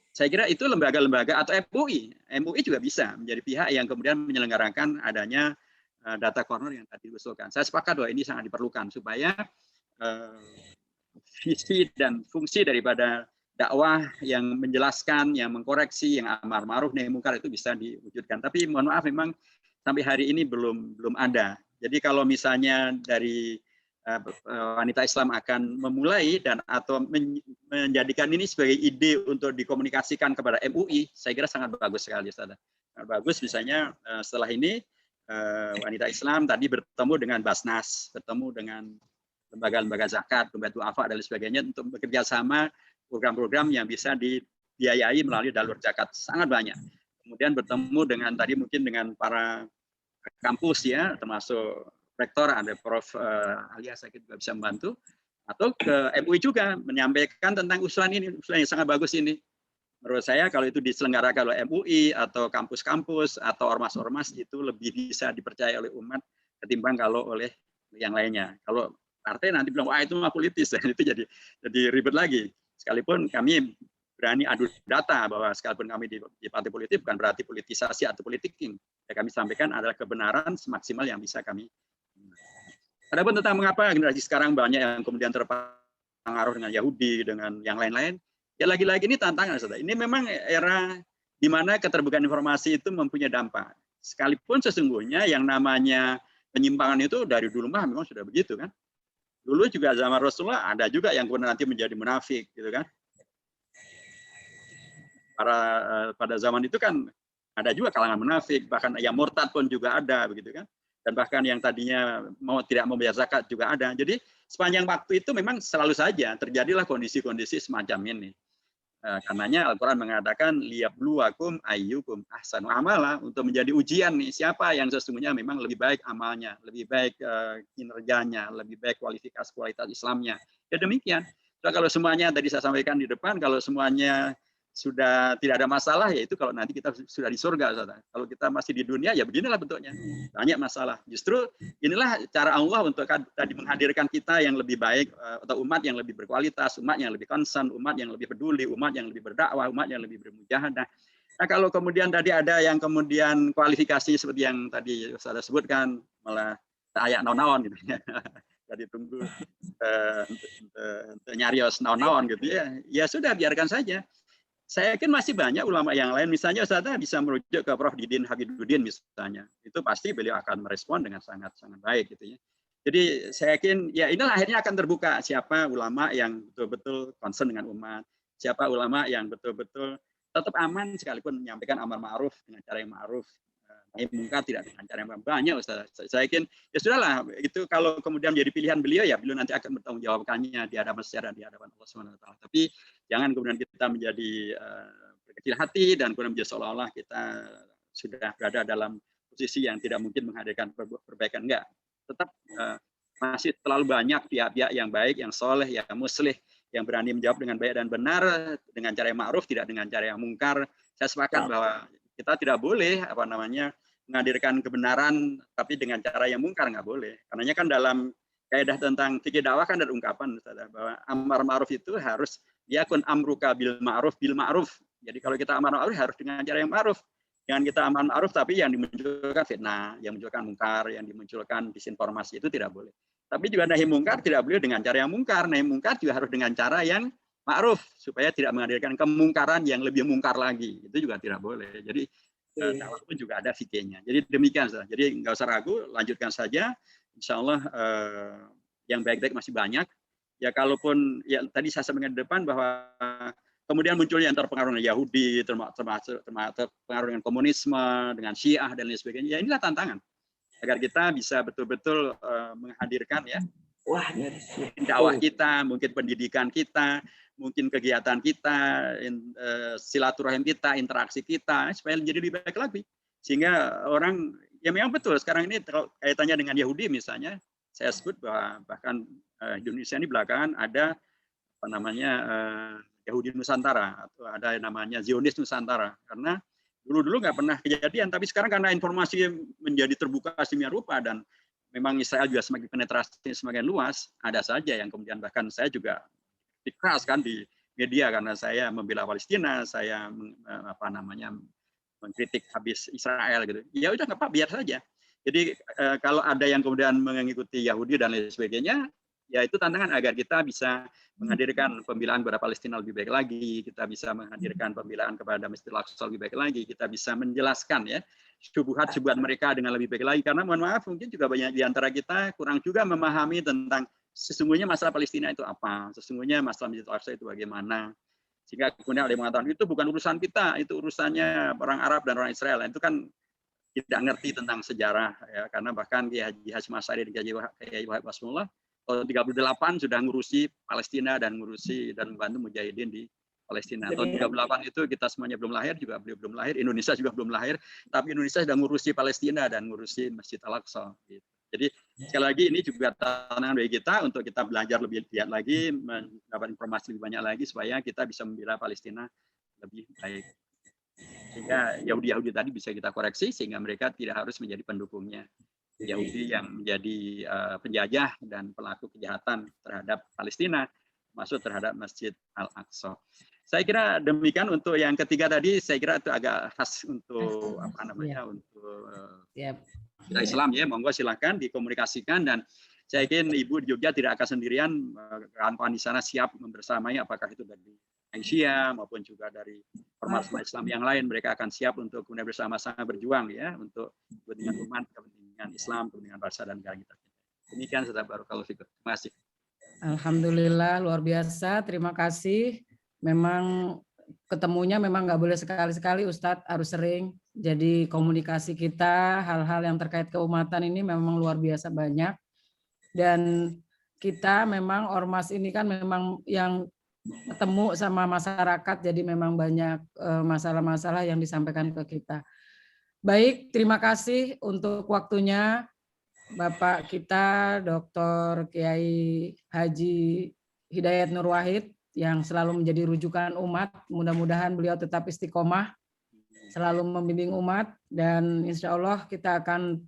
Speaker 1: Saya kira itu lembaga-lembaga atau MUI juga bisa menjadi pihak yang kemudian menyelenggarakan adanya data corner yang tadi diusulkan. Saya sepakat bahwa ini sangat diperlukan supaya visi dan fungsi daripada dakwah yang menjelaskan, yang mengkoreksi, yang amar ma'ruf nahi munkar itu bisa diwujudkan. Tapi mohon maaf memang sampai hari ini belum ada. Jadi kalau misalnya dari wanita Islam akan memulai dan atau menjadikan ini sebagai ide untuk dikomunikasikan kepada MUI, saya kira sangat bagus sekali, Ustaz. Sangat bagus misalnya setelah ini wanita Islam tadi bertemu dengan Basnas, bertemu dengan lembaga-lembaga zakat, lembaga du'afa dan lain sebagainya untuk bekerja sama program-program yang bisa dibiayai melalui jalur zakat, sangat banyak. Kemudian bertemu dengan tadi mungkin dengan para kampus ya, termasuk rektor, ada Prof. Alia saya juga bisa membantu, atau ke MUI juga menyampaikan tentang usulan ini, usulan yang sangat bagus ini. Menurut saya kalau itu diselenggarakan oleh MUI atau kampus-kampus atau ormas-ormas itu lebih bisa dipercaya oleh umat ketimbang kalau oleh yang lainnya. Kalau partai nanti bilang wah itu mah politis, itu jadi ribet lagi. Sekalipun kami berani adu data bahwa sekalipun kami di partai politik bukan berarti politisasi atau politiking. Yang kami sampaikan adalah kebenaran semaksimal yang bisa kami. Adapun tentang mengapa generasi sekarang banyak yang kemudian terpengaruh dengan Yahudi, dengan yang lain-lain, ya lagi-lagi ini tantangan, Saudara. Ini memang era di mana keterbukaan informasi itu mempunyai dampak. Sekalipun sesungguhnya yang namanya penyimpangan itu dari dulu mah memang sudah begitu kan. Dulu juga zaman Rasulullah ada juga yang kemudian nanti menjadi munafik gitu kan. Pada zaman itu kan ada juga kalangan munafik, bahkan yang murtad pun juga ada begitu kan. Dan bahkan yang tadinya tidak mau bayar zakat juga ada. Jadi sepanjang waktu itu memang selalu saja terjadilah kondisi-kondisi semacam ini. Karenanya Al-Quran mengatakan liyabluwakum ayyukum ahsanu amala, untuk menjadi ujian nih siapa yang sesungguhnya memang lebih baik amalnya, lebih baik kinerjanya, lebih baik kualitas Islamnya. Ya demikian. So, kalau semuanya tadi saya sampaikan di depan, kalau semuanya sudah tidak ada masalah, yaitu kalau nanti kita sudah di surga. Saudara. Kalau kita masih di dunia, ya beginilah bentuknya. Banyak masalah. Justru inilah cara Allah untuk tadi menghadirkan kita yang lebih baik, atau umat yang lebih berkualitas, umat yang lebih concern, umat yang lebih peduli, umat yang lebih berdakwah, umat yang lebih bermujahadah. Nah, kalau kemudian tadi ada yang kemudian kualifikasi seperti yang tadi saya sebutkan, malah ayat naon-naon gitu ya. Tadi tunggu nyarios naon-naon gitu ya. Ya sudah, biarkan saja. Saya yakin masih banyak ulama yang lain, misalnya Ustaz bisa merujuk ke Prof. Didin Habibuddin misalnya, itu pasti beliau akan merespon dengan sangat-sangat baik gitu ya. Jadi saya yakin ya inilah akhirnya akan terbuka siapa ulama yang betul-betul concern dengan umat, siapa ulama yang betul-betul tetap aman sekalipun menyampaikan amar ma'ruf dengan cara yang ma'ruf, nahi munkar tidak dengan cara yang banyak Ustaz. Saya yakin ya sudahlah, itu kalau kemudian menjadi pilihan beliau ya beliau nanti akan bertanggung jawabkannya di hadapan sejarah, di hadapan Allah SWT. Tapi jangan kemudian kita menjadi berkecil hati dan kemudian menjadi seolah-olah kita sudah berada dalam posisi yang tidak mungkin menghadirkan perbaikan. Enggak, tetap masih terlalu banyak pihak-pihak yang baik, yang soleh, yang muslih, yang berani menjawab dengan baik dan benar, dengan cara yang ma'ruf, tidak dengan cara yang mungkar. Saya sepakat bahwa kita tidak boleh menghadirkan kebenaran tapi dengan cara yang mungkar, nggak boleh. Karenanya kan dalam kaidah tentang fikih dakwah kan ada ungkapan bahwa amar ma'ruf itu harus yakun amruka bil ma'ruf bil ma'ruf. Jadi kalau kita amar ma'ruf harus dengan cara yang ma'ruf. Jangan kita amar ma'ruf tapi yang dimunculkan fitnah, yang dimunculkan mungkar, yang dimunculkan disinformasi, itu tidak boleh. Tapi juga nahi mungkar tidak boleh dengan cara yang mungkar. Nahi mungkar juga harus dengan cara yang ma'ruf supaya tidak menghadirkan kemungkaran yang lebih mungkar lagi. Itu juga tidak boleh. Jadi dakwah pun juga ada fikihnya. Jadi demikian. Jadi nggak usah ragu, lanjutkan saja. Insya Allah yang baik-baik masih banyak. Ya kalaupun ya tadi saya sampaikan di depan bahwa kemudian munculnya antara pengaruh Yahudi, termasuk pengaruh dengan komunisme, dengan Syiah dan lain sebagainya. Ya inilah tantangan agar kita bisa betul-betul menghadirkan ya dakwah kita, mungkin pendidikan kita, mungkin kegiatan kita, silaturahim kita, interaksi kita, supaya menjadi lebih baik lagi. Sehingga orang, ya memang betul, sekarang ini kaitannya dengan Yahudi misalnya, saya sebut bahwa bahkan Indonesia ini belakangan ada apa namanya Yahudi Nusantara, atau ada yang namanya Zionis Nusantara, karena dulu nggak pernah kejadian, tapi sekarang karena informasi menjadi terbuka sedemikian rupa dan memang Israel juga semakin penetrasi semakin luas, ada saja yang kemudian bahkan saya juga keras kan di media karena saya membela Palestina, saya apa namanya mengkritik habis Israel gitu. Ya udah nggak apa, biar saja. Jadi kalau ada yang kemudian mengikuti Yahudi dan lain sebagainya, ya itu tantangan agar kita bisa menghadirkan pembelaan kepada Palestina lebih baik lagi, kita bisa menghadirkan pembelaan kepada Masjidil Aqsa lebih baik lagi, kita bisa menjelaskan ya syubhat-syubhat mereka dengan lebih baik lagi, karena mohon maaf mungkin juga banyak di antara kita kurang juga memahami tentang sesungguhnya masalah Palestina itu apa, sesungguhnya masalah Masjidil Aqsa itu bagaimana, sehingga kemudian ada yang mengatakan itu bukan urusan kita, itu urusannya orang Arab dan orang Israel. Itu kan tidak ngerti tentang sejarah ya, karena bahkan Kiai Haji Masari dan Kiai Wahab Basmullah tahun 38 sudah ngurusi Palestina dan membantu mujahidin di Palestina. Tahun 38 itu kita semuanya belum lahir, juga beliau belum lahir, Indonesia juga belum lahir, tapi Indonesia sudah ngurusi Palestina dan ngurusi Masjid Al-Aqsa. Gitu. Jadi sekali lagi ini juga tantangan bagi kita untuk kita belajar lebih giat lagi, mendapat informasi lebih banyak lagi supaya kita bisa membela Palestina lebih baik. Sehingga Yahudi-Yahudi tadi bisa kita koreksi sehingga mereka tidak harus menjadi pendukungnya Yahudi yang menjadi penjajah dan pelaku kejahatan terhadap Palestina, masuk terhadap Masjid Al-Aqsa. Saya kira demikian untuk yang ketiga tadi, saya kira itu agak khas untuk apa namanya untuk Islam ya. Monggo silakan dikomunikasikan dan saya yakin Ibu di Jogja tidak akan sendirian, kawan-kawan di sana siap membersamai apakah itu dari Asia maupun juga dari ormas Islam yang lain, mereka akan siap untuk kemudian bersama-sama berjuang ya untuk kepentingan umat, kepentingan Islam, kepentingan bangsa dan negara kita. Demikian saudara barakallahu fikum. Terima kasih.
Speaker 2: Alhamdulillah luar biasa, terima kasih. Memang ketemunya memang nggak boleh sekali-sekali, Ustadz, harus sering. Jadi komunikasi kita, hal-hal yang terkait keumatan ini memang luar biasa banyak. Dan kita memang ormas ini kan memang yang ketemu sama masyarakat, jadi memang banyak masalah-masalah yang disampaikan ke kita. Baik, terima kasih untuk waktunya Bapak kita Dr. Kiai Haji Hidayat Nur Wahid yang selalu menjadi rujukan umat. Mudah-mudahan beliau tetap istiqomah, selalu membimbing umat, dan insya Allah kita akan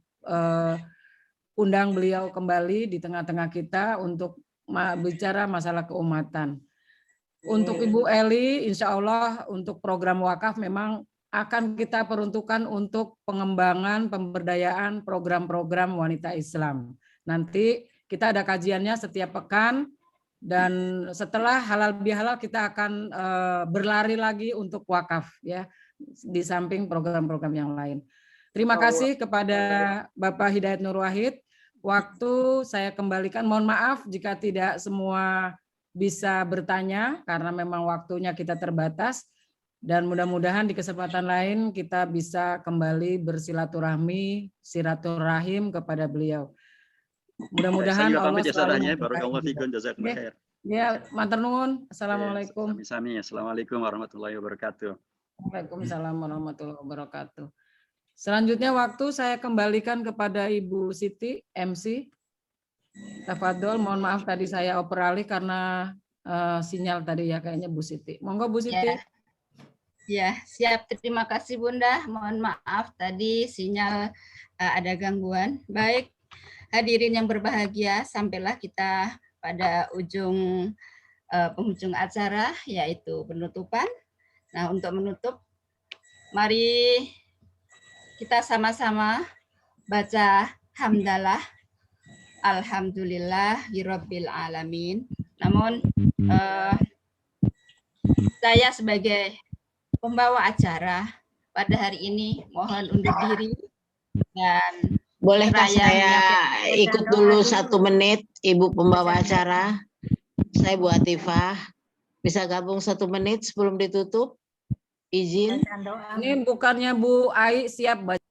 Speaker 2: undang beliau kembali di tengah-tengah kita untuk bicara masalah keumatan. Untuk Ibu Eli, insya Allah untuk program wakaf memang akan kita peruntukkan untuk pengembangan, pemberdayaan program-program wanita Islam. Nanti kita ada kajiannya setiap pekan, dan setelah halal bihalal kita akan berlari lagi untuk wakaf ya, di samping program-program yang lain. Terima kasih kepada Bapak Hidayat Nur Wahid. Waktu saya kembalikan, mohon maaf jika tidak semua bisa bertanya karena memang waktunya kita terbatas, dan mudah-mudahan di kesempatan lain kita bisa kembali bersilaturahmi, silaturahim kepada beliau. Mudah-mudahan Allah selalu memberkati. Ya, matur nuwun. Assalamualaikum.
Speaker 1: Assalamualaikum warahmatullahi wabarakatuh.
Speaker 2: Waalaikumsalam warahmatullahi wabarakatuh. Selanjutnya waktu saya kembalikan kepada Ibu Siti, MC. Tafadhol, mohon maaf tadi saya oper alih karena sinyal tadi ya kayaknya Bu Siti. Monggo Bu Siti.
Speaker 4: Ya, siap. Terima kasih Bunda. Mohon maaf tadi sinyal ada gangguan. Baik, hadirin yang berbahagia, sampailah kita pada penghujung acara yaitu penutupan. Nah, untuk menutup, mari kita sama-sama baca hamdalah. Alhamdulillahirabbil alamin. Namun saya sebagai pembawa acara pada hari ini mohon undur diri, dan
Speaker 11: bolehkah saya ikut dulu 1 menit, Ibu pembawa acara? Saya Bu Atifah. Bisa gabung 1 menit sebelum ditutup? Izin.
Speaker 2: Ini bukannya Bu Ai siap baca?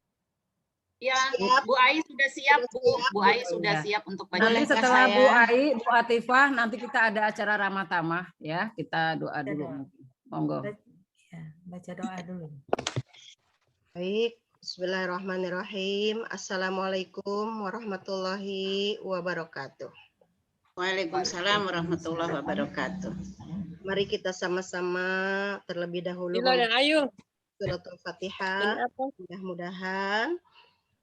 Speaker 12: Ya, Bu Ai sudah siap, Bu. Bu Ai sudah siap untuk baca.
Speaker 2: Nanti setelah Bu Ai, Bu Atifah, nanti kita ada acara ramah tamah ya. Kita doa dulu. Monggo.
Speaker 13: Baca doa dulu.
Speaker 14: Baik, bismillahirrahmanirrahim. Assalamualaikum warahmatullahi wabarakatuh.
Speaker 6: Waalaikumsalam warahmatullahi wabarakatuh.
Speaker 14: Mari kita sama-sama terlebih dahulu Suratul Fatihah. Mudah-mudahan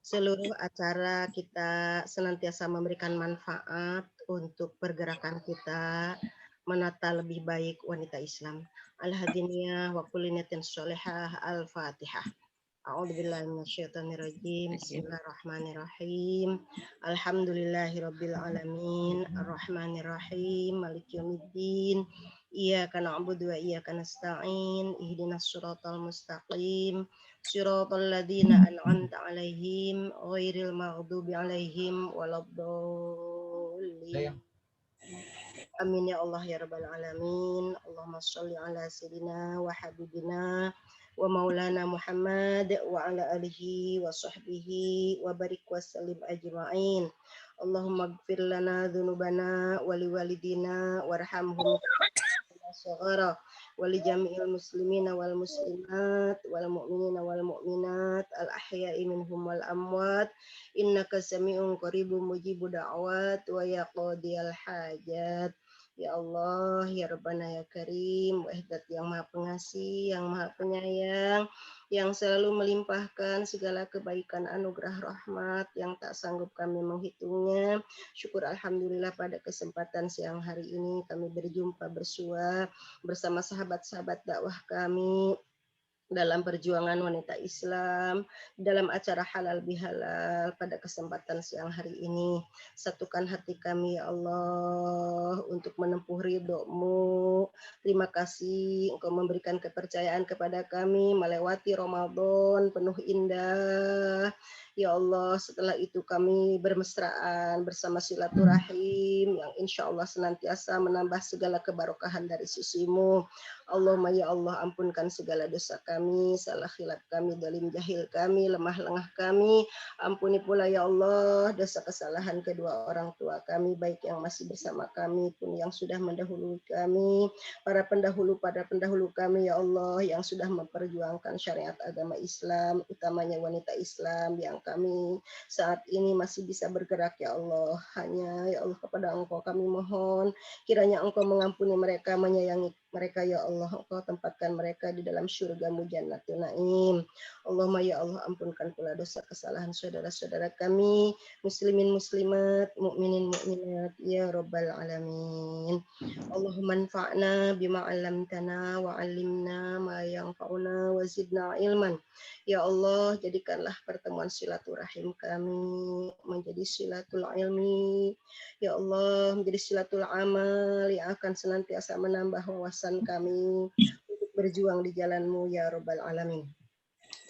Speaker 14: seluruh acara kita senantiasa memberikan manfaat untuk pergerakan kita menata lebih baik wanita Islam. Al-hadiniyah wa kulli niyatin sholihah. Al-Fatihah. A'udzubillahi minasyaitonirrajim. Bismillahirrahmanirrahim. Alhamdulillahirabbil alamin. Arrahmanirrahim. Maliki yaumiddin. Iyyaka na'budu wa iyyaka nasta'in. Ihdinas siratal mustaqim. Siratal ladzina an'amta 'alaihim ghairil maghdubi 'alaihim waladdallin. Amin ya Allah ya rabbal alamin. Allahumma shalli ala sayyidina wa habibina wa maulana Muhammad wa ala alihi wa sahbihi wa barik wa sallim ajma'in. Allahumma ighfir lana dzunubana wa liwalidina warhamhum saghara wa li jami'il muslimina wal muslimat wal mu'minina wal mu'minat al ahya'i minhum wal amwat innaka sami'un qaribun mujibud da'wat wa ya qadiyal hajat. Ya Allah, ya Rabbana ya Karim, Wahdat yang Maha Pengasih, yang Maha Penyayang, yang selalu melimpahkan segala kebaikan anugerah rahmat yang tak sanggup kami menghitungnya. Syukur alhamdulillah pada kesempatan siang hari ini kami berjumpa bersua bersama sahabat-sahabat dakwah kami dalam perjuangan wanita Islam, dalam acara halal bihalal pada kesempatan siang hari ini. Satukan hati kami ya Allah untuk menempuh ridho-Mu. Terima kasih Engkau memberikan kepercayaan kepada kami melewati Ramadan penuh indah. Ya Allah, setelah itu kami bermesraan bersama silaturahim yang insya Allah senantiasa menambah segala kebarokahan dari sisi-Mu. Allahumma ya Allah, ampunkan segala dosa kami, salah khilaf kami, dalim jahil kami, lemah lengah kami. Ampuni pula ya Allah dosa kesalahan kedua orang tua kami, baik yang masih bersama kami pun yang sudah mendahului kami, para pendahulu kami ya Allah yang sudah memperjuangkan syariat agama Islam, utamanya wanita Islam yang kami saat ini masih bisa bergerak ya Allah. Hanya ya Allah kepada Engkau kami mohon, kiranya Engkau mengampuni mereka, menyayangi mereka ya Allah. Engkau tempatkan mereka di dalam syurga-Mu Jannatul Naim. Allahumma ya Allah, ampunkan pula dosa kesalahan saudara-saudara kami, muslimin muslimat, mukminin mukminat ya rabbal alamin. Allahumma anfa'na bima 'allamtana wa 'allimna ma yanfa'una wa zidna ilman. Ya Allah, jadikanlah pertemuan silaturahim kami menjadi silatul ilmi. Ya Allah, menjadi silatul amal yang akan senantiasa menambah wawasan kami untuk berjuang di jalan-Mu ya rabbal alamin.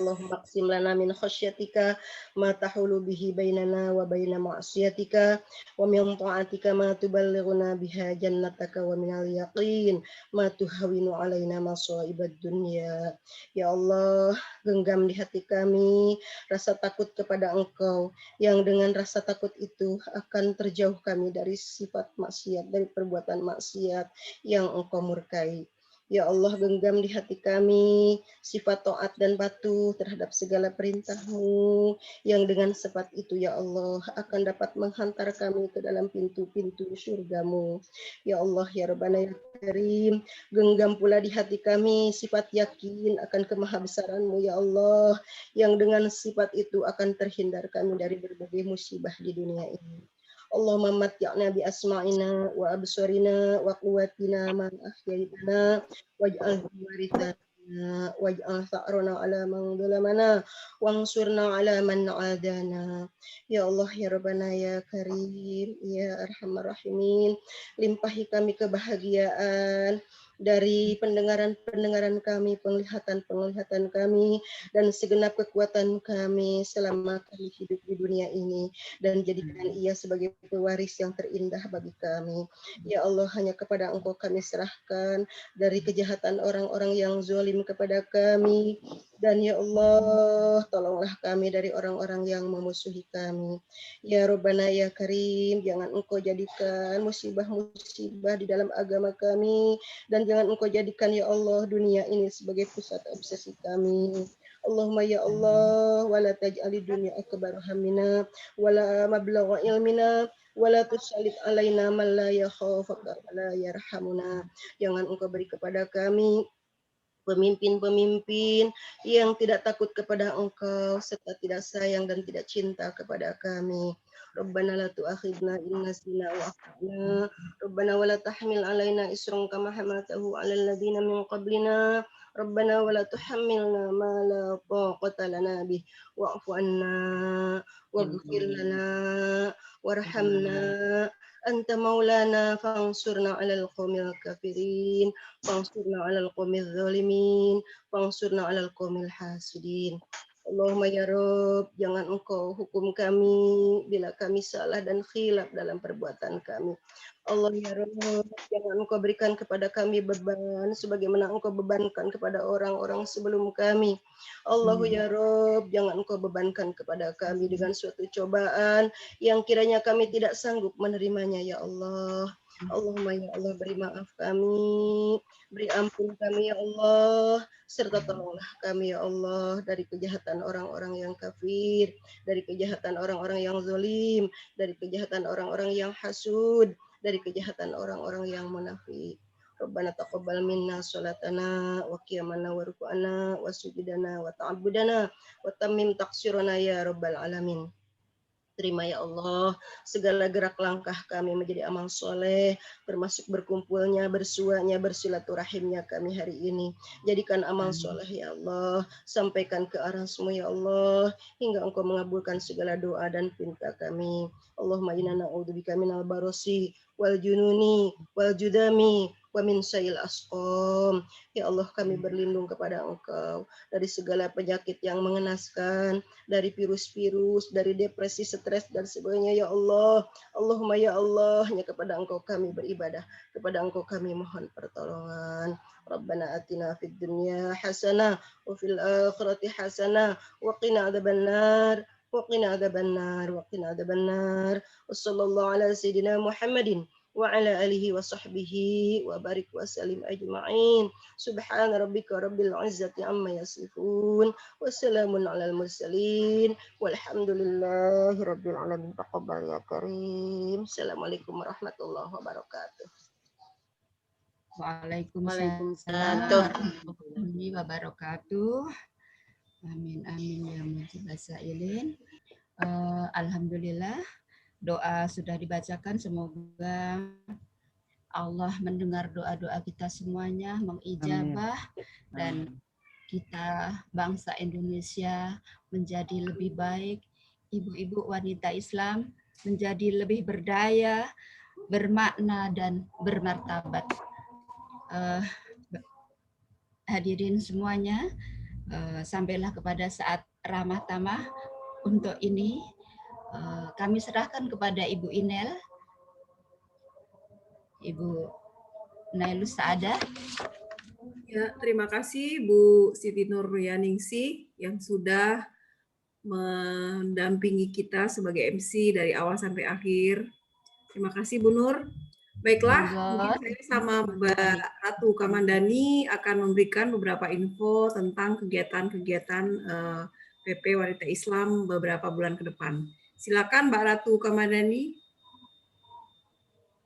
Speaker 14: Allahumma qsim lana min khasyatika ma tahulu bihi bainana wa baina ma'siyatika wa min ta'atika ma tuballighuna biha jannataka wa minal yaqin ma tuhawinu alaina masaibad dunya. Ya Allah, genggam di hati kami rasa takut kepada Engkau yang dengan rasa takut itu akan terjauh kami dari sifat maksiat, dari perbuatan maksiat yang Engkau murkai. Ya Allah, genggam di hati kami sifat taat dan patuh terhadap segala perintah-Mu yang dengan sifat itu ya Allah akan dapat menghantar kami ke dalam pintu-pintu surga-Mu. Ya Allah, ya Rabbana ya Karim, genggam pula di hati kami sifat yakin akan kemahabesaran-Mu ya Allah yang dengan sifat itu akan terhindar kami dari berbagai musibah di dunia ini. Allahumma matti'na bi asma'ina wa absarina wa quwwatina ma ahyaitana waj'alhu warithana waj'al tha'rana 'ala man zalamana wansurna 'ala man 'adana. Ya Allah, ya Rabbana ya Karim, ya Arhamar Rahimin, limpahi kami kebahagiaan dari pendengaran-pendengaran kami, penglihatan-penglihatan kami, dan segenap kekuatan kami selama kami hidup di dunia ini, dan jadikan ia sebagai pewaris yang terindah bagi kami. Ya Allah, hanya kepada Engkau kami serahkan dari kejahatan orang-orang yang zalim kepada kami, dan ya Allah, tolonglah kami dari orang-orang yang memusuhi kami. Ya Rabbana ya Karim, jangan Engkau jadikan musibah-musibah di dalam agama kami, dan jangan Engkau jadikan ya Allah dunia ini sebagai pusat obsesi kami. Allahumma ya Allah, wala taj'ali dunya akbar hammina, wala mablagha ilmina, wala tusallit alaina man la yakhafaka wala yarhamuna. Jangan Engkau beri kepada kami pemimpin-pemimpin yang tidak takut kepada Engkau serta tidak sayang dan tidak cinta kepada kami. Rabbana la tu'akhidna in nasina wa akhtana. Rabbana wa la tahmil alaina isran kama hamaltahu 'alal ladzina min qablina. Rabbana wa la tuhammilna ma la taqata lana bih wa'fu 'anna waghfir lana warhamna. Anta maulana fansurna 'alal qaumil kafirin, fansurna 'alal qaumil zalimin, fansurna 'alal qaumil hasidin. Allahumma ya Rabb, jangan Engkau hukum kami bila kami salah dan khilaf dalam perbuatan kami. Allah ya Rabb, jangan Engkau berikan kepada kami beban sebagaimana Engkau bebankan kepada orang-orang sebelum kami. Allahu ya Rabb, jangan Engkau bebankan kepada kami dengan suatu cobaan yang kiranya kami tidak sanggup menerimanya ya Allah. Allahumma ya Allah, beri maaf kami, beri ampun kami ya Allah, serta tolonglah kami ya Allah dari kejahatan orang-orang yang kafir, dari kejahatan orang-orang yang zalim, dari kejahatan orang-orang yang hasud, dari kejahatan orang-orang yang munafik. Rabbana taqabbal minna sholatana wa qiyamana wa ruku'ana wa sujudana wa ta'abudana wa tammim taqsirana ya rabbal alamin. Terima ya Allah segala gerak langkah kami menjadi amal soleh, termasuk berkumpulnya, bersuanya, bersilaturahimnya kami hari ini. Jadikan amal soleh ya Allah, sampaikan ke arah semua ya Allah, hingga Engkau mengabulkan segala doa dan pinta kami. Allahumma inna na'udzubika minal barosi wal jununi wal judami wa min syai'il asqam. Ya Allah, kami berlindung kepada Engkau dari segala penyakit yang mengenaskan, dari virus-virus, dari depresi, stres dan sebagainya ya Allah. Allahumma ya Allah, hanya kepada Engkau kami beribadah, kepada Engkau kami mohon pertolongan. Rabbana atina fid dunya hasanah wa fil akhirati hasanah wa qina adzabannar wa qina adzabannar wa qina adzabannar. Wassallallahu ala sayyidina Muhammadin wa ala alihi wa sahbihi wa barik wa salim ajma'in. Subhana rabbika rabbil izzati amma yasifun wa salamun alal mursalin walhamdulillahi rabbil alamin. Taqabbal ya karim. Assalamualaikum warahmatullahi wabarakatuh.
Speaker 4: Waalaikumsalam warahmatullahi wabarakatuh. Amin amin ya mujibas sa'ilin. Alhamdulillah, doa sudah dibacakan, semoga Allah mendengar doa-doa kita semuanya, mengijabah, dan kita bangsa Indonesia menjadi lebih baik, ibu-ibu wanita Islam menjadi lebih berdaya, bermakna, dan bermartabat. Hadirin semuanya, sampailah kepada saat ramah tamah. Untuk ini kami serahkan kepada Ibu Inel, Ibu Nailus Saadah.
Speaker 5: Ya, terima kasih Bu Siti Nuryaningsih yang sudah mendampingi kita sebagai MC dari awal sampai akhir. Terima kasih Bu Nur. Baiklah, mungkin saya sama Mbak Ratu Kamandani akan memberikan beberapa info tentang kegiatan-kegiatan PP Wanita Islam beberapa bulan ke depan. Silakan Mbak Ratu Kamandani.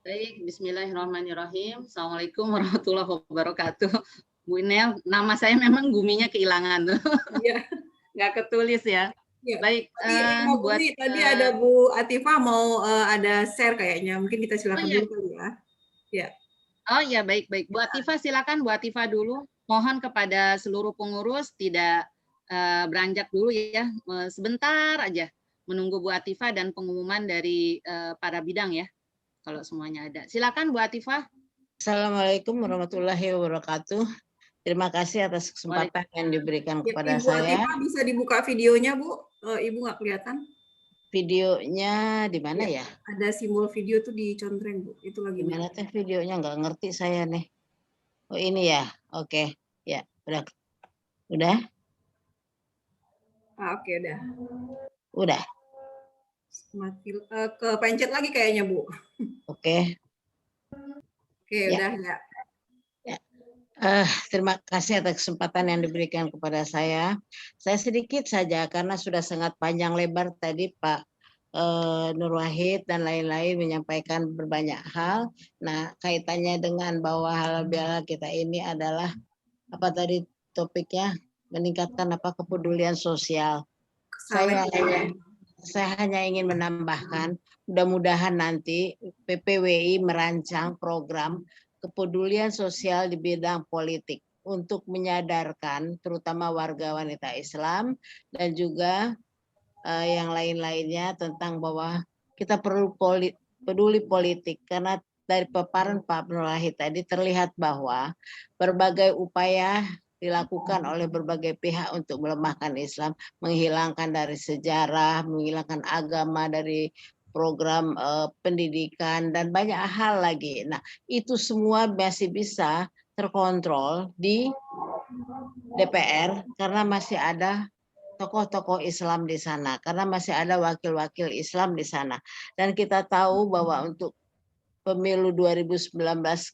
Speaker 12: Baik, bismillahirrahmanirrahim. Assalamualaikum warahmatullahi wabarakatuh. Bu Inel, nama saya memang guminya kehilangan.
Speaker 5: Iya.
Speaker 12: Nggak ketulis ya.
Speaker 5: Ya.
Speaker 12: Baik,
Speaker 5: buat tadi ada Bu Atifah mau ada share kayaknya. Mungkin kita silakan dulu kali ya. Ya.
Speaker 12: Oh ya, baik-baik. Bu Atifah silakan, Bu Atifah dulu. Mohon kepada seluruh pengurus tidak beranjak dulu ya. Sebentar aja menunggu Bu Atifah dan pengumuman dari para bidang ya. Kalau semuanya ada. Silakan Bu Atifah.
Speaker 11: Assalamualaikum warahmatullahi wabarakatuh. Terima kasih atas kesempatan yang diberikan kepada
Speaker 5: Ibu
Speaker 11: saya.
Speaker 5: Atifah bisa dibuka videonya, Bu? Ibu nggak kelihatan?
Speaker 11: Videonya di mana ya?
Speaker 5: Ada simbol video tuh dicontreng, Bu. Itu lagi.
Speaker 11: Gimana teh videonya? Nggak ngerti saya nih. Oh ini ya. Oke. Ya, udah. Udah?
Speaker 5: Oke, udah.
Speaker 11: Udah.
Speaker 5: Mati, kepencet lagi kayaknya, Bu.
Speaker 11: Oke.
Speaker 5: Oke,
Speaker 11: Ya.
Speaker 5: udah ya.
Speaker 11: Terima kasih atas kesempatan yang diberikan kepada saya. Saya sedikit saja karena sudah sangat panjang lebar tadi Pak Nur Wahid dan lain-lain menyampaikan berbanyak hal. Nah, kaitannya dengan bahwa halal bihalal kita ini adalah apa tadi topiknya, meningkatkan apa kepedulian sosial. Saya hanya ingin menambahkan, mudah-mudahan nanti PPWI merancang program kepedulian sosial di bidang politik untuk menyadarkan terutama warga wanita Islam dan juga yang lain-lainnya tentang bahwa kita perlu peduli politik, karena dari paparan Pak Nur Wahid tadi terlihat bahwa berbagai upaya dilakukan oleh berbagai pihak untuk melemahkan Islam, menghilangkan dari sejarah, menghilangkan agama dari program pendidikan dan banyak hal lagi. Nah, itu semua masih bisa terkontrol di DPR karena masih ada tokoh-tokoh Islam di sana, karena masih ada wakil-wakil Islam di sana. Dan kita tahu bahwa untuk pemilu 2019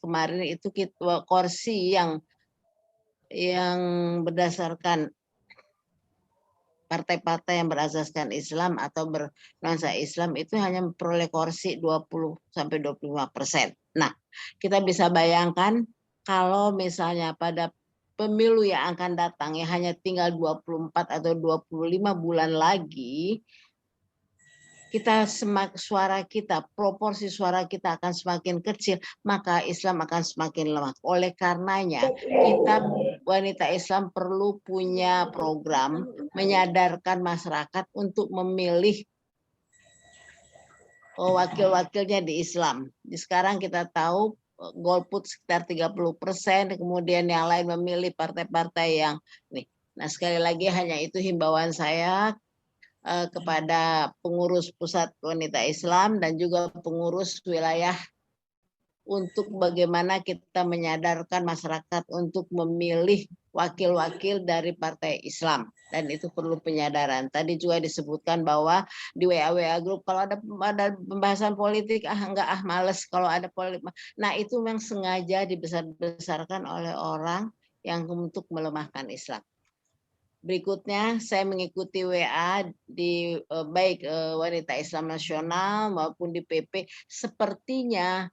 Speaker 11: kemarin itu kursi yang berdasarkan partai-partai yang berasaskan Islam atau bernuansa Islam itu hanya memperoleh kursi 20-25%. Nah, kita bisa bayangkan kalau misalnya pada pemilu yang akan datang yang hanya tinggal 24 atau 25 bulan lagi, suara kita, proporsi suara kita akan semakin kecil, maka Islam akan semakin lemah. Oleh karenanya, kita wanita Islam perlu punya program menyadarkan masyarakat untuk memilih wakil-wakilnya di Islam. Sekarang kita tahu golput sekitar 30%, kemudian yang lain memilih partai-partai yang nih. Nah, sekali lagi hanya itu himbauan saya kepada pengurus pusat wanita Islam dan juga pengurus wilayah untuk bagaimana kita menyadarkan masyarakat untuk memilih wakil-wakil dari partai Islam, dan itu perlu penyadaran. Tadi juga disebutkan bahwa di WA grup kalau ada pembahasan politik males kalau ada politik. Nah, itu memang sengaja dibesar-besarkan oleh orang yang untuk melemahkan Islam. Berikutnya saya mengikuti WA di baik Wanita Islam Nasional maupun di PP, sepertinya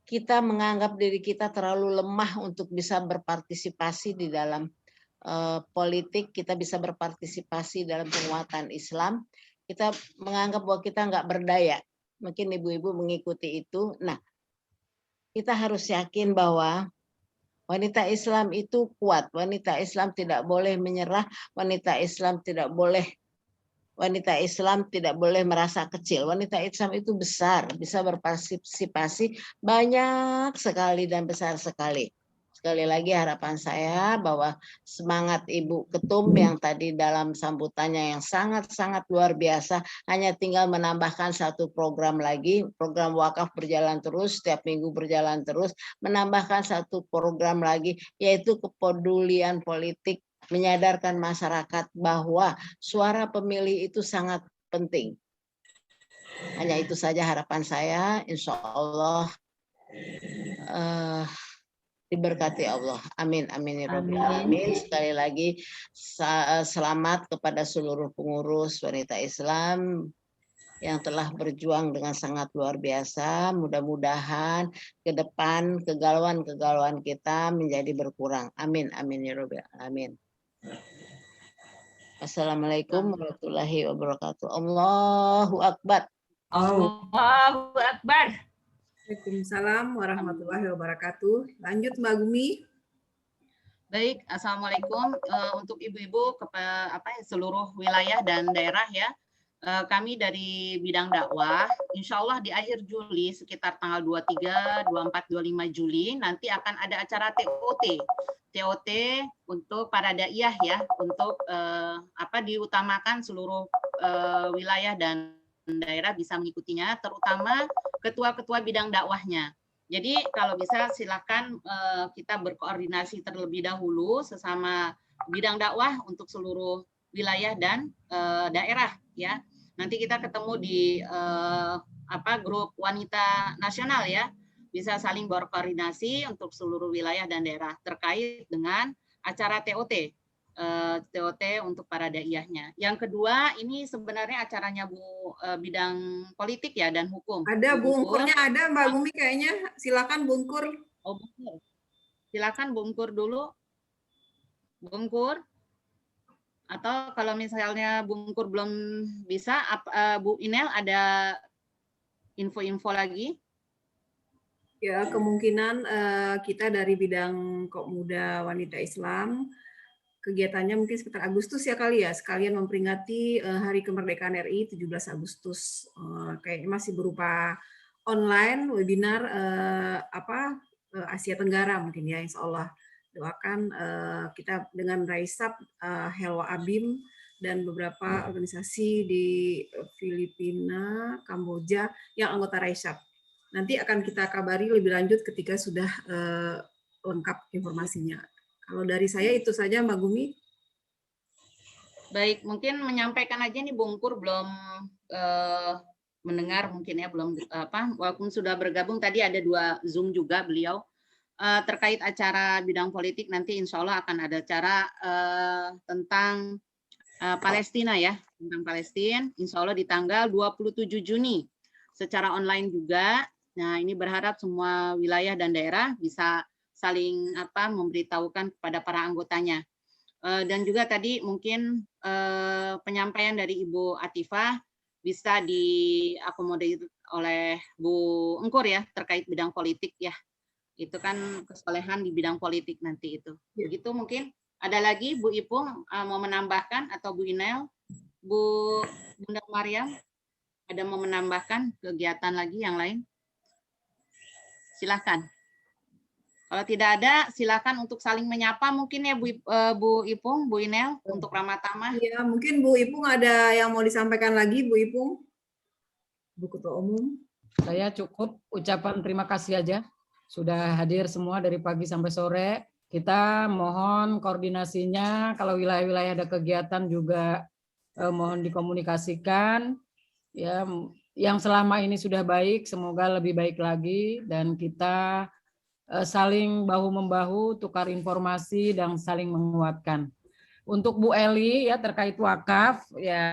Speaker 11: kita menganggap diri kita terlalu lemah untuk bisa berpartisipasi di dalam politik, kita bisa berpartisipasi dalam penguatan Islam. Kita menganggap bahwa kita nggak berdaya. Mungkin ibu-ibu mengikuti itu. Nah, kita harus yakin bahwa wanita Islam itu kuat, wanita Islam tidak boleh menyerah, wanita Islam tidak boleh merasa kecil. Wanita Islam itu besar, bisa berpartisipasi banyak sekali dan besar sekali. Sekali lagi harapan saya bahwa semangat Ibu Ketum yang tadi dalam sambutannya yang sangat-sangat luar biasa, hanya tinggal menambahkan satu program lagi, program wakaf berjalan terus, setiap minggu berjalan terus, menambahkan satu program lagi, yaitu kepedulian politik, menyadarkan masyarakat bahwa suara pemilih itu sangat penting. Hanya itu saja harapan saya, insya Allah diberkati Allah. Amin, amin ya Rabbil alamin. Sekali lagi selamat kepada seluruh pengurus wanita Islam yang telah berjuang dengan sangat luar biasa. Mudah-mudahan ke depan kegalauan-kegalauan kita menjadi berkurang. Amin, amin ya Rabbil alamin. Assalamualaikum warahmatullahi wabarakatuh. Allahu akbar.
Speaker 12: Allahu akbar.
Speaker 5: Waalaikumsalam warahmatullahi wabarakatuh. Lanjut Mbak Gumi.
Speaker 6: Baik, assalamualaikum untuk ibu-ibu seluruh wilayah dan daerah ya.
Speaker 12: kami dari bidang dakwah, insya Allah di akhir Juli sekitar tanggal 23, 24, 25 Juli nanti akan ada acara TOT untuk para daiyah ya, untuk diutamakan seluruh wilayah dan daerah bisa mengikutinya, terutama ketua-ketua bidang dakwahnya. Jadi kalau bisa silakan kita berkoordinasi terlebih dahulu sesama bidang dakwah untuk seluruh wilayah dan daerah ya. Nanti kita ketemu di grup wanita nasional ya, bisa saling berkoordinasi untuk seluruh wilayah dan daerah terkait dengan acara TOT untuk para daiyahnya. Yang kedua, ini sebenarnya acaranya Bu bidang politik ya dan hukum.
Speaker 5: Ada bungkurnya, ada Mbak Bumi kayaknya. Silakan bungkur.
Speaker 12: Oh, bungkur. Silakan bungkur dulu. Bungkur. Atau kalau misalnya bungkur belum bisa, Bu Inel ada info-info lagi?
Speaker 5: Ya, kemungkinan kita dari bidang Kopmuda Wanita Islam, kegiatannya mungkin sekitar Agustus ya kali ya, sekalian memperingati Hari Kemerdekaan RI 17 Agustus. Kayaknya masih berupa online, webinar Asia Tenggara mungkin ya, insya Allah. Doakan kita dengan Raisab, Helwa Abim, dan beberapa organisasi di Filipina, Kamboja yang anggota Raisab. Nanti akan kita kabari lebih lanjut ketika sudah lengkap informasinya. Kalau dari saya itu saja, Mbak Gumi.
Speaker 12: Baik, mungkin menyampaikan aja nih Bungkur belum mendengar mungkin ya, belum walaupun sudah bergabung tadi ada 2 Zoom juga beliau. Terkait acara bidang politik nanti insya Allah akan ada acara tentang Palestina ya, tentang Palestina, insya Allah di tanggal 27 Juni secara online juga. Nah ini berharap semua wilayah dan daerah bisa saling memberitahukan kepada para anggotanya. Dan juga tadi mungkin penyampaian dari Ibu Atifah bisa diakomodir oleh Bu Engkur ya terkait bidang politik ya. Itu kan kesolehan di bidang politik nanti itu. Begitu mungkin. Ada lagi Bu Ipung mau menambahkan atau Bu Inel, Bu Bunda Maryam ada mau menambahkan kegiatan lagi yang lain? Silakan. Kalau tidak ada, silakan untuk saling menyapa mungkin ya Bu Ipung, Bu Inel untuk Ramatama.
Speaker 5: Ya, mungkin Bu Ipung ada yang mau disampaikan lagi, Bu Ipung. Bu Ketua Umum.
Speaker 2: Saya cukup ucapan terima kasih aja. Sudah hadir semua dari pagi sampai sore. Kita mohon koordinasinya, kalau wilayah-wilayah ada kegiatan juga mohon dikomunikasikan. Ya, yang selama ini sudah baik, semoga lebih baik lagi, dan kita saling bahu-membahu, tukar informasi, dan saling menguatkan. Untuk Bu Eli ya terkait wakaf, ya